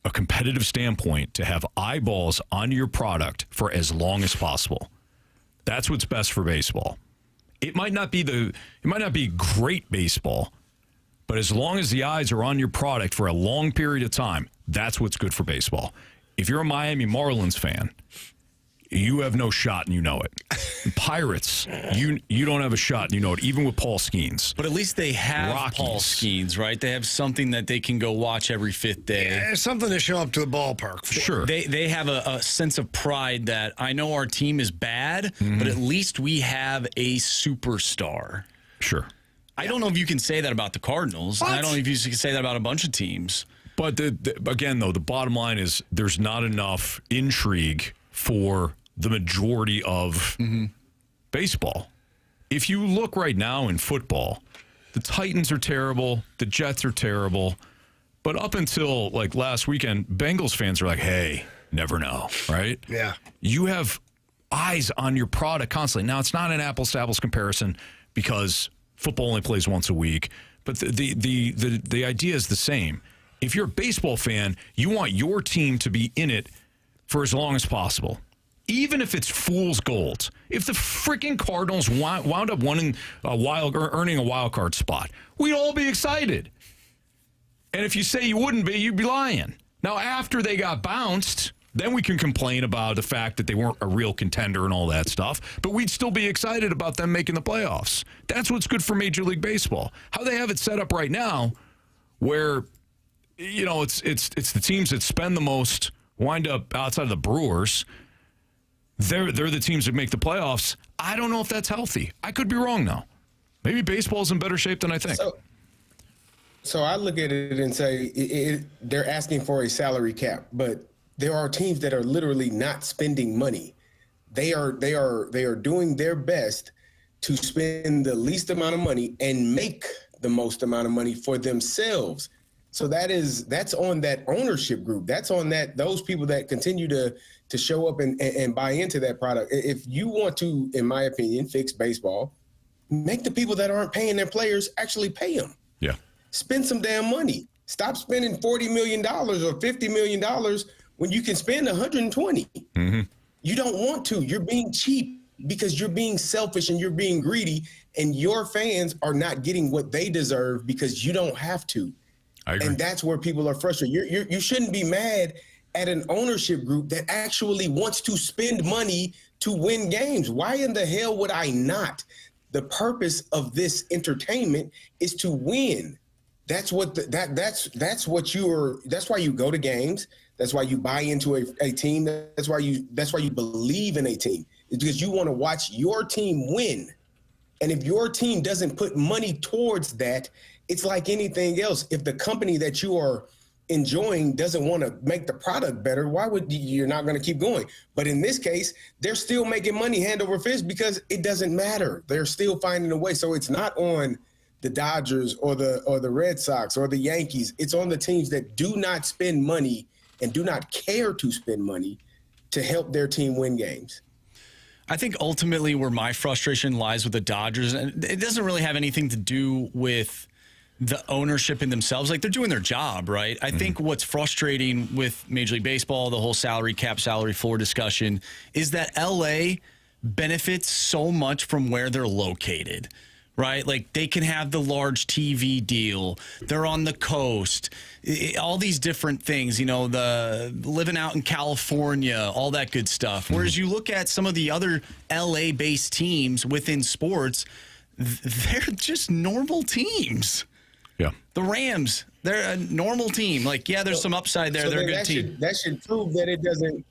a competitive standpoint to have eyeballs on your product for as long as possible. That's what's best for baseball. It might not be great baseball, but as long as the eyes are on your product for a long period of time, that's what's good for baseball. If you're a Miami Marlins fan, you have no shot and you know it. Pirates, you don't have a shot and you know it, even with Paul Skeens. But at least they have Rockies. Paul Skeens, right? They have something that they can go watch every fifth day. Yeah, it's something to show up to the ballpark. Sure. They have a sense of pride that I know our team is bad, but at least we have a superstar. Sure. I don't know if you can say that about the Cardinals. And I don't know if you can say that about a bunch of teams. But again, though, the bottom line is there's not enough intrigue for the majority of baseball. If you look right now in football, the Titans are terrible, the Jets are terrible, but up until like last weekend, Bengals fans are like, hey, never know, right? Yeah. You have eyes on your product constantly. Now, it's not an apples-to-apples comparison because football only plays once a week, but the idea is the same. If you're a baseball fan, you want your team to be in it for as long as possible, even if it's fool's gold. If the freaking Cardinals wound up earning a wild card spot, we'd all be excited. And if you say you wouldn't be, you'd be lying. Now, after they got bounced, then we can complain about the fact that they weren't a real contender and all that stuff, but we'd still be excited about them making the playoffs. That's what's good for Major League Baseball. How they have it set up right now, where it's the teams that spend the most wind up outside of the Brewers. They're the teams that make the playoffs. I don't know if that's healthy. I could be wrong, though. Maybe baseball's in better shape than I think. So I look at it and say they're asking for a salary cap, but there are teams that are literally not spending money. They are doing their best to spend the least amount of money and make the most amount of money for themselves. So that's on that ownership group. That's on those people that continue to show up and buy into that product. If you want to, in my opinion, fix baseball, make the people that aren't paying their players actually pay them. Yeah. Spend some damn money. Stop spending $40 million or $50 million when you can spend $120. You don't want to. You're being cheap because you're being selfish and you're being greedy, and your fans are not getting what they deserve because you don't have to. I agree. And that's where people are frustrated. You shouldn't be mad at an ownership group that actually wants to spend money to win games. Why in the hell would I not? The purpose of this entertainment is to win. That's what that's why you go to games. That's why you buy into a team. That's why you believe in a team. It's because you want to watch your team win. And if your team doesn't put money towards that, it's like anything else. If the company that you are enjoying doesn't want to make the product better, why would you're not going to keep going? But in this case, they're still making money hand over fist because it doesn't matter. They're still finding a way. So it's not on the Dodgers or the Red Sox or the Yankees. It's on the teams that do not spend money and do not care to spend money to help their team win games. I think ultimately where my frustration lies with the Dodgers, and it doesn't really have anything to do with the ownership in themselves. Like, they're doing their job, right? I think what's frustrating with Major League Baseball, the whole salary cap, salary floor discussion, is that LA benefits so much from where they're located, right? Like, they can have the large TV deal. They're on the coast. All these different things, the living out in California, all that good stuff. Whereas you look at some of the other LA-based teams within sports, they're just normal teams. Yeah. The Rams, they're a normal team. Like, yeah, there's some upside there. So they're a then good team. That should prove that it doesn't.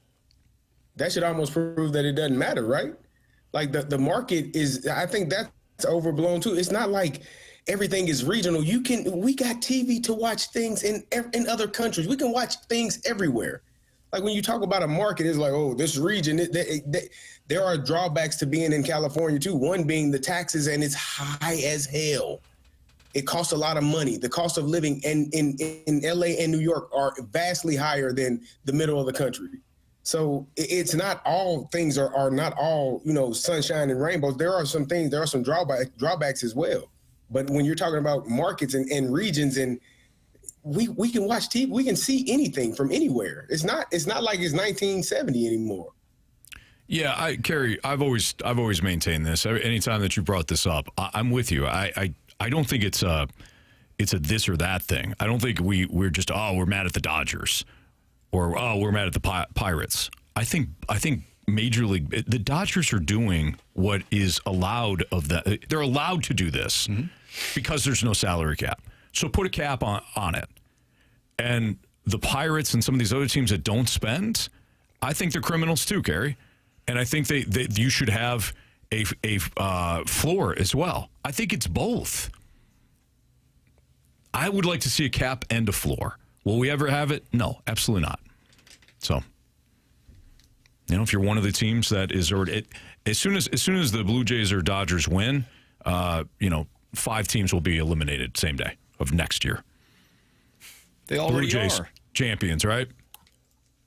That should almost prove that it doesn't matter, right? Like the market is. I think that's overblown too. It's not like everything is regional. We got TV to watch things in other countries. We can watch things everywhere. Like when you talk about a market, it's like, oh, this region. There are drawbacks to being in California too. One being the taxes, and it's high as hell. It costs a lot of money. The cost of living in LA and New York are vastly higher than the middle of the country. So it's not all things are not all, sunshine and rainbows. There are some things, there are some drawbacks as well. But when you're talking about markets and regions, and we can watch TV, we can see anything from anywhere. It's not like it's 1970 anymore. Yeah, Carey, I've always maintained this. Anytime that you brought this up, I'm with you. I don't think it's a this or that thing. I don't think we're just we're mad at the Dodgers or we're mad at the Pirates. I think Major League, the Dodgers are doing what is allowed of that. They're allowed to do this because there's no salary cap. So put a cap on it. And the Pirates and some of these other teams that don't spend, I think they're criminals too, Carey. And I think you should have a floor as well. I think it's both. I would like to see a cap and a floor. Will we ever have it? No, absolutely not. So, if you're one of the teams that is already, as soon as the Blue Jays or Dodgers win, 5 teams will be eliminated same day of next year. They already Blue Jays are champions, right?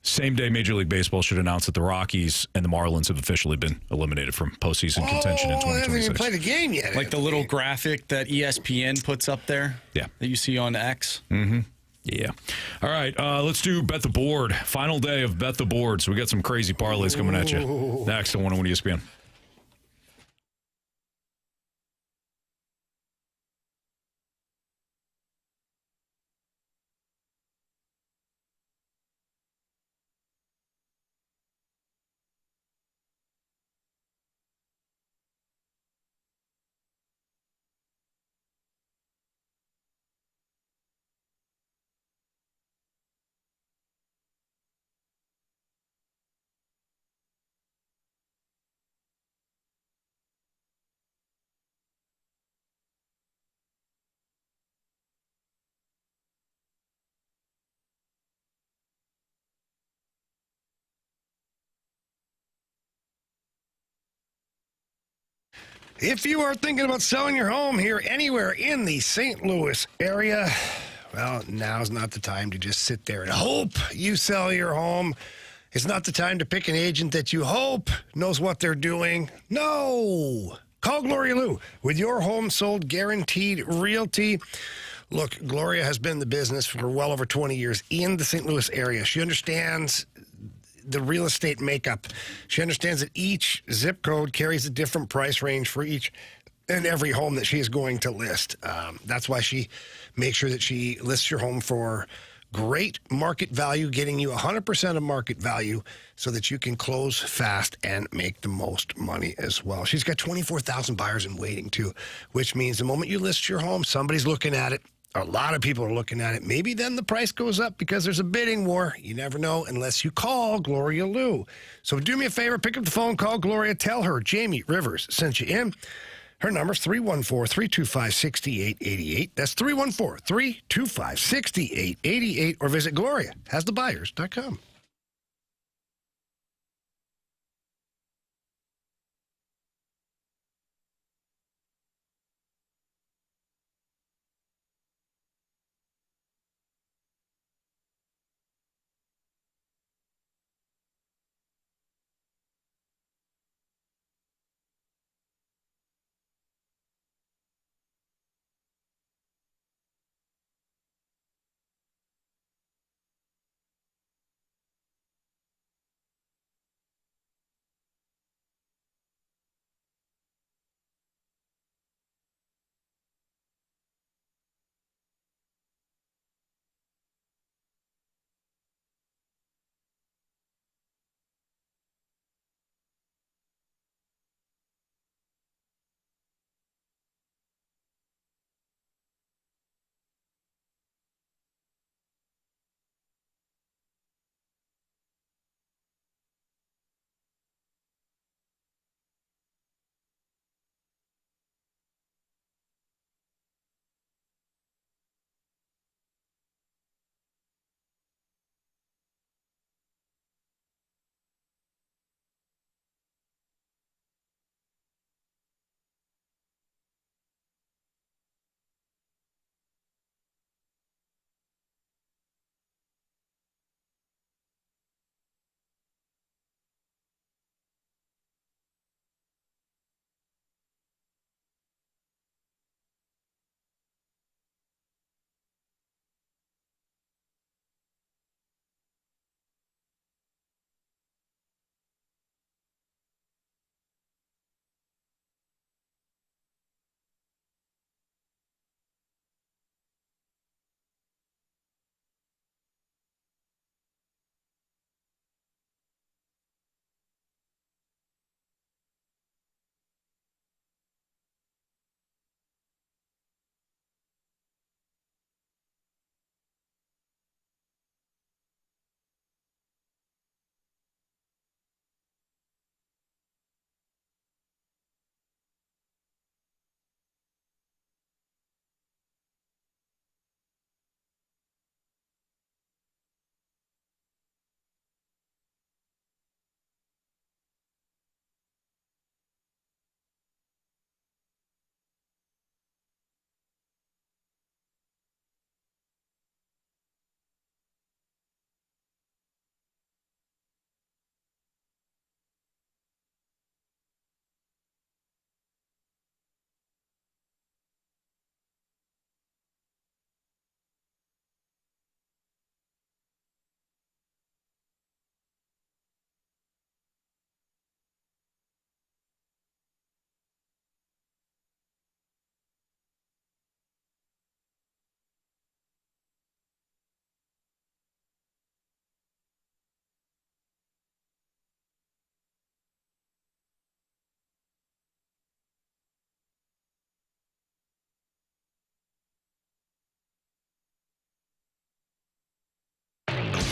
Same day, Major League Baseball should announce that the Rockies and the Marlins have officially been eliminated from postseason contention in 2026. They haven't even played a game yet. Like the little graphic that ESPN puts up there? Yeah. That you see on X? Mm-hmm. Yeah. All right, let's do Bet the Board. Final day of Bet the Board. So we got some crazy parlays coming at you. Next on 101 ESPN. If you are thinking about selling your home here anywhere in the St. Louis area, well, now's not the time to just sit there and hope you sell your home. It's not the time to pick an agent that you hope knows what they're doing. No. Call Gloria Lou with your home sold guaranteed realty. Look, Gloria has been in the business for well over 20 years in the St. Louis area. She understands the real estate makeup. She understands that each zip code carries a different price range for each and every home that she is going to list. That's why she makes sure that she lists your home for great market value, getting you 100% of market value so that you can close fast and make the most money as well. She's got 24,000 buyers in waiting too, which means the moment you list your home, somebody's looking at it. A lot of people are looking at it. Maybe then the price goes up because there's a bidding war. You never know unless you call Gloria Lou. So do me a favor, pick up the phone, call Gloria, tell her Jamie Rivers sent you in. Her number's 314-325-6888. That's 314-325-6888. Or visit GloriaHasTheBuyers.com.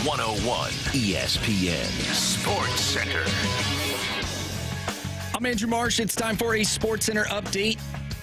101 ESPN Sports Center. I'm Andrew Marsh. It's time for a Sports Center update.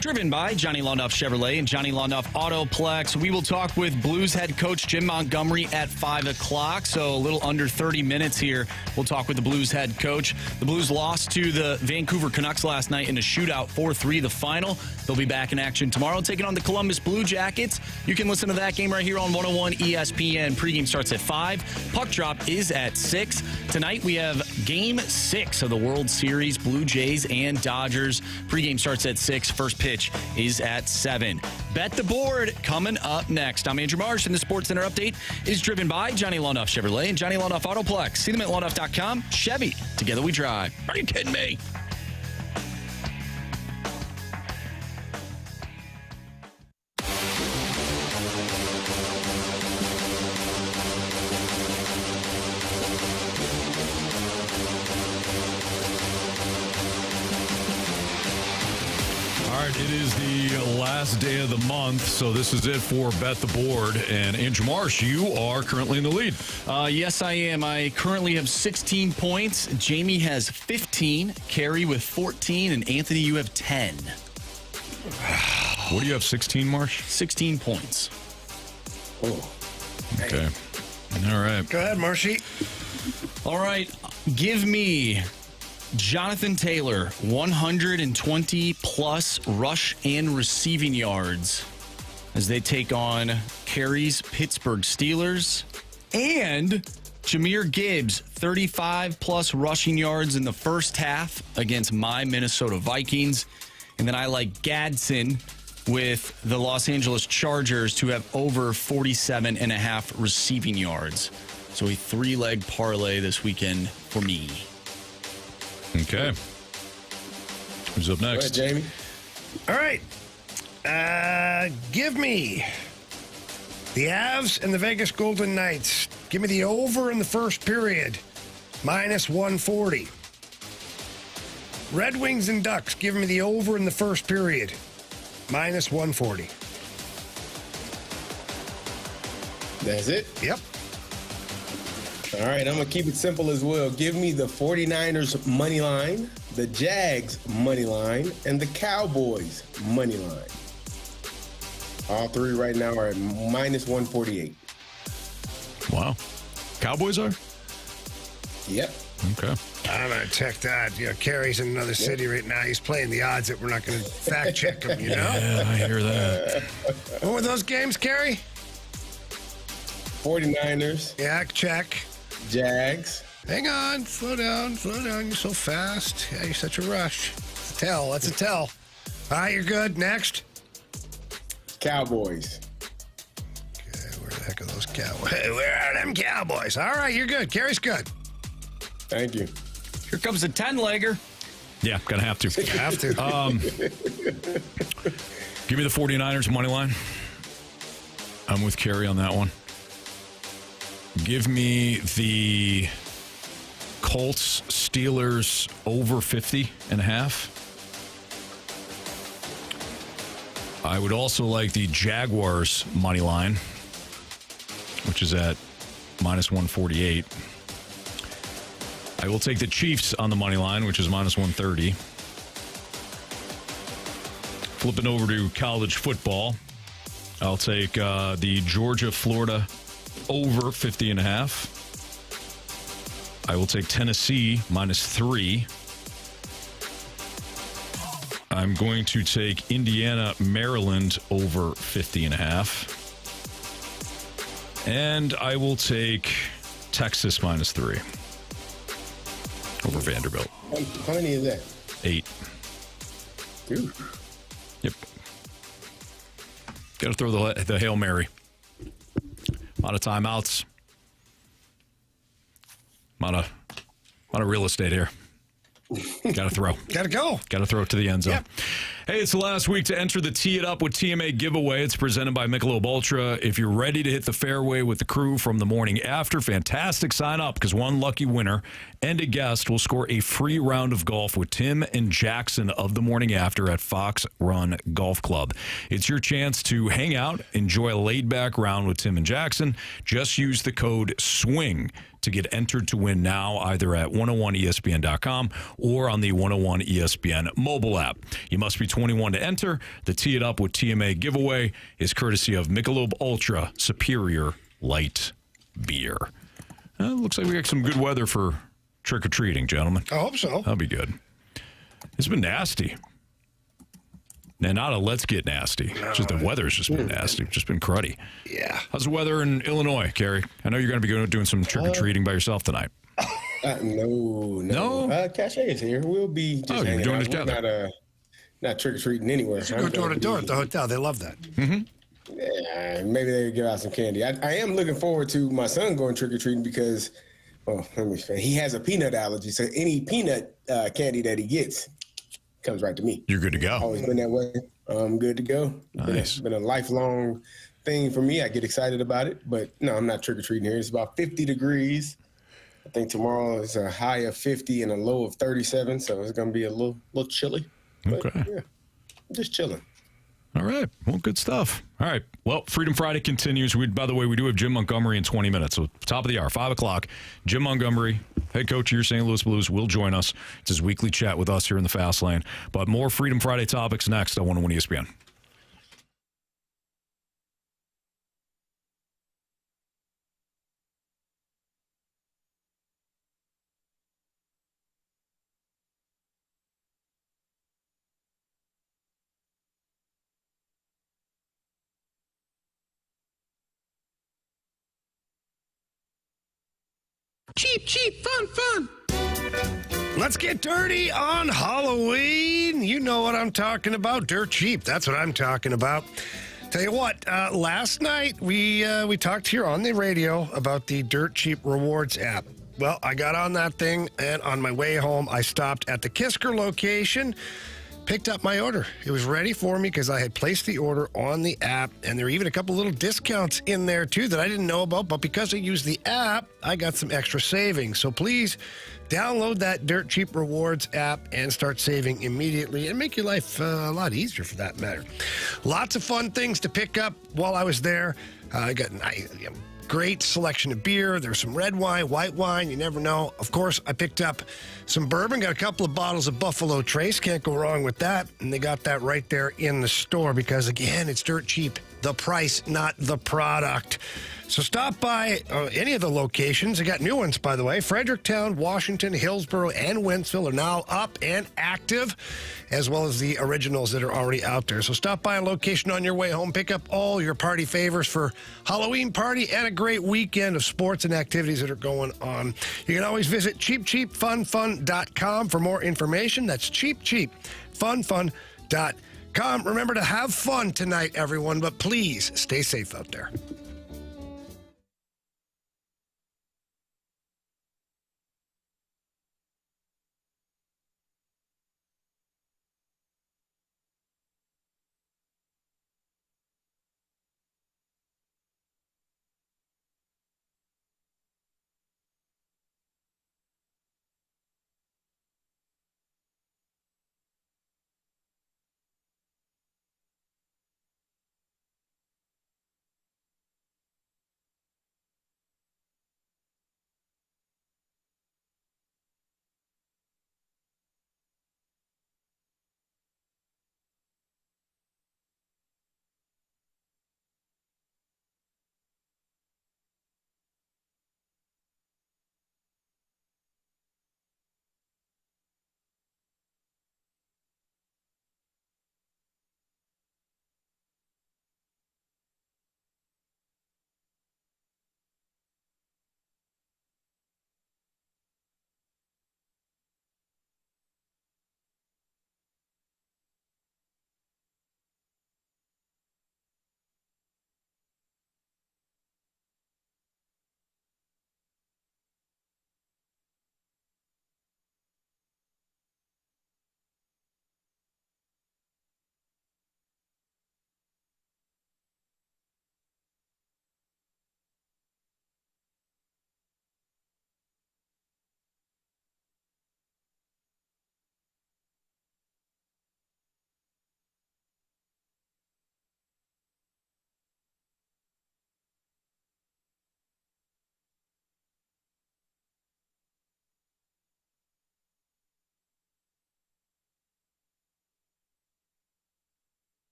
Driven by Johnny Law-Nuff Chevrolet and Johnny Law-Nuff Autoplex. We will talk with Blues head coach Jim Montgomery at 5 o'clock, so a little under 30 minutes here. We'll talk with the Blues head coach. The Blues lost to the Vancouver Canucks last night in a shootout, 4-3 the final. They'll be back in action tomorrow, taking on the Columbus Blue Jackets. You can listen to that game right here on 101 ESPN. Pregame starts at 5. Puck drop is at 6. Tonight we have Game 6 of the World Series, Blue Jays and Dodgers. Pregame starts at 6. First pitch is at 7. Bet the board coming up next. I'm Andrew Marsh, and the Sports Center update is driven by Johnny Law-Nuff Chevrolet and Johnny Law-Nuff Autoplex. See them at lawnuff.com. Chevy, together we drive. Are you kidding me? It is the last day of the month, so this is it for Bet the Board. And Andrew Marsh, you are currently in the lead. Yes, I am. I currently have 16 points. Jamie has 15, Carey with 14, and Anthony, you have 10. What do you have, 16, Marsh? 16 points. Oh. Okay. All right. Go ahead, Marshy. All right. Give me Jonathan Taylor, 120-plus rush and receiving yards as they take on Carey's Pittsburgh Steelers. And Jahmyr Gibbs, 35-plus rushing yards in the first half against my Minnesota Vikings. And then I like Gadsden with the Los Angeles Chargers to have over 47.5 receiving yards. So a 3-leg parlay this weekend for me. Okay. Who's up next? Go ahead, Jamie. All right. Give me the Avs and the Vegas Golden Knights. Give me the over in the first period, -140. Red Wings and Ducks. Give me the over in the first period, -140. That's it? Yep. All right, I'm going to keep it simple as well. Give me the 49ers money line, the Jags money line, and the Cowboys money line. All three right now are at -148. Wow. Cowboys are? Yep. Okay. I'm going to check that. You know, Carey's in another city right now. He's playing the odds that we're not going to fact check him, you know? Yeah, I hear that. What were those games, Carey? 49ers. Yeah, check. Jags. Hang on. Slow down. You're so fast. Yeah, you're such a rush. It's a tell. That's a tell. All right, you're good. Next. Cowboys. Okay, where the heck are those Cowboys? Where are them Cowboys? All right, you're good. Carey's good. Thank you. Here comes a 10-legger. Yeah, gonna have to. Have to. Give me the 49ers money line. I'm with Carey on that one. Give me the Colts Steelers over 50.5. I would also like the Jaguars money line, which is at -148. I will take the Chiefs on the money line, which is -130. Flipping over to college football, I'll take the Georgia-Florida over 50.5. I will take Tennessee -3. I'm going to take Indiana, Maryland over 50.5. And I will take Texas -3 over Vanderbilt. How many is that? 8. Dude. Yep. Got to throw the Hail Mary. A lot of timeouts. A lot of real estate here. Got to throw. Got to go. Got to throw it to the end zone. Yep. Hey, it's the last week to enter the Tee It Up with TMA giveaway. It's presented by Michelob Ultra. If you're ready to hit the fairway with the crew from the morning after, fantastic sign up because one lucky winner and a guest will score a free round of golf with Tim and Jackson of the morning after at Fox Run Golf Club. It's your chance to hang out, enjoy a laid-back round with Tim and Jackson. Just use the code SWING to get entered to win now, either at 101ESPN.com or on the 101 ESPN mobile app. You must be 21 to enter. The Tee It Up with TMA giveaway is courtesy of Michelob Ultra Superior Light Beer. Looks like we got some good weather for trick-or-treating, gentlemen. I hope so. That'll be good. It's been nasty. And not a let's get nasty. Just the weather's just been nasty. Just been cruddy. Yeah. How's the weather in Illinois, Carey? I know you're going to be doing some trick-or-treating by yourself tonight. No. Cachet is here. We'll be just you're doing it We're together. not trick-or-treating anywhere. You go door to door at the hotel. They love that. Mm-hmm. Yeah, maybe they give out some candy. I am looking forward to my son going trick-or-treating because, he has a peanut allergy. So any peanut candy that he gets comes right to me. You're good to go. Always been that way. I'm good to go. Nice. Been a lifelong thing for me. I get excited about it, but no, I'm not trick-or-treating here. It's about 50 degrees. I think tomorrow is a high of 50 and a low of 37, so it's going to be a little chilly. But, okay. Yeah, just chilling. All right. Well, good stuff. All right. Well, Freedom Friday continues. By the way, we do have Jim Montgomery in 20 minutes. So top of the hour, 5 o'clock. Jim Montgomery, head coach of your St. Louis Blues, will join us. It's his weekly chat with us here in the Fast Lane. But more Freedom Friday topics next on 101 ESPN. Cheap, fun. Let's get dirty on Halloween. You know what I'm talking about. Dirt cheap. That's what I'm talking about. Tell you what, last night we talked here on the radio about the Dirt Cheap Rewards app. Well, I got on that thing, and on my way home, I stopped at the Kisker location, picked up my order. It was ready for me because I had placed the order on the app, and there were even a couple little discounts in there, too, that I didn't know about. But because I used the app, I got some extra savings. So please download that Dirt Cheap Rewards app and start saving immediately and make your life a lot easier for that matter. Lots of fun things to pick up while I was there. I got great selection of beer. There's some red wine, white wine. You never know. Of course, I picked up some bourbon. Got a couple of bottles of Buffalo Trace. Can't go wrong with that. And they got that right there in the store because, again, it's dirt cheap. The price, not the product. So stop by any of the locations. They got new ones, by the way. Fredericktown, Washington, Hillsborough, and Wentzville are now up and active, as well as the originals that are already out there. So stop by a location on your way home. Pick up all your party favors for Halloween party and a great weekend of sports and activities that are going on. You can always visit cheapcheapfunfun.com for more information. That's cheapcheapfunfun.com. Remember to have fun tonight, everyone, but please stay safe out there.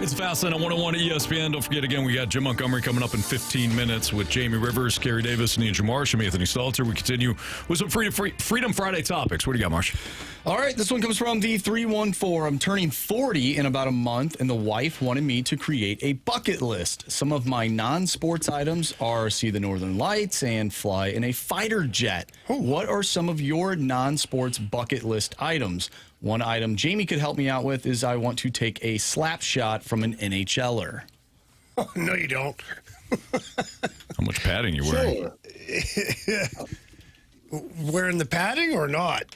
It's Fastlane on 101 ESPN. Don't forget, again, we got Jim Montgomery coming up in 15 minutes with Jamie Rivers, Carey Davis, and Andrew Marsh. I'm Anthony Stalter. We continue with some Freedom Friday topics. What do you got, Marsh? All right, this one comes from the 314. I'm turning 40 in about a month, and the wife wanted me to create a bucket list. Some of my non-sports items are see the Northern Lights and fly in a fighter jet. What are some of your non-sports bucket list items? One item Jamie could help me out with is I want to take a slap shot from an NHLer. Oh, no, you don't. How much padding you wearing? Sure. Wearing the padding or not?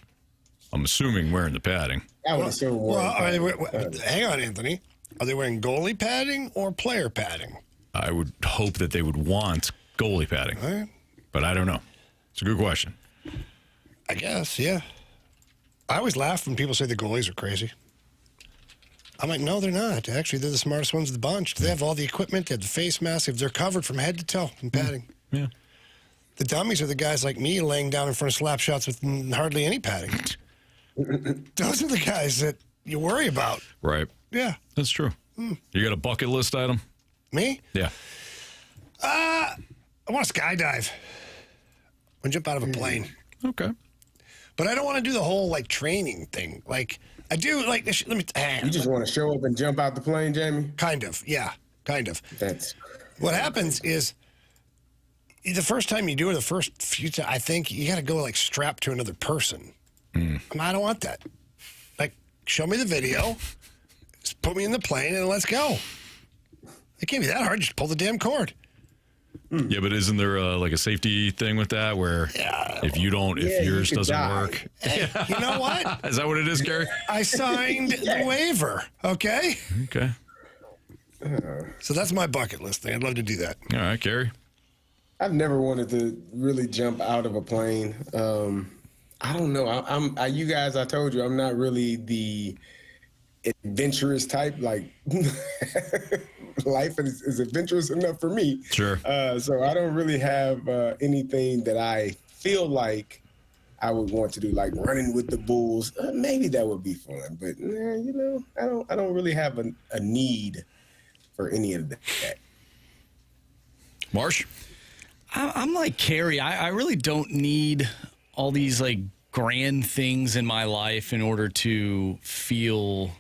I'm assuming wearing the padding. I would assume hang on, Anthony. Are they wearing goalie padding or player padding? I would hope that they would want goalie padding. All right. But I don't know. It's a good question. I guess, yeah. I always laugh when people say the goalies are crazy. I'm like, no, they're not. Actually, they're the smartest ones of the bunch. They have all the equipment. They have the face mask. They're covered from head to toe in padding. Yeah. The dummies are the guys like me laying down in front of slap shots with hardly any padding. Those are the guys that you worry about. Right. Yeah. That's true. You got a bucket list item? Me? Yeah. I want to skydive. I want to jump out of a plane. Okay. But I don't want to do the whole, training thing. I do, let me... You just want to show up and jump out the plane, Jamie? Kind of, yeah. Kind of. What happens is, the first time you do it, the first few times, I think you got to go, strapped to another person. And I don't want that. Show me the video, just put me in the plane, and let's go. It can't be that hard. Just pull the damn cord. Yeah, but isn't there a safety thing with that where if yours doesn't work? Hey, you know what? Is that what it is, Carey? I signed the waiver, okay? Okay. So that's my bucket list thing. I'd love to do that. All right, Carey. I've never wanted to really jump out of a plane. I don't know. You guys, I told you, I'm not really the adventurous type. Life is adventurous enough for me. Sure. So I don't really have anything that I feel like I would want to do, like running with the bulls. Maybe that would be fun, but I don't really have a need for any of that. Marsh? I'm like Carey. I really don't need all these grand things in my life in order to feel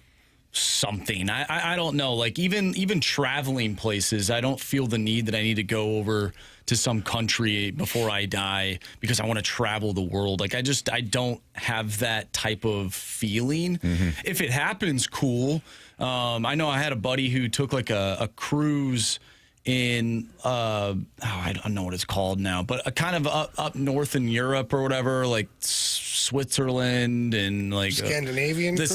something. I don't know. Even traveling places, I don't feel the need that I need to go over to some country before I die because I want to travel the world. I don't have that type of feeling. Mm-hmm. If it happens, cool. I know I had a buddy who took a cruise in I don't know what it's called now, but a kind of up north in Europe or whatever, Switzerland and Scandinavian cruise?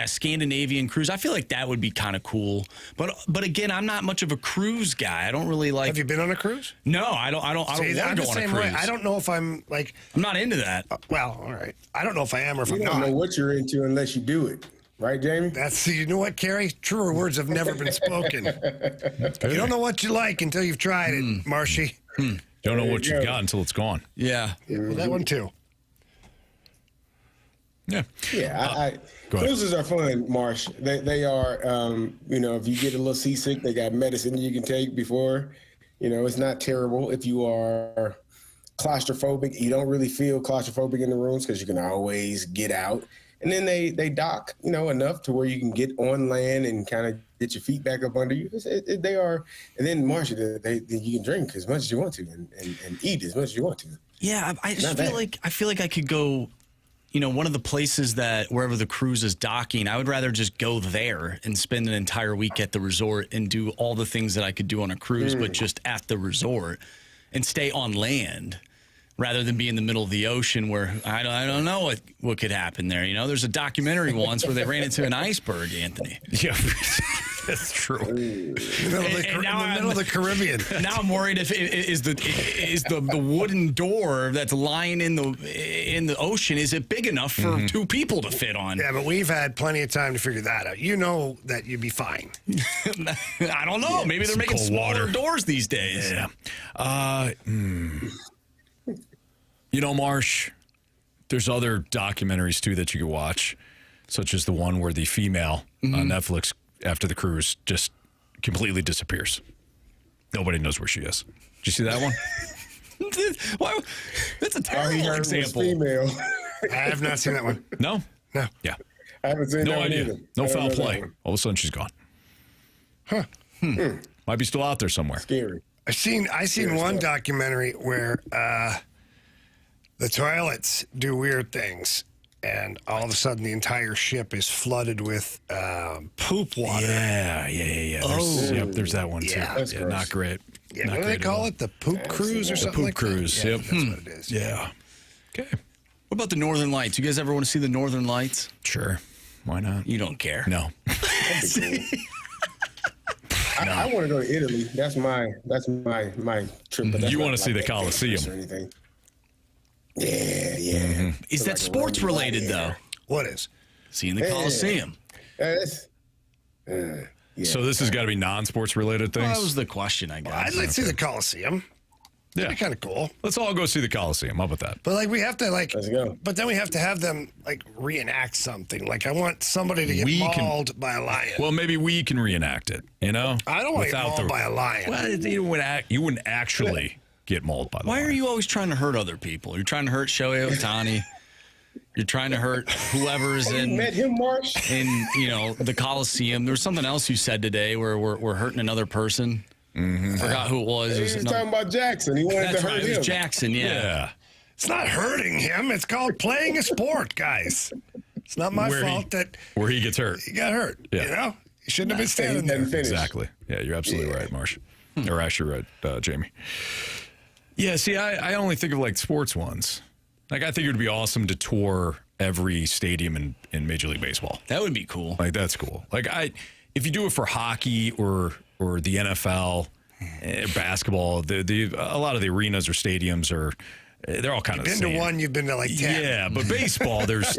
Scandinavian cruise. I feel like that would be kind of cool. But again, I'm not much of a cruise guy. I don't really like. Have you been on a cruise? No, I don't want to go on a cruise. Way. I don't know if I'm I'm not into that. Well, all right. I don't know if I am or if I'm not. You don't know what you're into unless you do it. Right, Jamie? You know what, Carey? Truer words have never been spoken. You don't know what you like until you've tried it, Marshy. Don't know what you've got until it's gone. Yeah. Well, that one too. Yeah. Yeah. Cruises are fun, Marsh. They are, if you get a little seasick, they got medicine you can take before. It's not terrible. If you are claustrophobic, you don't really feel claustrophobic in the rooms because you can always get out. And then they dock, enough to where you can get on land and kind of get your feet back up under you. They are, and then Marcia, you can drink as much as you want to and eat as much as you want to. Yeah, I feel like I could go, one of the places that wherever the cruise is docking, I would rather just go there and spend an entire week at the resort and do all the things that I could do on a cruise, but just at the resort and stay on land. Rather than be in the middle of the ocean where I don't know what could happen there. There's a documentary once where they ran into an iceberg, Anthony. Yeah, that's true. In the middle of the Caribbean. Now I'm worried if the wooden door that's lying in the ocean, is it big enough for two people to fit on? Yeah, but we've had plenty of time to figure that out. You know that you'd be fine. I don't know. Maybe they're making smaller doors these days. Yeah. Marsh, there's other documentaries, too, that you can watch, such as the one where the female on Netflix after the cruise just completely disappears. Nobody knows where she is. Did you see that one? Why? That's a terrible example. Female. I have not seen that one. No? No. Yeah. I haven't seen No that one idea. either. No I don't foul know that play. one. All of a sudden, she's gone. Huh. Might be still out there somewhere. Scary. I seen one documentary where the toilets do weird things, and all of a sudden the entire ship is flooded with poop water. Yeah. There's that one too. Yeah. Yeah, not great. Yeah, Not what do they great at call all. it? The poop cruise or The something poop like cruise. that? Yeah, Yep. that's what it is. Yeah. Okay. What about the Northern Lights? You guys ever want to see the Northern Lights? Sure. Why not? You don't care. No. I want to go to Italy. That's my trip. But that's You not want to see the like Colosseum. or anything. Yeah. Is that sports related though? What is? Seeing the Coliseum. So this has got to be non-sports related things? Well, that was the question, I guess. I'd like to see the Coliseum. Yeah. That'd be kind of cool. Let's all go see the Coliseum. How about that? But like we have to Let's go. but then we have to have them like reenact something. Like I want somebody to get mauled by a lion. Well, maybe we can reenact it, you know? I don't want to get mauled by a lion. Well, you wouldn't actually get mauled by the Why lion. are you always trying to hurt other people? You're trying to hurt Shohei Ohtani. You're trying to hurt whoever's You met him, Marsh? in the Coliseum. There was something else you said today where we're hurting another person. Mm-hmm. Forgot who it was. He was talking about Jackson. He wanted to That's hurt right. It him. was Jackson. Yeah. It's not hurting him. It's called playing a sport, guys. It's not my fault that where he gets hurt. he got hurt. Yeah. You know? He shouldn't have been standing there. Exactly. Yeah, you're absolutely right, Marsh. Or actually right, Jamie. Yeah, see, I only think of like sports ones. Like, I think it would be awesome to tour every stadium in Major League Baseball. That would be cool. Like, that's cool. Like, if you do it for hockey or the NFL, basketball, a lot of the arenas or stadiums they're all kind of the You've same. been to one, you've been to like 10. Yeah, but baseball, there's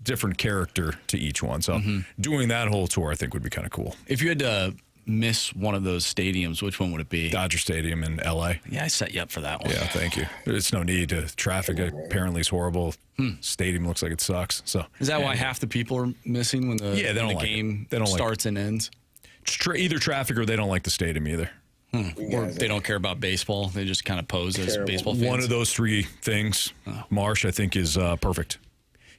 different character to each one. So doing that whole tour, I think, would be kind of cool. If you had to miss one of those stadiums, which one would it be? Dodger Stadium in L.A. Yeah, I set you up for that one. Yeah, thank you. There's no need to. Traffic apparently is horrible. Stadium looks like it sucks. So is that why half the people are missing when the game starts and ends? Either traffic or they don't like the stadium either. Or they don't care about baseball. They just kind of pose as baseball fans. One of those three things, Marsh, I think, is perfect.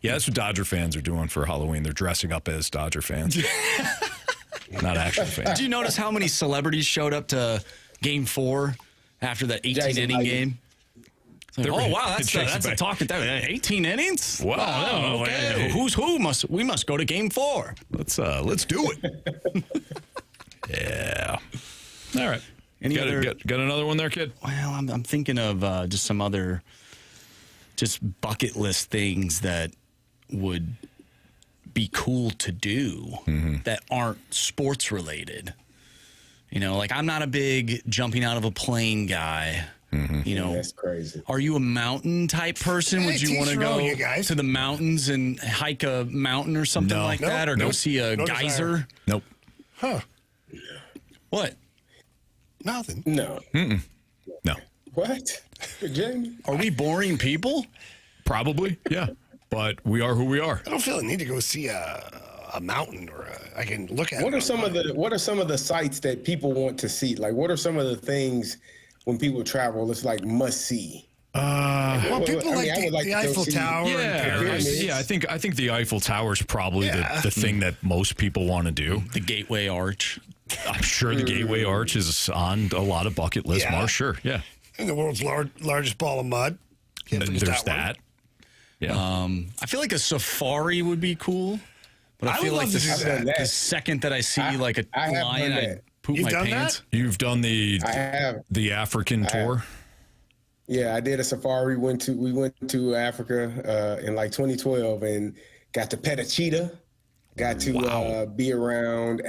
Yeah, that's what Dodger fans are doing for Halloween. They're dressing up as Dodger fans. Not actual fans. Did you notice how many celebrities showed up to Game 4 after that 18-inning game? Like, oh, wow, that's a talk. 18 innings? Wow, okay. Who's who? We must go to Game 4. Let's do it. Yeah. All right. Got another one there, kid? Well, I'm thinking of just some other just bucket list things that would be cool to do that aren't sports related. Like I'm not a big jumping out of a plane guy. That's crazy. Are you a mountain type person? Would you want to go to the mountains and hike a mountain or something like that? Or go see a geyser? Desire. Nope. Huh. What? Nothing. No. No. What? Jamie? Are we boring people? Probably, yeah. But we are who we are. I don't feel the need to go see a mountain or I can look at. What are some of the sites that people want to see? Like, what are some of the things when people travel? It's like must see. Well, people the Eiffel Tower. Yeah, I think the Eiffel Tower is probably the thing that most people want to do. The Gateway Arch. I'm sure the Gateway Arch is on a lot of bucket lists. Yeah. Sure, yeah. And the world's largest ball of mud. There's that. Yeah. I feel like a safari would be cool, but I feel like the second that I see like a lion, I poop my pants. You've done the African tour. Yeah, I did a safari. We went to Africa in like 2012 and got to pet a cheetah. Got to be around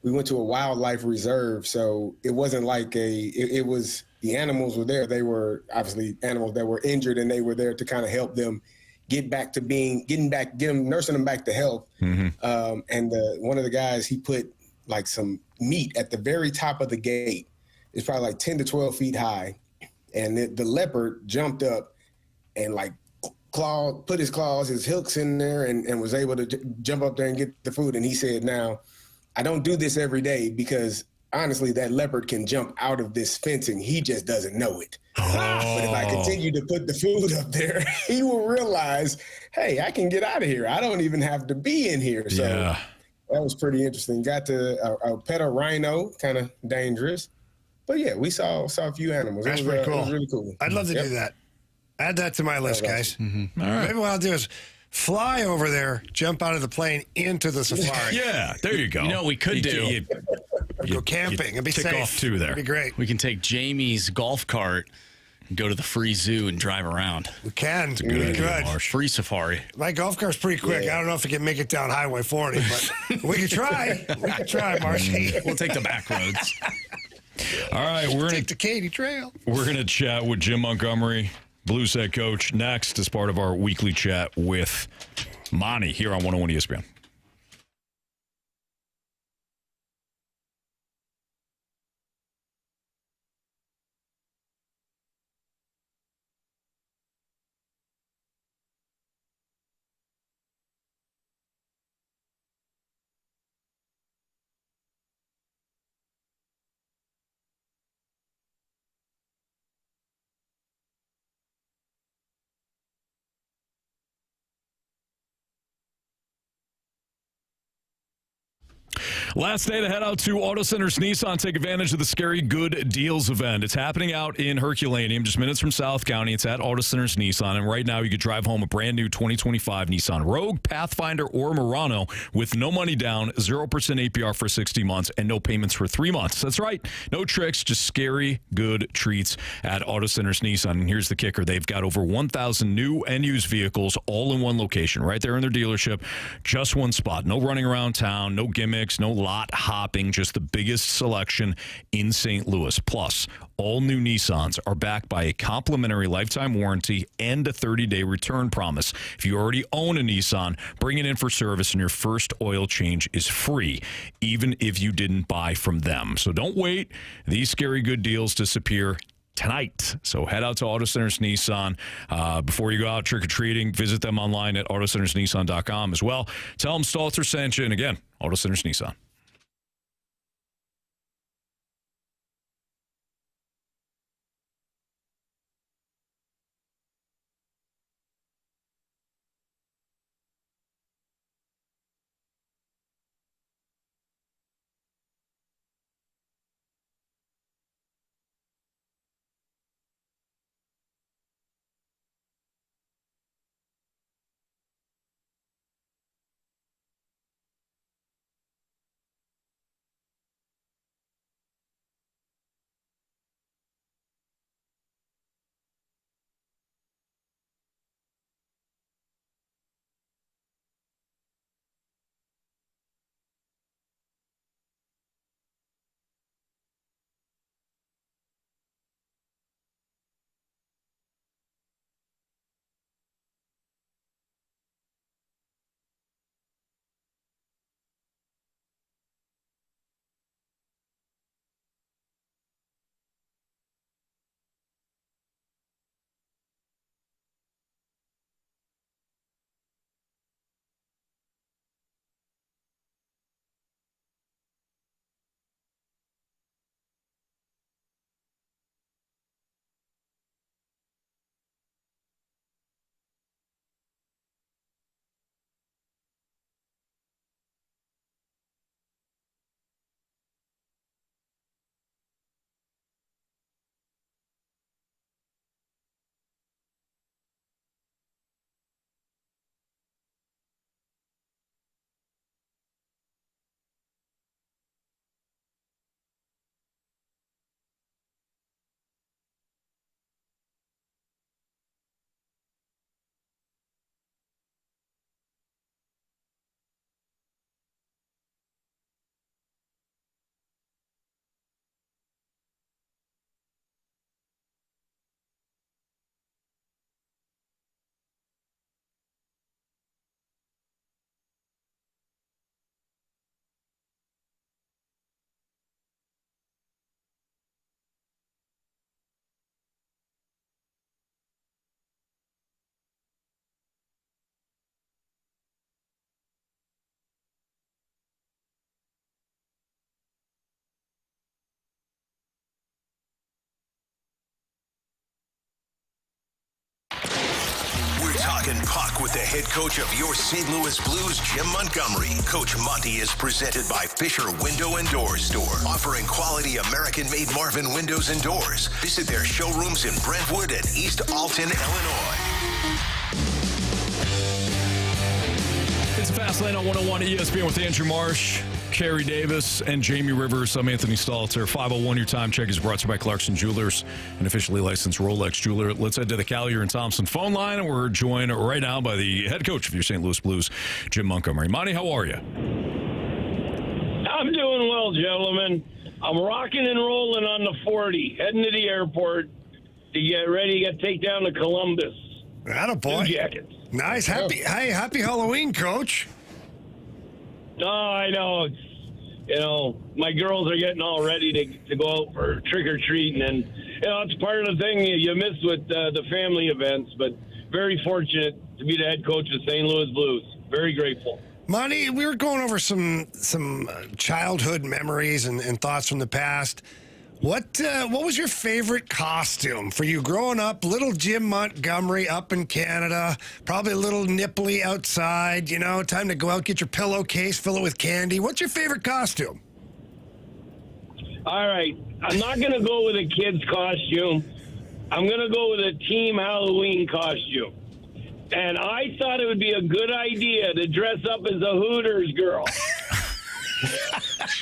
we went to a wildlife reserve, so it wasn't like it was the animals were there. They were obviously animals that were injured, and they were there to kind of help them get back to nursing them back to health. And one of the guys, he put like some meat at the very top of the gate. It's probably like 10 to 12 feet high. And the leopard jumped up and like put his claws, his hooks in there, and was able to jump up there and get the food. And he said, now, I don't do this every day because honestly, that leopard can jump out of this fencing. He just doesn't know it. But if I continue to put the food up there, he will realize, hey, I can get out of here. I don't even have to be in here. So that was pretty interesting. Got to pet a rhino, kind of dangerous. But yeah, we saw a few animals. That's pretty cool. It was really cool. I'd love to do that. Add that to my list, guys. Mm-hmm. All right. Maybe what I'll do is fly over there, jump out of the plane into the safari. Yeah, there you go. You know what we could do? Go camping and be tick safe. off two there. That'd be great. We can take Jamie's golf cart and go to the free zoo and drive around. We can. It's a good idea, Marsh. Free safari. My golf cart's pretty quick. I don't know if it can make it down Highway 40, but we can try. We can try, Marshy. We'll take the back roads. All right, we're take the Katy Trail. We're gonna chat with Jim Montgomery, Blues head coach, next as part of our weekly chat with Monty here on 101 ESPN. Last day to head out to Auto Centers Nissan. Take advantage of the Scary Good Deals event. It's happening out in Herculaneum, just minutes from South County. It's at Auto Centers Nissan. And right now, you could drive home a brand new 2025 Nissan Rogue, Pathfinder, or Murano with no money down, 0% APR for 60 months, and no payments for 3 months. That's right. No tricks, just scary good treats at Auto Centers Nissan. And here's the kicker. They've got over 1,000 new and used vehicles all in one location, right there in their dealership. Just one spot. No running around town, no gimmicks, no lot hopping, just the biggest selection in St. Louis. Plus, all new Nissans are backed by a complimentary lifetime warranty and a 30-day return promise. If you already own a Nissan, bring it in for service and your first oil change is free, even if you didn't buy from them. So don't wait. These scary good deals disappear tonight. So head out to Auto Centers Nissan. Before you go out trick-or-treating, visit them online at autocentersnissan.com as well. Tell them Stalter sent you. And again, Auto Centers Nissan. Talk with the head coach of your St. Louis Blues, Jim Montgomery. Coach Monty is presented by Fisher Window and Door Store, offering quality American-made Marvin windows and doors. Visit their showrooms in Brentwood and East Alton, Illinois. It's a Fast Lane on 101 ESPN with Andrew Marsh, Carey Davis, and Jamie Rivers. I'm Anthony Stalter. 501 Your Time Check is brought to you by Clarkson Jewelers, an officially licensed Rolex jeweler. Let's head to the Collier and Thompson phone line, and we're joined right now by the head coach of your St. Louis Blues, Jim Montgomery. Monty, how are you? I'm doing well, gentlemen. I'm rocking and rolling on the 40, heading to the airport to get ready to take down to Columbus. Attaboy. Jackets. Nice. Happy Halloween, Coach. Oh, I know. My girls are getting all ready to go out for trick-or-treating, and, it's part of the thing you miss with the family events, but very fortunate to be the head coach of St. Louis Blues. Very grateful. Monty, we were going over some childhood memories and thoughts from the past. What was your favorite costume for you growing up? Little Jim Montgomery up in Canada, probably a little nipply outside, time to go out, get your pillowcase, fill it with candy. What's your favorite costume? All right. I'm not going to go with a kid's costume. I'm going to go with a team Halloween costume. And I thought it would be a good idea to dress up as a Hooters girl.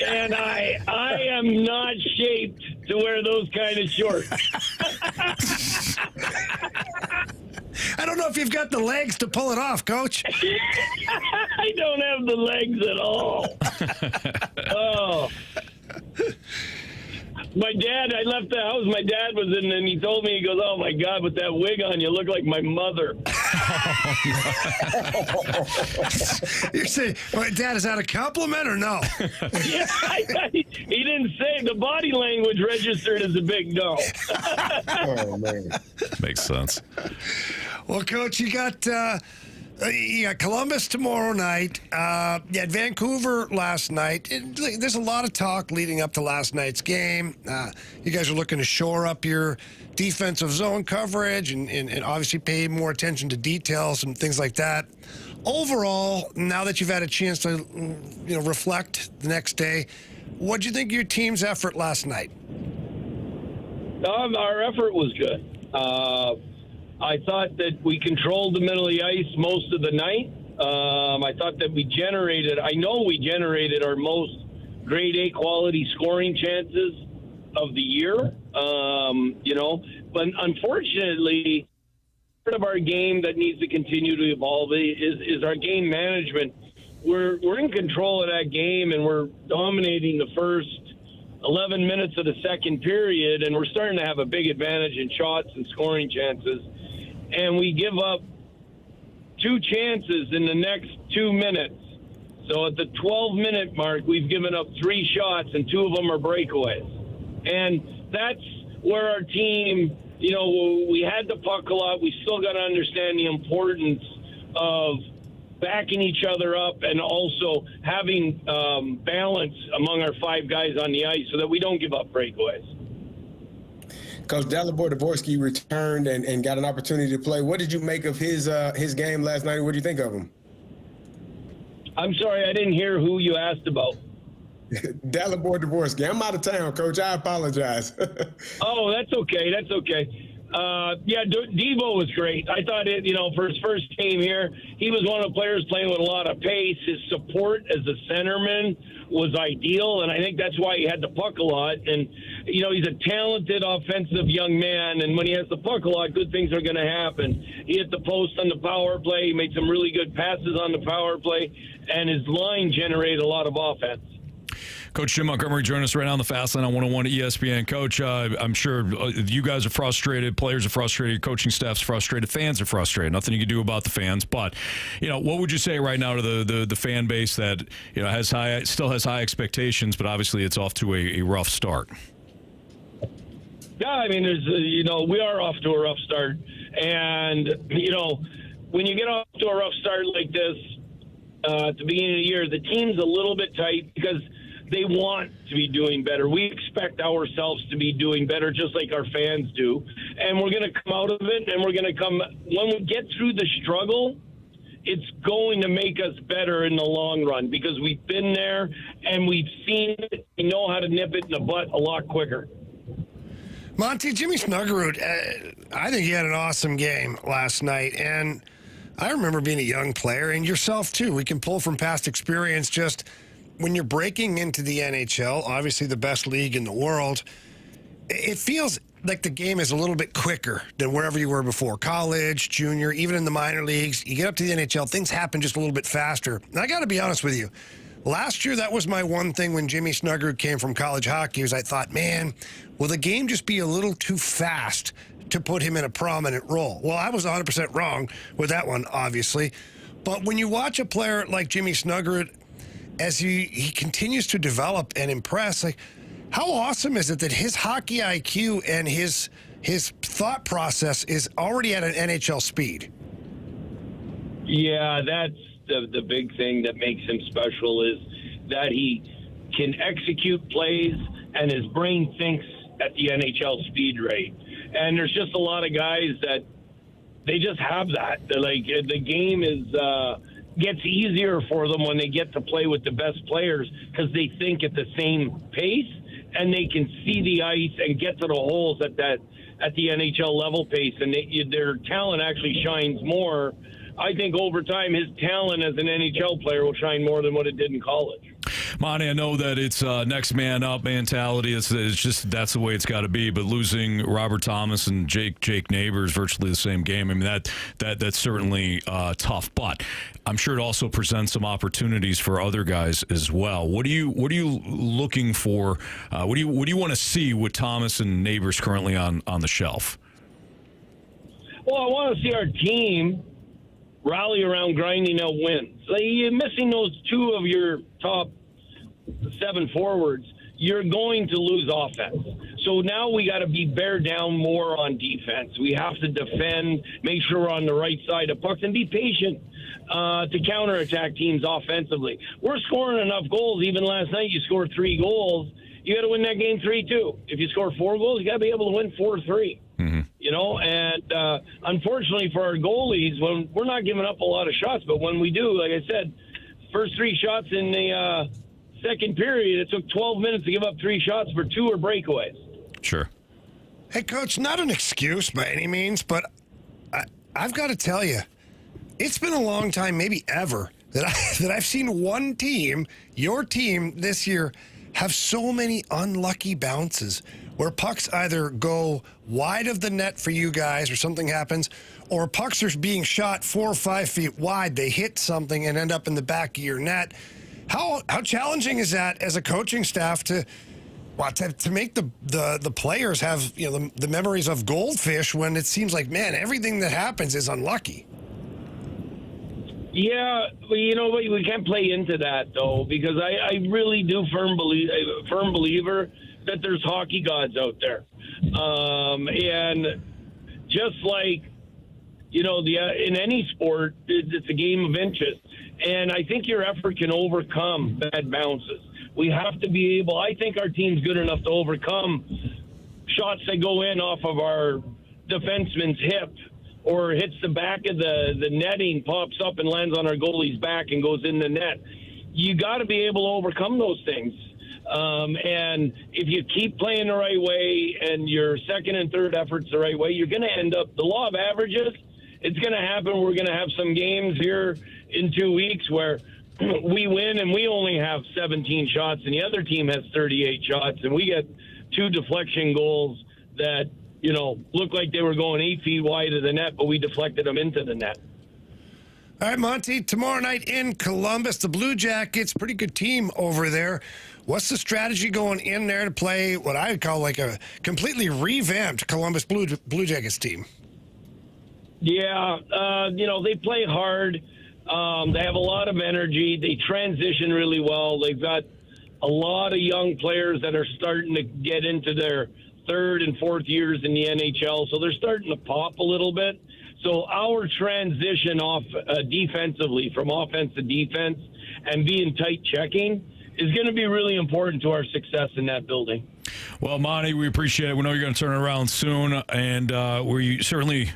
And I am not shaped to wear those kind of shorts. I don't know if you've got the legs to pull it off, Coach. I don't have the legs at all. Oh. My dad, I left the house, my dad was in, and he told me, he goes, "Oh, my God, with that wig on, you look like my mother." You're saying, Dad, is that a compliment or no? Yeah, he didn't say. The body language registered as a big no. Oh, man. Makes sense. Well, Coach, you got Columbus tomorrow night. You had Vancouver last night. There's a lot of talk leading up to last night's game. You guys are looking to shore up your defensive zone coverage and obviously pay more attention to details and things like that. Overall, now that you've had a chance to reflect the next day, what do you think of your team's effort last night? Our effort was good. I thought that we controlled the middle of the ice most of the night. I thought that we generated our most grade A quality scoring chances of the year. But unfortunately, part of our game that needs to continue to evolve is our game management. We're in control of that game, and we're dominating the first 11 minutes of the second period, and we're starting to have a big advantage in shots and scoring chances. And we give up 2 chances in the next 2 minutes. So at the 12-minute mark, we've given up 3 shots, and 2 of them are breakaways. And that's where our team, we had the puck a lot. We still got to understand the importance of backing each other up and also having balance among our 5 guys on the ice so that we don't give up breakaways. Coach Dalibor Dvorsky returned and got an opportunity to play. What did you make of his game last night? What do you think of him? I'm sorry, I didn't hear who you asked about. Dalibor Dvorsky. I'm out of town, Coach. I apologize. Oh, that's okay. That's okay. Devo was great. I thought for his first game here, he was one of the players playing with a lot of pace. His support as a centerman was ideal, and I think that's why he had the puck a lot. And, he's a talented offensive young man, and when he has the puck a lot, good things are going to happen. He hit the post on the power play. He made some really good passes on the power play, and his line generated a lot of offense. Coach Jim Montgomery joining us right now on the Fast Lane on 101 ESPN. Coach, I'm sure you guys are frustrated, players are frustrated, coaching staff's frustrated, fans are frustrated. Nothing you can do about the fans. But, what would you say right now to the fan base that still has high expectations, but obviously it's off to a rough start? Yeah, I mean, there's we are off to a rough start, and when you get off to a rough start like this at the beginning of the year, the team's a little bit tight because they want to be doing better. We expect ourselves to be doing better just like our fans do. and we're going to come out of it, and we're going to come – when we get through the struggle, it's going to make us better in the long run because we've been there and we've seen it. We know how to nip it in the butt a lot quicker. Monty, Jimmy Snuggerud, I think he had an awesome game last night, and I remember being a young player, and yourself too. We can pull from past experience just when you're breaking into the NHL, obviously the best league in the world, it feels like the game is a little bit quicker than wherever you were before. College, junior, even in the minor leagues. You get up to the NHL, things happen just a little bit faster. And I got to be honest with you. Last year, that was my one thing when Jimmy Snuggerud came from college hockey, was I thought, man, will the game just be a little too fast to put him in a prominent role? Well, I was 100% wrong with that one, obviously. But when you watch a player like Jimmy Snuggerud, as he continues to develop and impress, like, how awesome is it that his hockey IQ and his thought process is already at an NHL speed? Yeah, that's the big thing that makes him special is that he can execute plays and his brain thinks at the NHL speed rate. And there's just a lot of guys that they just have that. They're like, the game gets easier for them when they get to play with the best players because they think at the same pace and they can see the ice and get to the holes at the NHL level pace, and their talent actually shines more. I think over time his talent as an NHL player will shine more than what it did in college. Monty, I know that it's next man up mentality. It's just that's the way it's got to be. But losing Robert Thomas and Jake Neighbors virtually the same game. I mean that's certainly tough. But I'm sure it also presents some opportunities for other guys as well. What are you looking for? What do you want to see with Thomas and Neighbors currently on the shelf? Well, I want to see our team rally around grinding out wins. Like, you're missing those two of your top 7 forwards, you're going to lose offense. So now we got to bear down more on defense. We have to defend, make sure we're on the right side of pucks, and be patient to counterattack teams offensively. We're scoring enough goals. Even last night, you scored 3 goals. You got to win that game 3-2. If you score 4 goals, you got to be able to win 4-3. Mm-hmm. You know, and unfortunately for our goalies, when we're not giving up a lot of shots, but when we do, like I said, first 3 shots in the second period, it took 12 minutes to give up 3 shots for 2 or breakaways. Sure. Hey, Coach, not an excuse by any means, but I've got to tell you, it's been a long time, maybe ever, that I've seen one team, your team this year, have so many unlucky bounces where pucks either go wide of the net for you guys or something happens, or pucks are being shot 4 or 5 feet wide. They hit something and end up in the back of your net. How challenging is that as a coaching staff to make the players have the memories of goldfish when it seems like, man, everything that happens is unlucky? Yeah, but you know what? We can't play into that though, because I really do firm believer that there's hockey gods out there, and just like in any sport, it's a game of inches, and I think your effort can overcome bad bounces. We have to be able. I think our team's good enough to overcome shots that go in off of our defenseman's hip, or hits the back of the netting, pops up and lands on our goalie's back and goes in the net. You got to be able to overcome those things. And if you keep playing the right way and your second and third efforts the right way, you're going to end up, the law of averages, it's going to happen. We're going to have some games here in 2 weeks where we win and we only have 17 shots and the other team has 38 shots and we get 2 deflection goals that, look like they were going 8 feet wide of the net, but we deflected them into the net. All right, Monty, tomorrow night in Columbus, the Blue Jackets, pretty good team over there. What's the strategy going in there to play what I would call like a completely revamped Columbus Blue Jackets team? Yeah, they play hard. They have a lot of energy. They transition really well. They've got a lot of young players that are starting to get into their 3rd and 4th years in the NHL, so they're starting to pop a little bit. So our transition off defensively from offense to defense and being tight checking is going to be really important to our success in that building. Well, Monty, we appreciate it. We know you're going to turn it around soon, and we certainly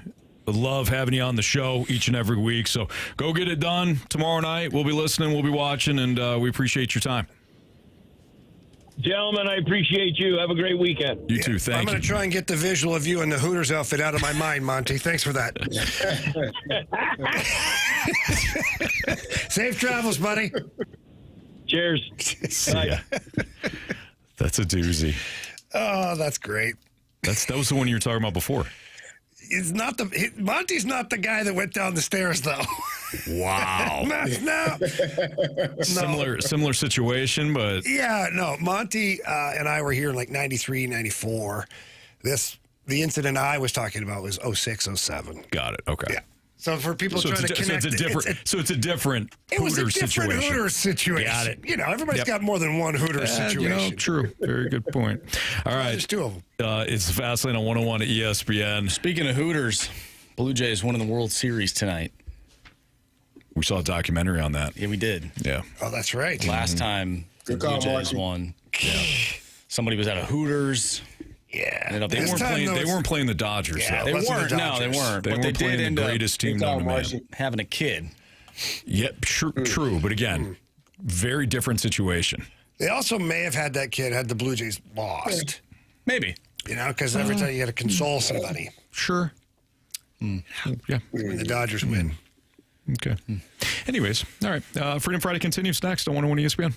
love having you on the show each and every week. So go get it done tomorrow night. We'll be listening. We'll be watching, and we appreciate your time. Gentlemen, I appreciate you. Have a great weekend. You too. Thank you. I'm going to try and get the visual of you in the Hooters outfit out of my mind, Monty. Thanks for that. Safe travels, buddy. Cheers. Yeah. That's a doozy. Oh, that's great. That was the one you were talking about before. Monty's not the guy that went down the stairs, though. Wow. No. Similar situation, but Yeah, no. Monty and I were here in like 93, 94. The incident I was talking about was 06, 07. Got it. Okay. Yeah. So for people trying to connect, it's a different Hooters situation. Hooters situation. Got it. You know, everybody's got more than one Hooters situation. True. Very good point. All right. There's two of them. It's Fastlane on 101 at ESPN. Speaking of Hooters, Blue Jays won in the World Series tonight. We saw a documentary on that. Yeah, we did. Yeah. Oh, that's right. Last time the Blue Jays won. Yeah. Somebody was at a Hooters. Yeah. They weren't playing the Dodgers. Yeah, though. They weren't. No, they weren't. They But weren't they playing did end the up greatest team known to man. having a kid. Yep, true. But again, very different situation. They also may have had that kid had the Blue Jays lost. Maybe. You know, because every time you got to console somebody. Sure. Yeah. When the Dodgers win. Okay. Anyways, all right. Freedom Friday continues next on 101 ESPN.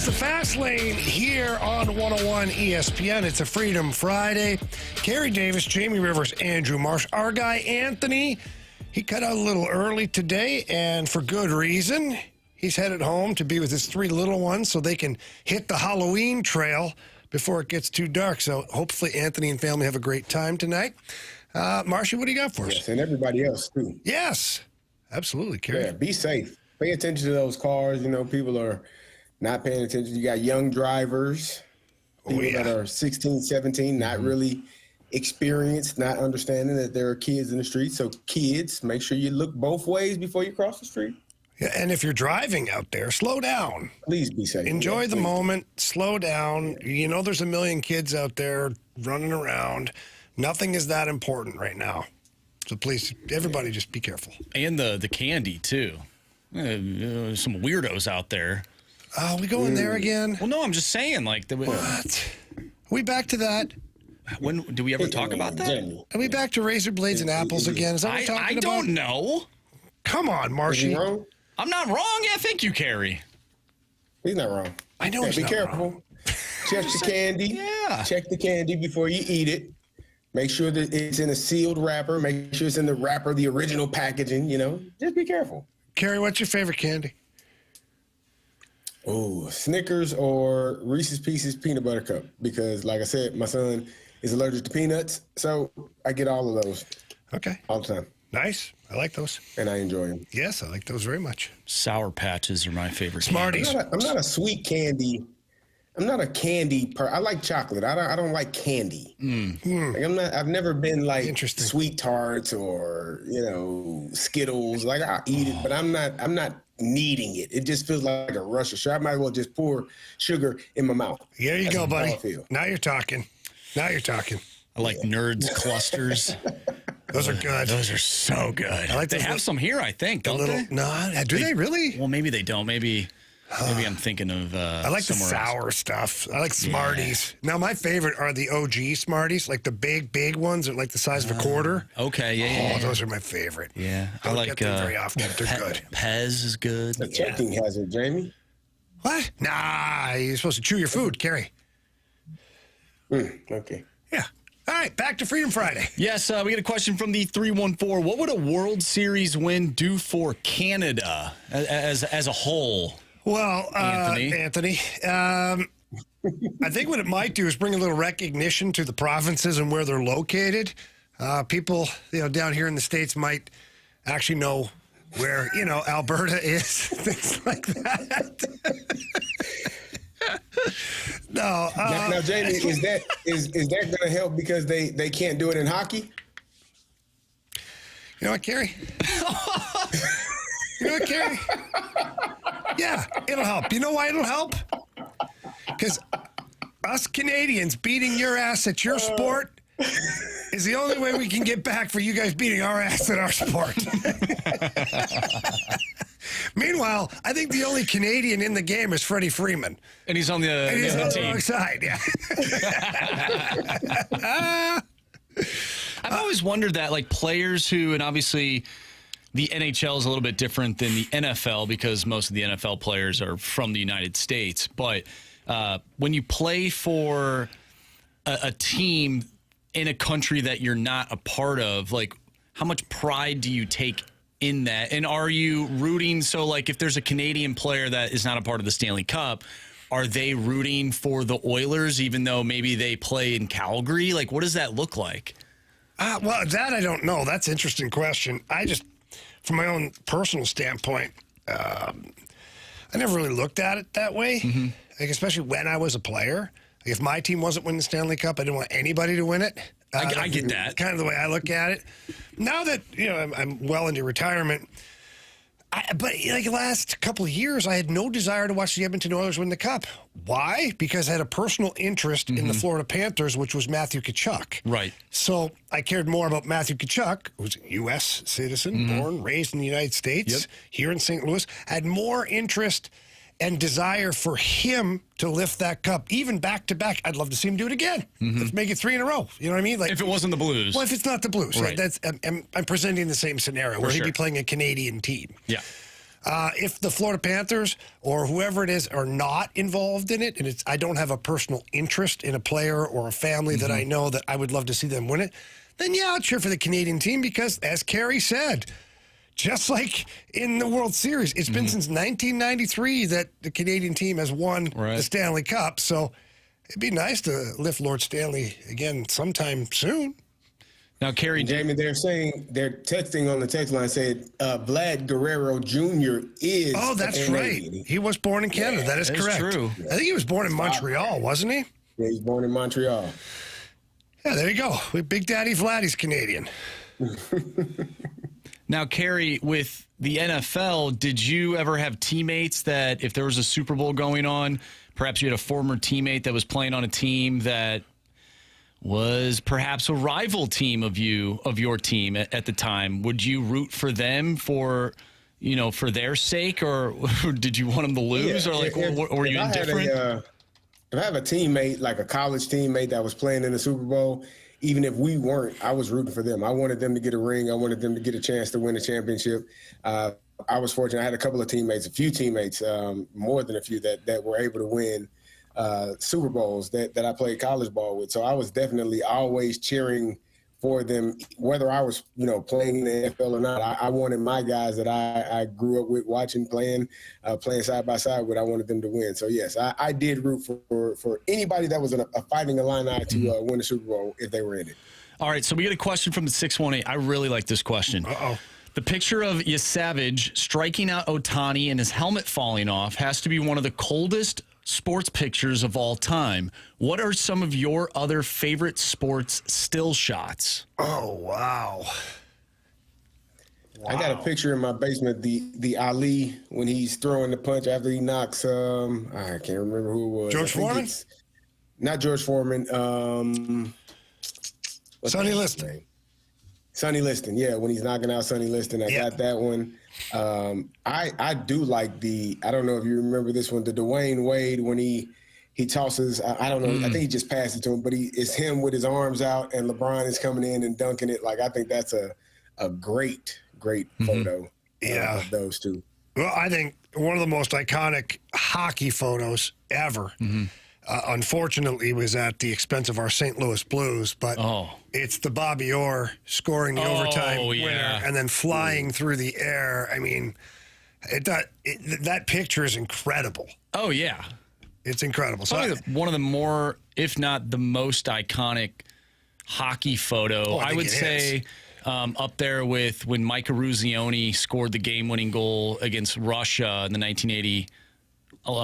the Fast Lane here on 101 ESPN. It's a Freedom Friday. Carey Davis, Jamie Rivers, Andrew Marsh. Our guy, Anthony, he cut out a little early today, and for good reason. He's headed home to be with his 3 little ones so they can hit the Halloween trail before it gets too dark. So hopefully Anthony and family have a great time tonight. Marcia, what do you got for us? Yes, and everybody else, too. Yes, absolutely, Carey. Yeah, be safe. Pay attention to those cars. You know, people are not paying attention. You got young drivers, people that are 16, 17, not really experienced, not understanding that there are kids in the street. So kids, make sure you look both ways before you cross the street. Yeah, and if you're driving out there, slow down. Please be safe. Enjoy the moment. Slow down. You know there's a million kids out there running around. Nothing is that important right now. So please, everybody just be careful. And the candy, too. Some weirdos out there. Oh, we going there again? Well, no, I'm just saying, like... What? Are we back to that? When do we ever talk about that? Are we back to razor blades and apples again? Is that what we're talking about? I don't know. Come on, Marshy. I'm not wrong. Yeah, thank you, Carey. He's not wrong. I know he's be not careful. wrong. Check the candy. Yeah. Check the candy before you eat it. Make sure that it's in a sealed wrapper. Make sure it's in the wrapper, the original packaging, you know. Just be careful. Carey, what's your favorite candy? Oh, Snickers or Reese's Pieces peanut butter cup. Because, like I said, my son is allergic to peanuts, so I get all of those. Okay. All the time. Nice. I like those. And I enjoy them. Yes, I like those very much. Sour Patches are my favorite. Smarties. I'm not a sweet candy. I'm not a candy I like chocolate. I don't like candy. Like I've never been like sweet tarts or, you know, Skittles. Like I eat it, but I'm not needing it. It just feels like a rush of sugar. I might as well just pour sugar in my mouth. There you That's go, how buddy. I feel. Now you're talking. I like Nerds clusters. Those are good. Those are so good. I like they have some here, I think, don't they? No, do they really? Well, maybe they don't. Maybe I'm thinking of I like the sour stuff. I like Smarties. Now, my favorite are the OG Smarties, like the big ones that are like the size of a quarter. Okay, yeah. Those are my favorite. Yeah, I like get them very often. They're good. Pez is good. The choking hazard, Jamie. What? Nah, you're supposed to chew your food, Carey. Okay. Yeah. All right, back to Freedom Friday. Yes, we get a question from the 314. What would a World Series win do for Canada as a whole? Well, Anthony, I think what it might do is bring a little recognition to the provinces and where they're located. People, down here in the States might actually know where, Alberta is, things like that. No. Now, Jamie, is that going to help because they can't do it in hockey? You know what, Carey? Yeah, it'll help. You know why it'll help? Because us Canadians beating your ass at your sport is the only way we can get back for you guys beating our ass at our sport. Meanwhile, I think the only Canadian in the game is Freddie Freeman. And he's on the, he's on the team. wrong side, yeah. I've always wondered that, like, players who, and obviously the NHL is a little bit different than the NFL because most of the NFL players are from the United States. But when you play for a team in a country that you're not a part of, like, how much pride do you take in that? And are you rooting? So, like, if there's a Canadian player that is not a part of the Stanley Cup, are they rooting for the Oilers even though maybe they play in Calgary? Like, what does that look like? Well, that I don't know. That's an interesting question. I just, from my own personal standpoint, I never really looked at it that way. Mm-hmm. Like, especially when I was a player. Like, if my team wasn't winning the Stanley Cup, I didn't want anybody to win it. I get that. Kind of the way I look at it. Now that, I'm well into retirement, but like the last couple of years, I had no desire to watch the Edmonton Oilers win the Cup. Why? Because I had a personal interest in the Florida Panthers, which was Matthew Tkachuk. Right. So I cared more about Matthew Tkachuk, who's a U.S. citizen, born, raised in the United States, here in St. Louis. I had more interest and desire for him to lift that cup, even back-to-back. I'd love to see him do it again. Let's make it 3 in a row. You know what I mean? Like, if it wasn't the Blues. Well, if it's not the Blues. Right. I'm presenting the same scenario where he'd be playing a Canadian team. Yeah. If the Florida Panthers or whoever it is are not involved in it, and I don't have a personal interest in a player or a family that I know that I would love to see them win it, then yeah, I'll cheer for the Canadian team because, as Carey said, just like in the World Series, it's been since 1993 that the Canadian team has won the Stanley Cup. So it'd be nice to lift Lord Stanley again sometime soon. Now, Carey, Jamie, they're texting on the text line said Vlad Guerrero Jr. is. Oh, that's right. He was born in Canada. Yeah, that is correct. True. I think he was born in Montreal, wasn't he? Yeah, he's born in Montreal. Yeah, there you go. Big Daddy Vladdy's Canadian. Now, Carey, with the NFL, did you ever have teammates that if there was a Super Bowl going on, perhaps you had a former teammate that was playing on a team that was perhaps a rival team of your team at the time? Would you root for them for their sake, or did you want them to lose, or were you indifferent? If I have a teammate, like a college teammate that was playing in the Super Bowl, even if we weren't, I was rooting for them. I wanted them to get a ring. I wanted them to get a chance to win a championship. I was fortunate. I had a few teammates, more than a few that were able to win Super Bowls that I played college ball with. So I was definitely always cheering for them, whether I was, playing in the NFL or not. I wanted my guys that I grew up with watching playing side by side with. I wanted them to win. So yes, I did root for anybody that was a fighting Illini to win the Super Bowl if they were in it. All right, so we get a question from the 618. I really like this question. Uh-oh. The picture of Yasavage striking out Ohtani and his helmet falling off has to be one of the coldest sports pictures of all time. What are some of your other favorite sports still shots? Oh, wow. I got a picture in my basement, the Ali, when he's throwing the punch after he knocks, I can't remember who it was. George Foreman? Not George Foreman. Sonny Liston. Sonny Liston, yeah, when he's knocking out Sonny Liston, I got that one. I do like I don't know if you remember this one, the Dwayne Wade when he tosses, I don't know, I think he just passed it to him, but it's him with his arms out and LeBron is coming in and dunking it. Like, I think that's a great photo of those two. Well, I think one of the most iconic hockey photos ever, unfortunately, was at the expense of our St. Louis Blues, but it's the Bobby Orr scoring the overtime winner and then flying through the air. I mean, that picture is incredible. Oh, yeah. It's incredible. Probably one of the more, if not the most iconic hockey photo. I would say up there with when Mike Eruzione scored the game-winning goal against Russia in the 1980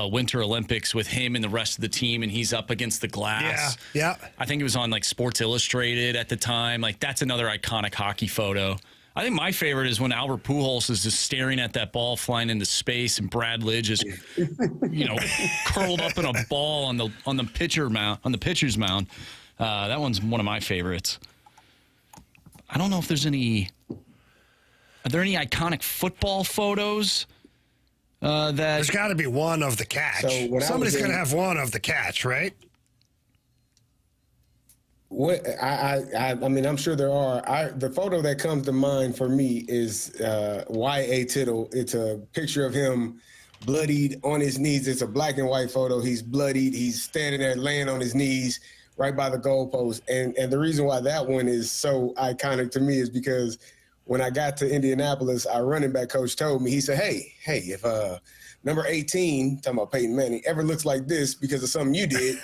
Winter Olympics with him and the rest of the team, and he's up against the glass. Yeah. I think it was on like Sports Illustrated at the time. Like, that's another iconic hockey photo. I think my favorite is when Albert Pujols is just staring at that ball flying into space, and Brad Lidge is, curled up in a ball on the pitcher's mound. That one's one of my favorites. I don't know if there's any. Are there any iconic football photos? There's got to be one of the catch. So somebody's going to have one of the catch, right? What I mean, I'm sure there are. The photo that comes to mind for me is Y.A. Tittle. It's a picture of him bloodied on his knees. It's a black and white photo. He's bloodied. He's standing there laying on his knees right by the goalpost. And the reason why that one is so iconic to me is because when I got to Indianapolis, our running back coach told me, he said, hey, if number 18, talking about Peyton Manning, ever looks like this because of something you did,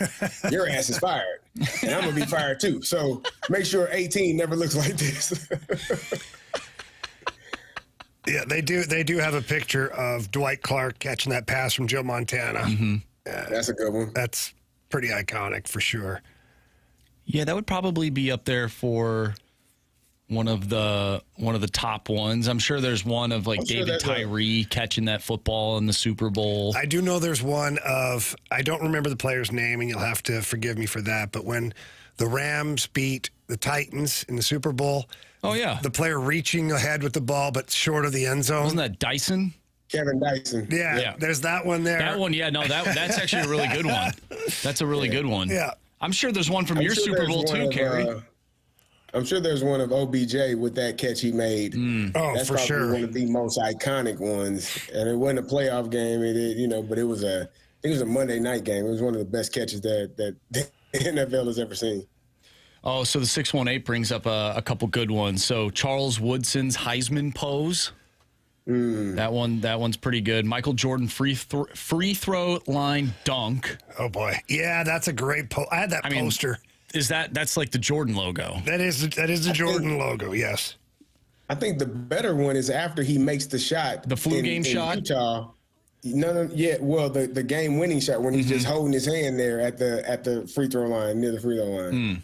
your ass is fired. And I'm going to be fired too. So make sure 18 never looks like this. Yeah, they do have a picture of Dwight Clark catching that pass from Joe Montana. That's a good one. That's pretty iconic for sure. Yeah, that would probably be up there for one of the top ones. I'm sure there's one of like David Tyree catching that football in the Super Bowl. I do know there's one of, I don't remember the player's name, and you'll have to forgive me for that, but when the Rams beat the Titans in the Super Bowl, the player reaching ahead with the ball but short of the end zone. Wasn't that Dyson? Kevin Dyson. Yeah, there's that one there. That one, that's actually a really good one. That's a really good one. Yeah. I'm sure there's one from your Super Bowl too, Carey. I'm sure there's one of OBJ with that catch he made. Oh, That's for probably sure. one of the most iconic ones. And it wasn't a playoff game, but it was I think it was a Monday night game. It was one of the best catches that the NFL has ever seen. Oh, so the 618 brings up a couple good ones. So Charles Woodson's Heisman pose. That one's pretty good. Michael Jordan free throw line dunk. Oh boy, yeah, that's a great I had that poster. That's like the Jordan logo? That is the Jordan logo. Yes. I think the better one is after he makes the shot, the flu game shot. Utah. Well, the game winning shot when he's just holding his hand there at the free throw line, near the free throw line.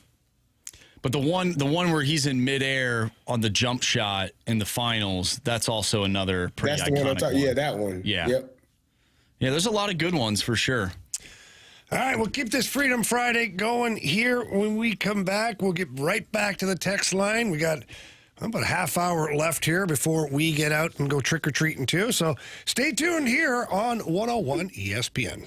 But the one where he's in midair on the jump shot in the finals, that's also another pretty iconic one. one. Yeah, that one. Yeah. Yep. Yeah, there's a lot of good ones for sure. All right, we'll keep this Freedom Friday going here. When we come back, we'll get right back to the text line. We got about a half hour left here before we get out and go trick-or-treating too. So stay tuned here on 101 ESPN.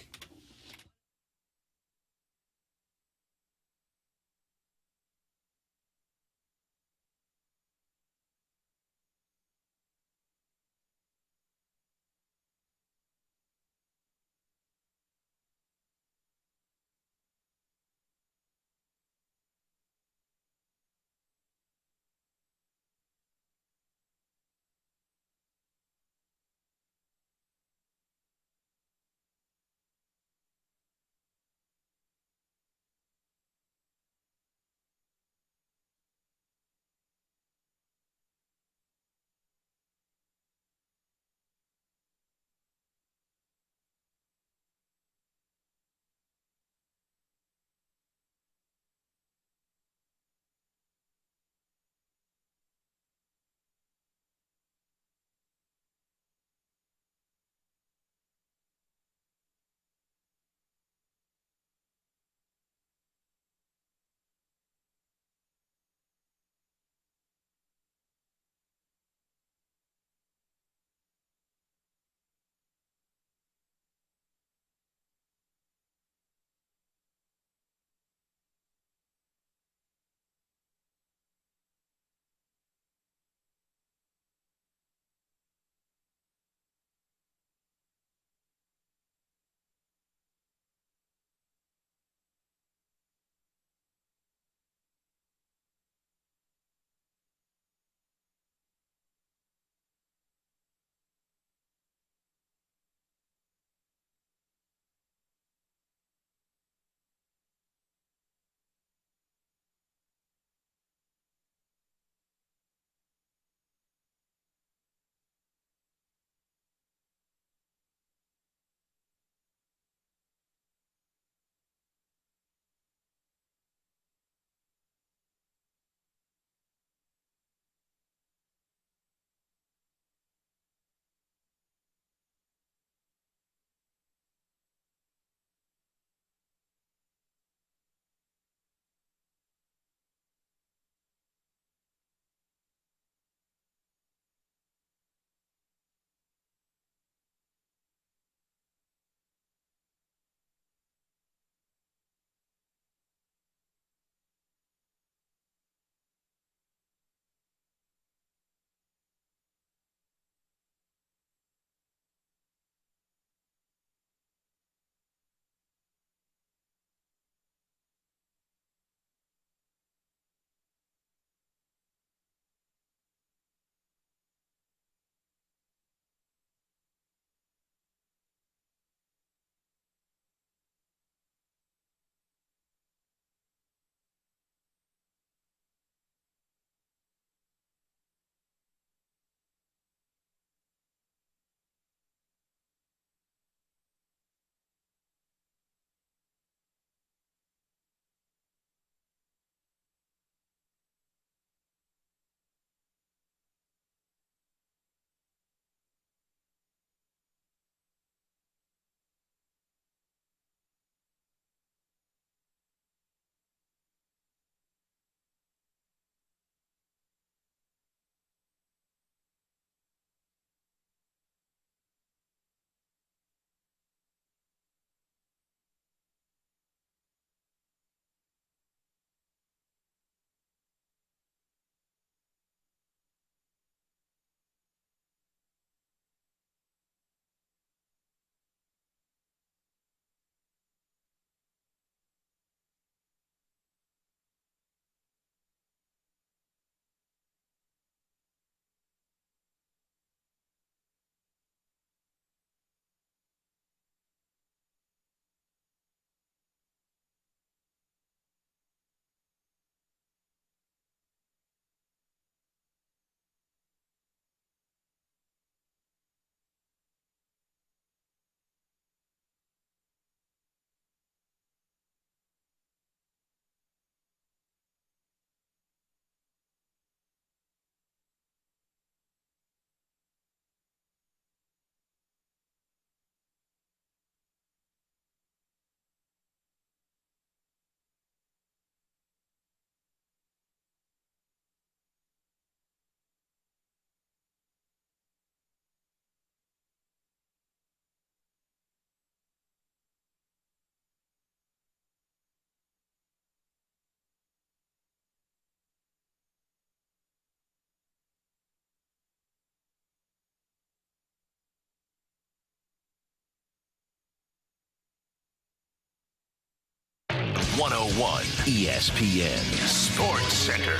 101 ESPN Sports Center.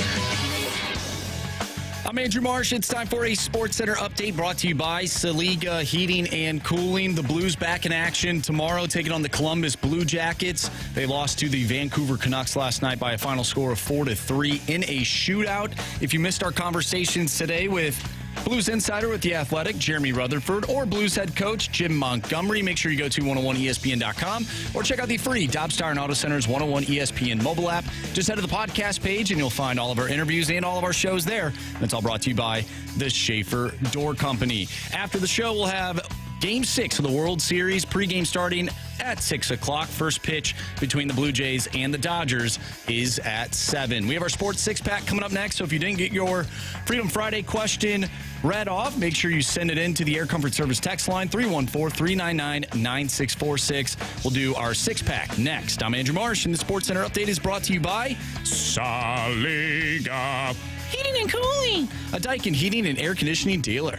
I'm Andrew Marsh. It's time for a Sports Center update brought to you by Saliga Heating and Cooling. The Blues back in action tomorrow, taking on the Columbus Blue Jackets. They lost to the Vancouver Canucks last night by a final score of 4-3 in a shootout. If you missed our conversations today with Blues Insider with The Athletic, Jeremy Rutherford, or Blues head coach Jim Montgomery, make sure you go to 101ESPN.com or check out the free Dobbs Tire and Auto Center's 101 ESPN mobile app. Just head to the podcast page and you'll find all of our interviews and all of our shows there. That's all brought to you by the Schaefer Door Company. After the show, we'll have Game 6 of the World Series, pregame starting at 6 o'clock. First pitch between the Blue Jays and the Dodgers is at 7. We have our Sports Six-Pack coming up next, so if you didn't get your Freedom Friday question read off, make sure you send it in to the Air Comfort Service text line, 314-399-9646. We'll do our six-pack next. I'm Andrew Marsh, and the Sports Center update is brought to you by Saliga Heating and Cooling, a Daikin heating and air conditioning dealer.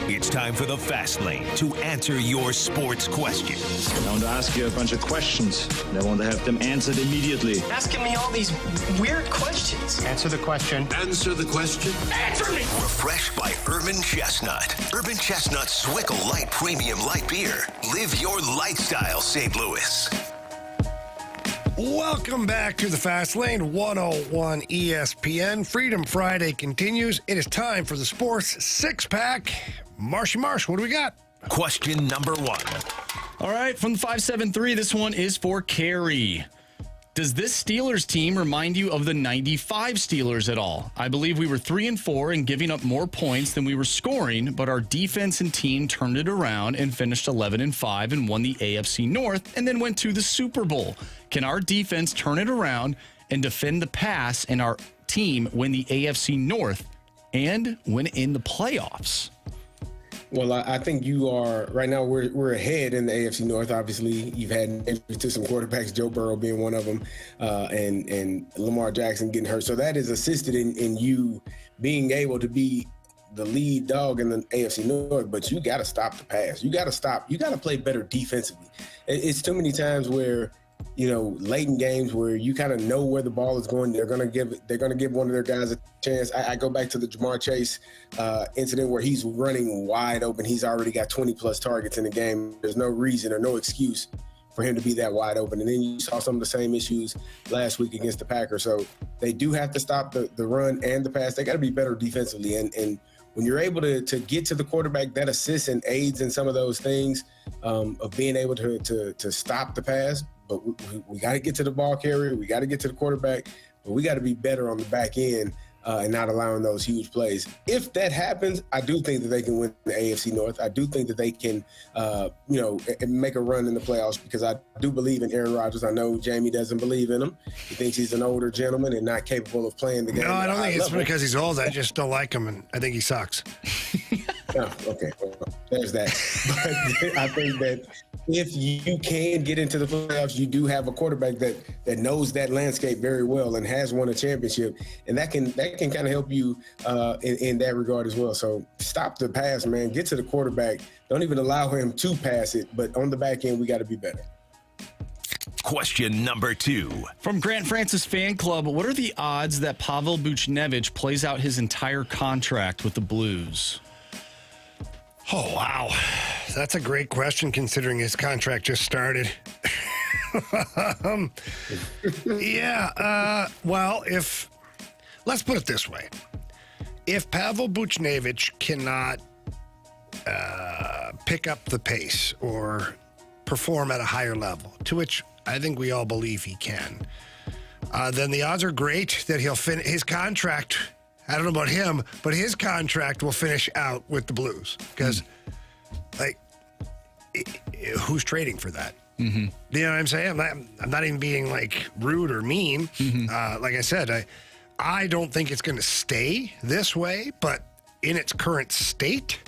It's time for the Fast Lane to answer your sports questions. I want to ask you a bunch of questions, and I want to have them answered immediately. Asking me all these weird questions. Answer the question. Answer the question. Answer me! Refreshed by Urban Chestnut. Urban Chestnut Swickle Light Premium Light Beer. Live your lifestyle, St. Louis. Welcome back to the Fast Lane, 101 ESPN. Freedom Friday continues. It is time for the Sports Six-Pack. Marshy Marsh, what do we got? Question number 1. All right, from the 573, this one is for Carey. Does this Steelers team remind you of the 95 Steelers at all? I believe we were 3-4 and giving up more points than we were scoring, but our defense and team turned it around and finished 11-5 and won the AFC North and then went to the Super Bowl. Can our defense turn it around and defend the pass and our team win the AFC North and win in the playoffs? Well, I think you are right now. We're ahead in the AFC North. Obviously, you've had injuries to some quarterbacks, Joe Burrow being one of them, and Lamar Jackson getting hurt. So that is assisted in you being able to be the lead dog in the AFC North. But you got to stop the pass. You got to stop. You got to play better defensively. It's too many times where, you know, late in games where you kind of know where the ball is going. They're gonna give one of their guys a chance. I go back to the Jamar Chase incident where he's running wide open. He's already got 20 plus targets in the game. There's no reason or no excuse for him to be that wide open. And then you saw some of the same issues last week against the Packers. So they do have to stop the run and the pass. They got to be better defensively. And when you're able to get to the quarterback, that assists and aids in some of those things of being able to stop the pass. But we got to get to the ball carrier. We got to get to the quarterback. But we got to be better on the back end and not allowing those huge plays. If that happens, I do think that they can win the AFC North. I do think that they can, make a run in the playoffs because I do believe in Aaron Rodgers. I know Jamie doesn't believe in him. He thinks he's an older gentleman and not capable of playing the game. No, I don't think it's because he's old. I just don't like him, and I think he sucks. Oh, okay, well, there's that. But I think that if you can get into the playoffs, you do have a quarterback that knows that landscape very well and has won a championship, and that can kind of help you in that regard as well. So stop the pass, man. Get to the quarterback. Don't even allow him to pass it. But on the back end, we got to be better. Question number 2. From Grant Francis Fan Club, what are the odds that Pavel Buchnevich plays out his entire contract with the Blues? Oh, wow. That's a great question considering his contract just started. Let's put it this way. If Pavel Buchnevich cannot pick up the pace or perform at a higher level, to which I think we all believe he can, then the odds are great that he'll finish his contract. I don't know about him, but his contract will finish out with the Blues because, who's trading for that? Mm-hmm. You know what I'm saying? I'm not even being rude or mean. Mm-hmm. Like I said, I don't think it's going to stay this way, but in its current state,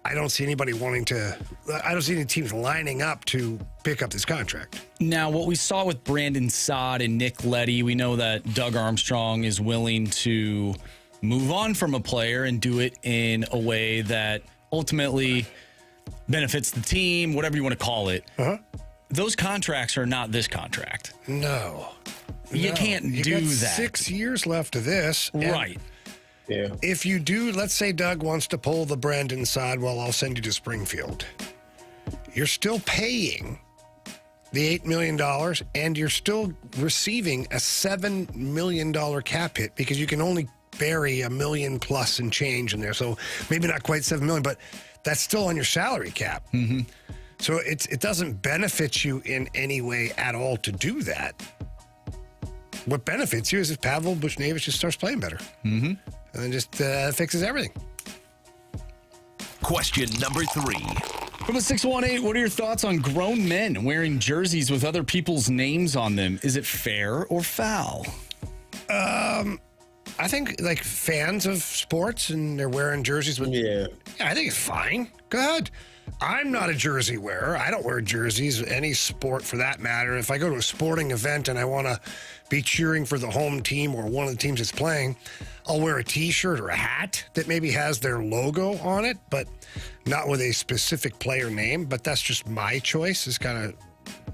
I don't see anybody I don't see any teams lining up to pick up this contract. Now, what we saw with Brandon Saad and Nick Leddy, we know that Doug Armstrong is willing to move on from a player and do it in a way that ultimately benefits the team, whatever you want to call it. Those contracts are not this contract. No. You can't You do got that. 6 years left of this. and Right. Yeah. If you do, let's say Doug wants to pull the Brandon side, well, I'll send you to Springfield. You're still paying the $8 million, and you're still receiving a $7 million cap hit because you can only bury $1 million plus and change in there. So maybe not quite $7 million, but that's still on your salary cap. So it doesn't benefit you in any way at all to do that. What benefits you is if Pavel Buchnevich just starts playing better. And then just fixes everything. Question number 3. From the 618, what are your thoughts on grown men wearing jerseys with other people's names on them? Is it fair or foul? I think like fans of sports and they're wearing jerseys with. Yeah, I think it's fine. Go ahead. I'm not a jersey wearer. I don't wear jerseys, any sport for that matter. If I go to a sporting event and I want to be cheering for the home team or one of the teams that's playing, I'll wear a T-shirt or a hat that maybe has their logo on it, but not with a specific player name. But that's just my choice. Is kind of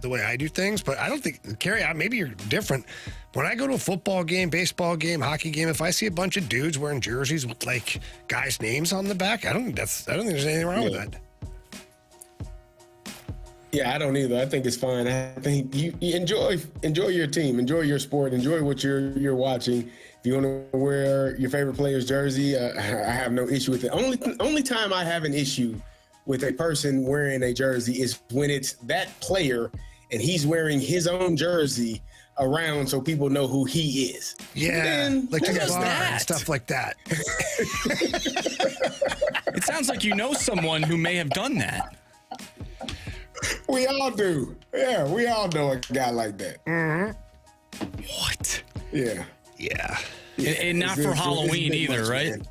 the way I do things. But I don't think, Carey, maybe you're different. When I go to a football game, baseball game, hockey game, if I see a bunch of dudes wearing jerseys with like guys' names on the back, I don't think there's anything wrong with that. Yeah, I don't either. I think it's fine. I think you enjoy your team, enjoy your sport, enjoy what you're watching. If you want to wear your favorite player's jersey, I have no issue with it. Only time I have an issue with a person wearing a jersey is when it's that player and he's wearing his own jersey around so people know who he is. Yeah, like to the bar and stuff like that. It sounds like you know someone who may have done that. We all do. Yeah, we all know a guy like that. What? Yeah. Yeah. And not for Halloween either, right? Man.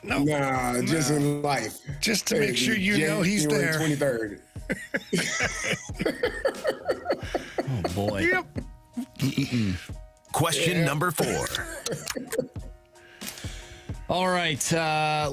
No. Nah, just in life. Just to make sure you know he's there. January 23rd. Oh, boy. Yep. Question number 4. All right,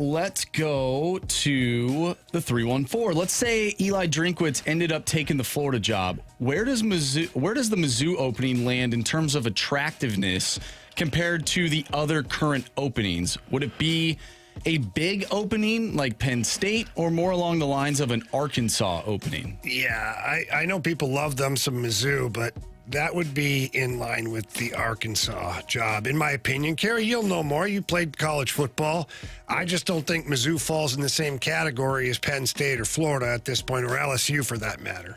let's go to the 314. Let's say Eli Drinkwitz ended up taking the Florida job. Where does the Mizzou opening land in terms of attractiveness compared to the other current openings? Would it be a big opening like Penn State or more along the lines of an Arkansas opening? Yeah, I know people love them some Mizzou, but that would be in line with the Arkansas job, in my opinion. Carey, you'll know more. You played college football. I just don't think Mizzou falls in the same category as Penn State or Florida at this point, or LSU for that matter.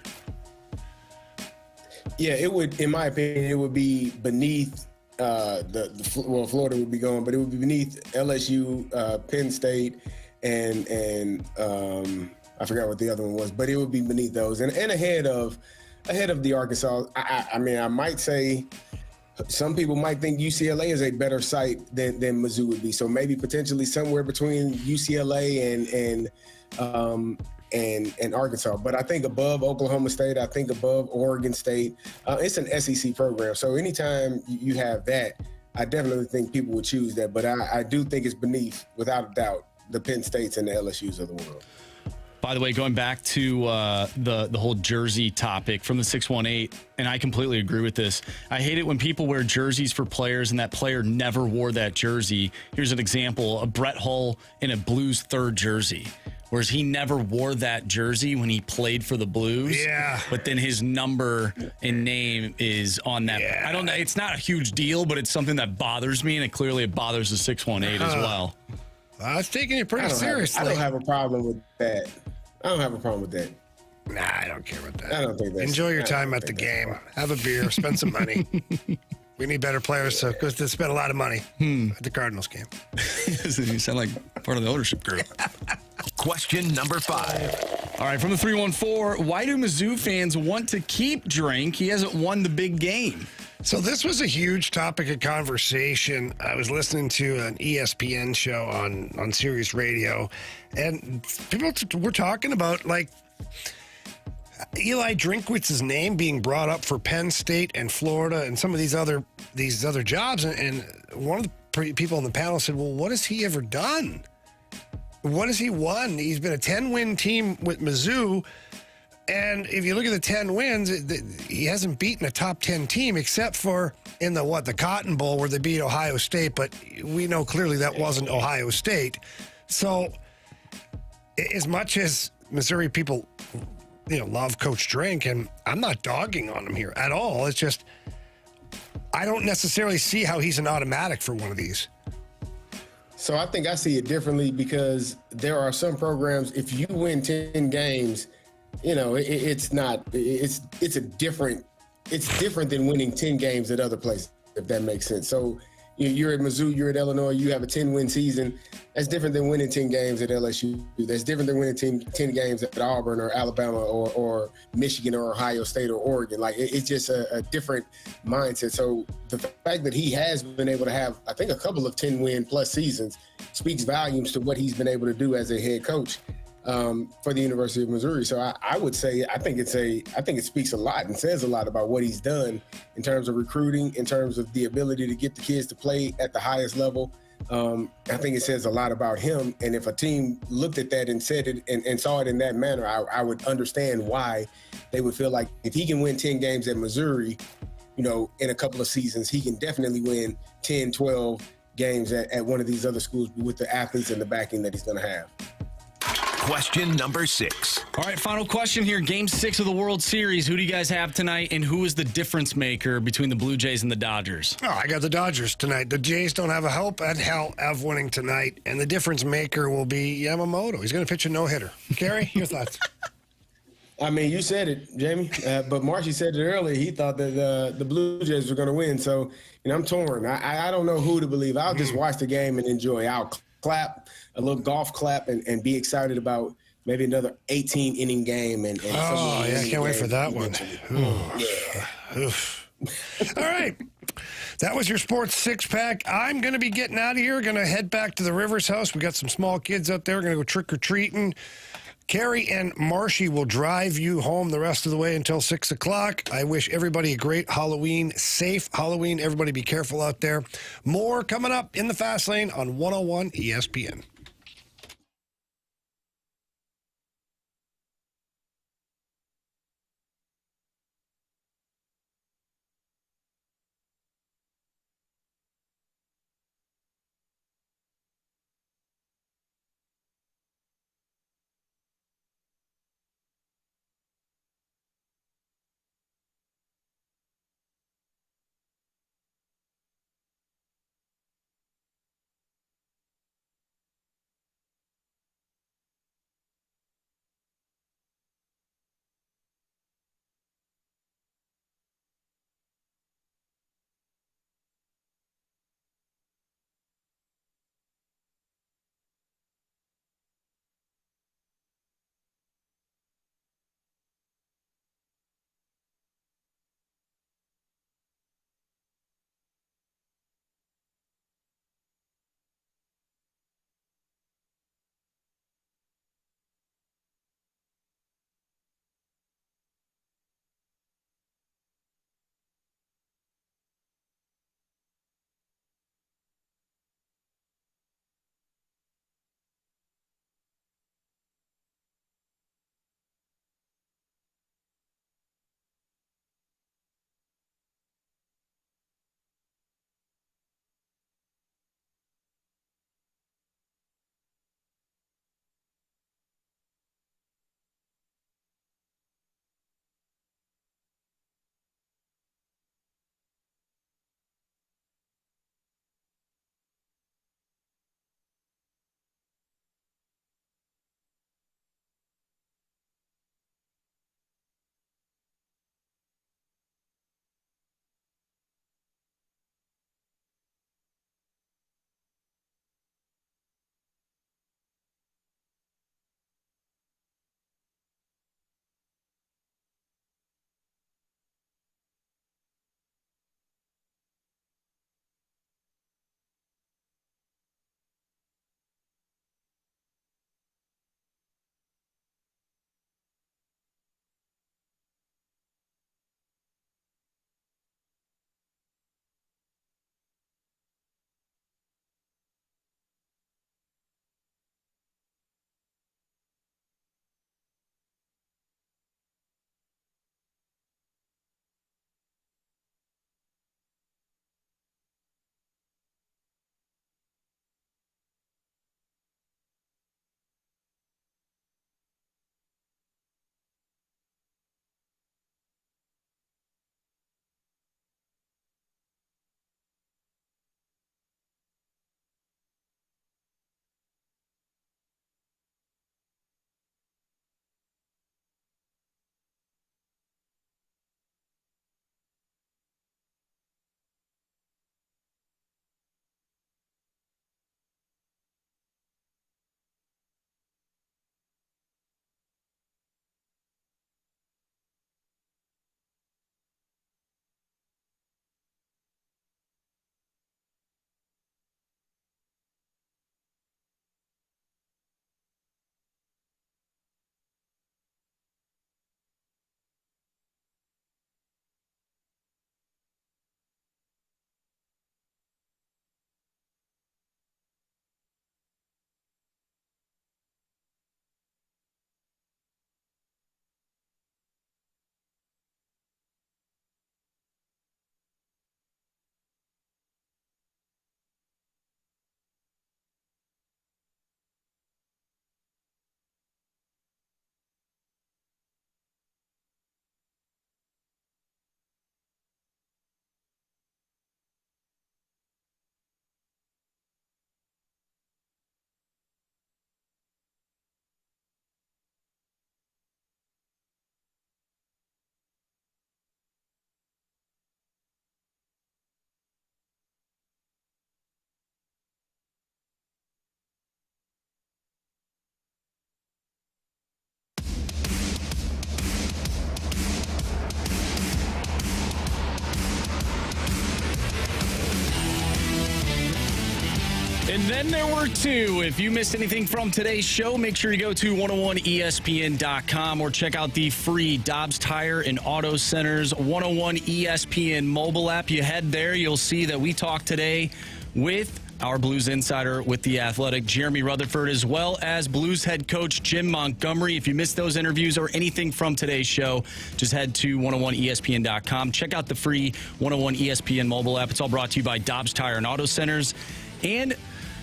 Yeah, it would, in my opinion, it would be beneath Florida would be gone, but it would be beneath LSU, Penn State, and I forgot what the other one was, but it would be beneath those and ahead of the Arkansas. I mean, I might say some people might think UCLA is a better site than Mizzou would be. So maybe potentially somewhere between UCLA and Arkansas. But I think above Oklahoma State, I think above Oregon State. It's an SEC program. So anytime you have that, I definitely think people would choose that. But I do think it's beneath, without a doubt, the Penn States and the LSUs of the world. By the way, going back to the whole jersey topic from the 618, and I completely agree with this. I hate it when people wear jerseys for players and that player never wore that jersey. Here's an example, a Brett Hull in a Blues third jersey, whereas he never wore that jersey when he played for the Blues. Yeah. But then his number and name is on that. Yeah. I don't know. It's not a huge deal, but it's something that bothers me, and it clearly bothers the 618 as well. I was taking it pretty seriously. I don't have a problem with that. I don't have a problem with that. Nah, I don't care about that. I don't think that's... Enjoy your time at the game. Have a beer. Spend some money. We need better players to spend a lot of money at the Cardinals game. You sound like part of the ownership group. Question number 5. All right, from the 314, why do Mizzou fans want to keep Drink? He hasn't won the big game. So this was a huge topic of conversation. I was listening to an ESPN show on Sirius Radio, and people were talking about like Eli Drinkwitz's name being brought up for Penn State and Florida and some of these other jobs. And one of the people on the panel said, "Well, what has he ever done?" what has he won? He's been a 10-win team with Mizzou. And if you look at the 10 wins, he hasn't beaten a top 10 team except for in the Cotton Bowl where they beat Ohio State. But we know clearly that wasn't Ohio State. So as much as Missouri people, love Coach Drink, and I'm not dogging on him here at all. It's just I don't necessarily see how he's an automatic for one of these. So I think I see it differently because there are some programs, if you win 10 games, it's different than winning 10 games at other places, if that makes sense. So you're at Mizzou, you're at Illinois, you have a 10-win season. That's different than winning 10 games at LSU. That's different than winning 10 games at Auburn or Alabama or Michigan or Ohio State or Oregon. Like, it's just a different mindset. So the fact that he has been able to have, I think, a couple of 10-win plus seasons speaks volumes to what he's been able to do as a head coach for the University of Missouri. So I would say I think it speaks a lot and says a lot about what he's done in terms of recruiting, in terms of the ability to get the kids to play at the highest level. I think it says a lot about him. And if a team looked at that and said it and saw it in that manner, I would understand why they would feel like if he can win 10 games at Missouri, in a couple of seasons, he can definitely win 10, 12 games at one of these other schools with the athletes and the backing that he's going to have. Question number 6. All right, final question here. Game 6 of the World Series. Who do you guys have tonight, and who is the difference maker between the Blue Jays and the Dodgers? Oh, I got the Dodgers tonight. The Jays don't have a hope at hell of winning tonight, and the difference maker will be Yamamoto. He's going to pitch a no-hitter. Carey, your thoughts? I mean, you said it, Jamie, but Marshy said it earlier. He thought that the Blue Jays were going to win. So, I'm torn. I don't know who to believe. I'll just watch the game and enjoy. I'll clap, a little golf clap, and be excited about maybe another 18-inning game. And I can't wait for that one. All right. That was your sports six-pack. I'm going to be getting out of here. Going to head back to the Rivers house. We got some small kids out there. Going to go trick-or-treating. Carey and Marshy will drive you home the rest of the way until 6 o'clock. I wish everybody a great Halloween, safe Halloween. Everybody be careful out there. More coming up in the Fast Lane on 101 ESPN. And then there were two. If you missed anything from today's show, make sure you go to 101ESPN.com or check out the free Dobbs Tire and Auto Centers 101 ESPN mobile app. You head there, you'll see that we talked today with our Blues insider with The Athletic, Jeremy Rutherford, as well as Blues head coach Jim Montgomery. If you missed those interviews or anything from today's show, just head to 101ESPN.com. Check out the free 101 ESPN mobile app. It's all brought to you by Dobbs Tire and Auto Centers. And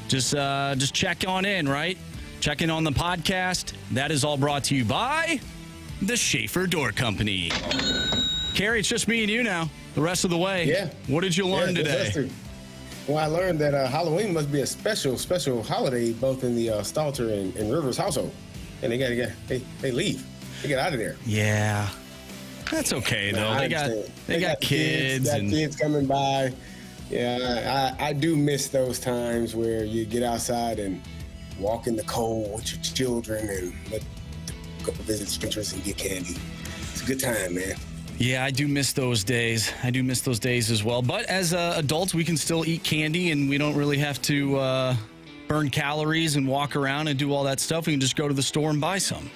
just check on in, right? Check in on the podcast. That is all brought to you by the Schaefer Door Company. Carey, it's just me and you now. The rest of the way. Yeah. What did you learn today? Well, I learned that Halloween must be a special holiday both in the Stalter and Rivers household, and they leave. They get out of there. Yeah, that's okay though. They got kids and kids coming by. Yeah, I do miss those times where you get outside and walk in the cold with your children and go visit strangers and get candy. It's a good time, man. Yeah, I do miss those days. I do miss those days as well. But as adults, we can still eat candy, and we don't really have to burn calories and walk around and do all that stuff. We can just go to the store and buy some.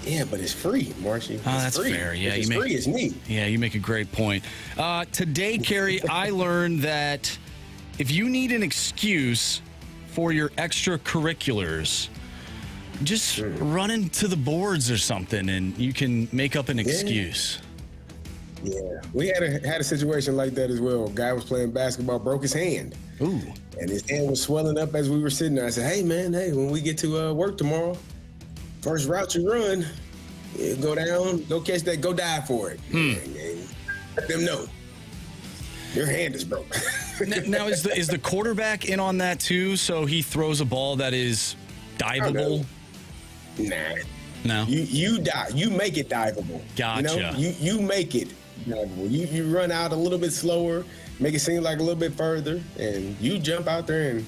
Yeah, but it's free, Marshy. That's free. fair. Yeah, it's free. It's neat. Yeah, you make a great point. Today, Carey, I learned that if you need an excuse for your extracurriculars, just run into the boards or something, and you can make up an excuse. Yeah, we had a situation like that as well. A guy was playing basketball, broke his hand. Ooh. And his hand was swelling up as we were sitting there. I said, hey, when we get to work tomorrow, first route you run, go down, go catch that, go dive for it. And let them know your hand is broke. Now, is the quarterback in on that too? So he throws a ball that is diveable? Nah. No. You make it diveable. Gotcha. You make it diveable. You run out a little bit slower, make it seem like a little bit further, and you jump out there and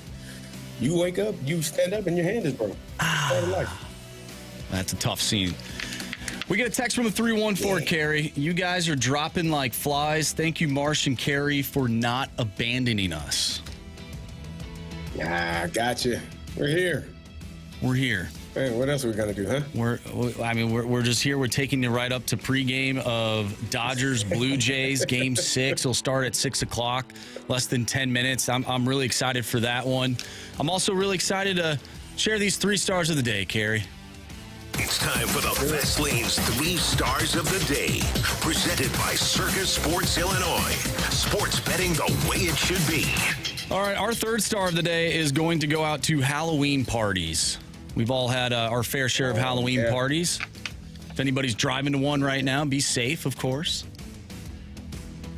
you wake up, you stand up, and your hand is broke. That's a tough scene. We get a text from the 314, Carey. You guys are dropping like flies. Thank you, Marsh and Carey, for not abandoning us. Gotcha. We're here. We're here. Hey, what else are we gonna do, huh? We're just here. We're taking you right up to pregame of Dodgers Blue Jays Game 6. It'll start at 6:00, less than 10 minutes. I'm really excited for that one. I'm also really excited to share these 3 stars of the day, Carey. It's time for the Best Lane's 3 Stars of the Day, presented by Circus Sports Illinois. Sports betting the way it should be. All right, our 3rd star of the day is going to go out to Halloween parties. We've all had our fair share of Halloween parties. If anybody's driving to one right now, be safe, of course.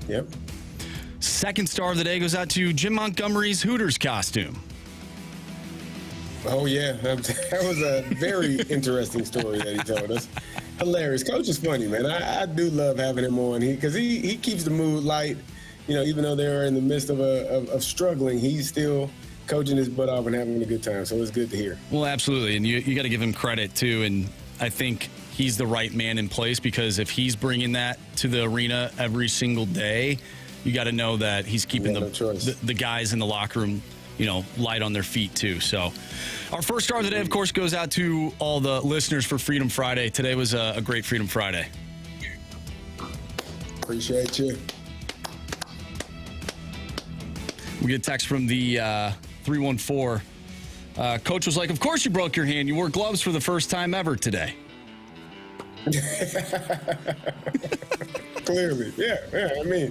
Yep. 2nd star of the day goes out to Jim Montgomery's Hooters costume. Oh, yeah. That was a very interesting story that he told us. Hilarious. Coach is funny, man. I do love having him on because he keeps the mood light. You know, even though they're in the midst of struggling, he's still coaching his butt off and having a good time. So it's good to hear. Well, absolutely. And you got to give him credit, too. And I think he's the right man in place because if he's bringing that to the arena every single day, you got to know that he's keeping the guys in the locker room, light on their feet, too. So our 1st star of the day, of course, goes out to all the listeners for Freedom Friday. Today was a great Freedom Friday. Appreciate you. We get a text from the 314. Coach was like, of course you broke your hand. You wore gloves for the first time ever today. Clearly. Yeah. I mean,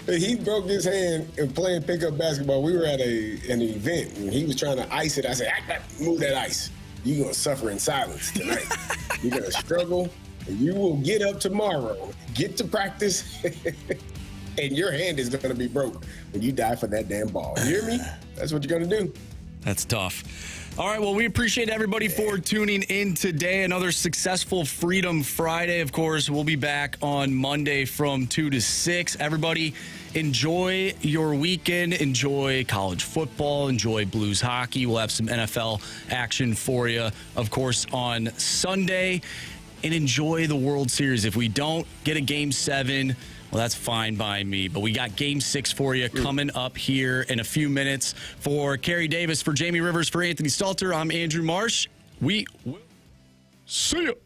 he broke his hand in playing pickup basketball. We were at an event, and he was trying to ice it. I said, move that ice. You're going to suffer in silence tonight. You're going to struggle, and you will get up tomorrow, get to practice, and your hand is going to be broke when you die for that damn ball. You hear me? That's what you're going to do. That's tough. All right, well, we appreciate everybody for tuning in today. Another successful Freedom Friday. Of course, we'll be back on Monday from 2 to 6. Everybody, enjoy your weekend. Enjoy college football. Enjoy Blues hockey. We'll have some NFL action for you, of course, on Sunday. And enjoy the World Series. If we don't get a Game 7, Well, that's fine by me. But we got Game 6 for you coming up here in a few minutes. For Carey Davis, for Jamie Rivers, for Anthony Stalter, I'm Andrew Marsh. We will see you.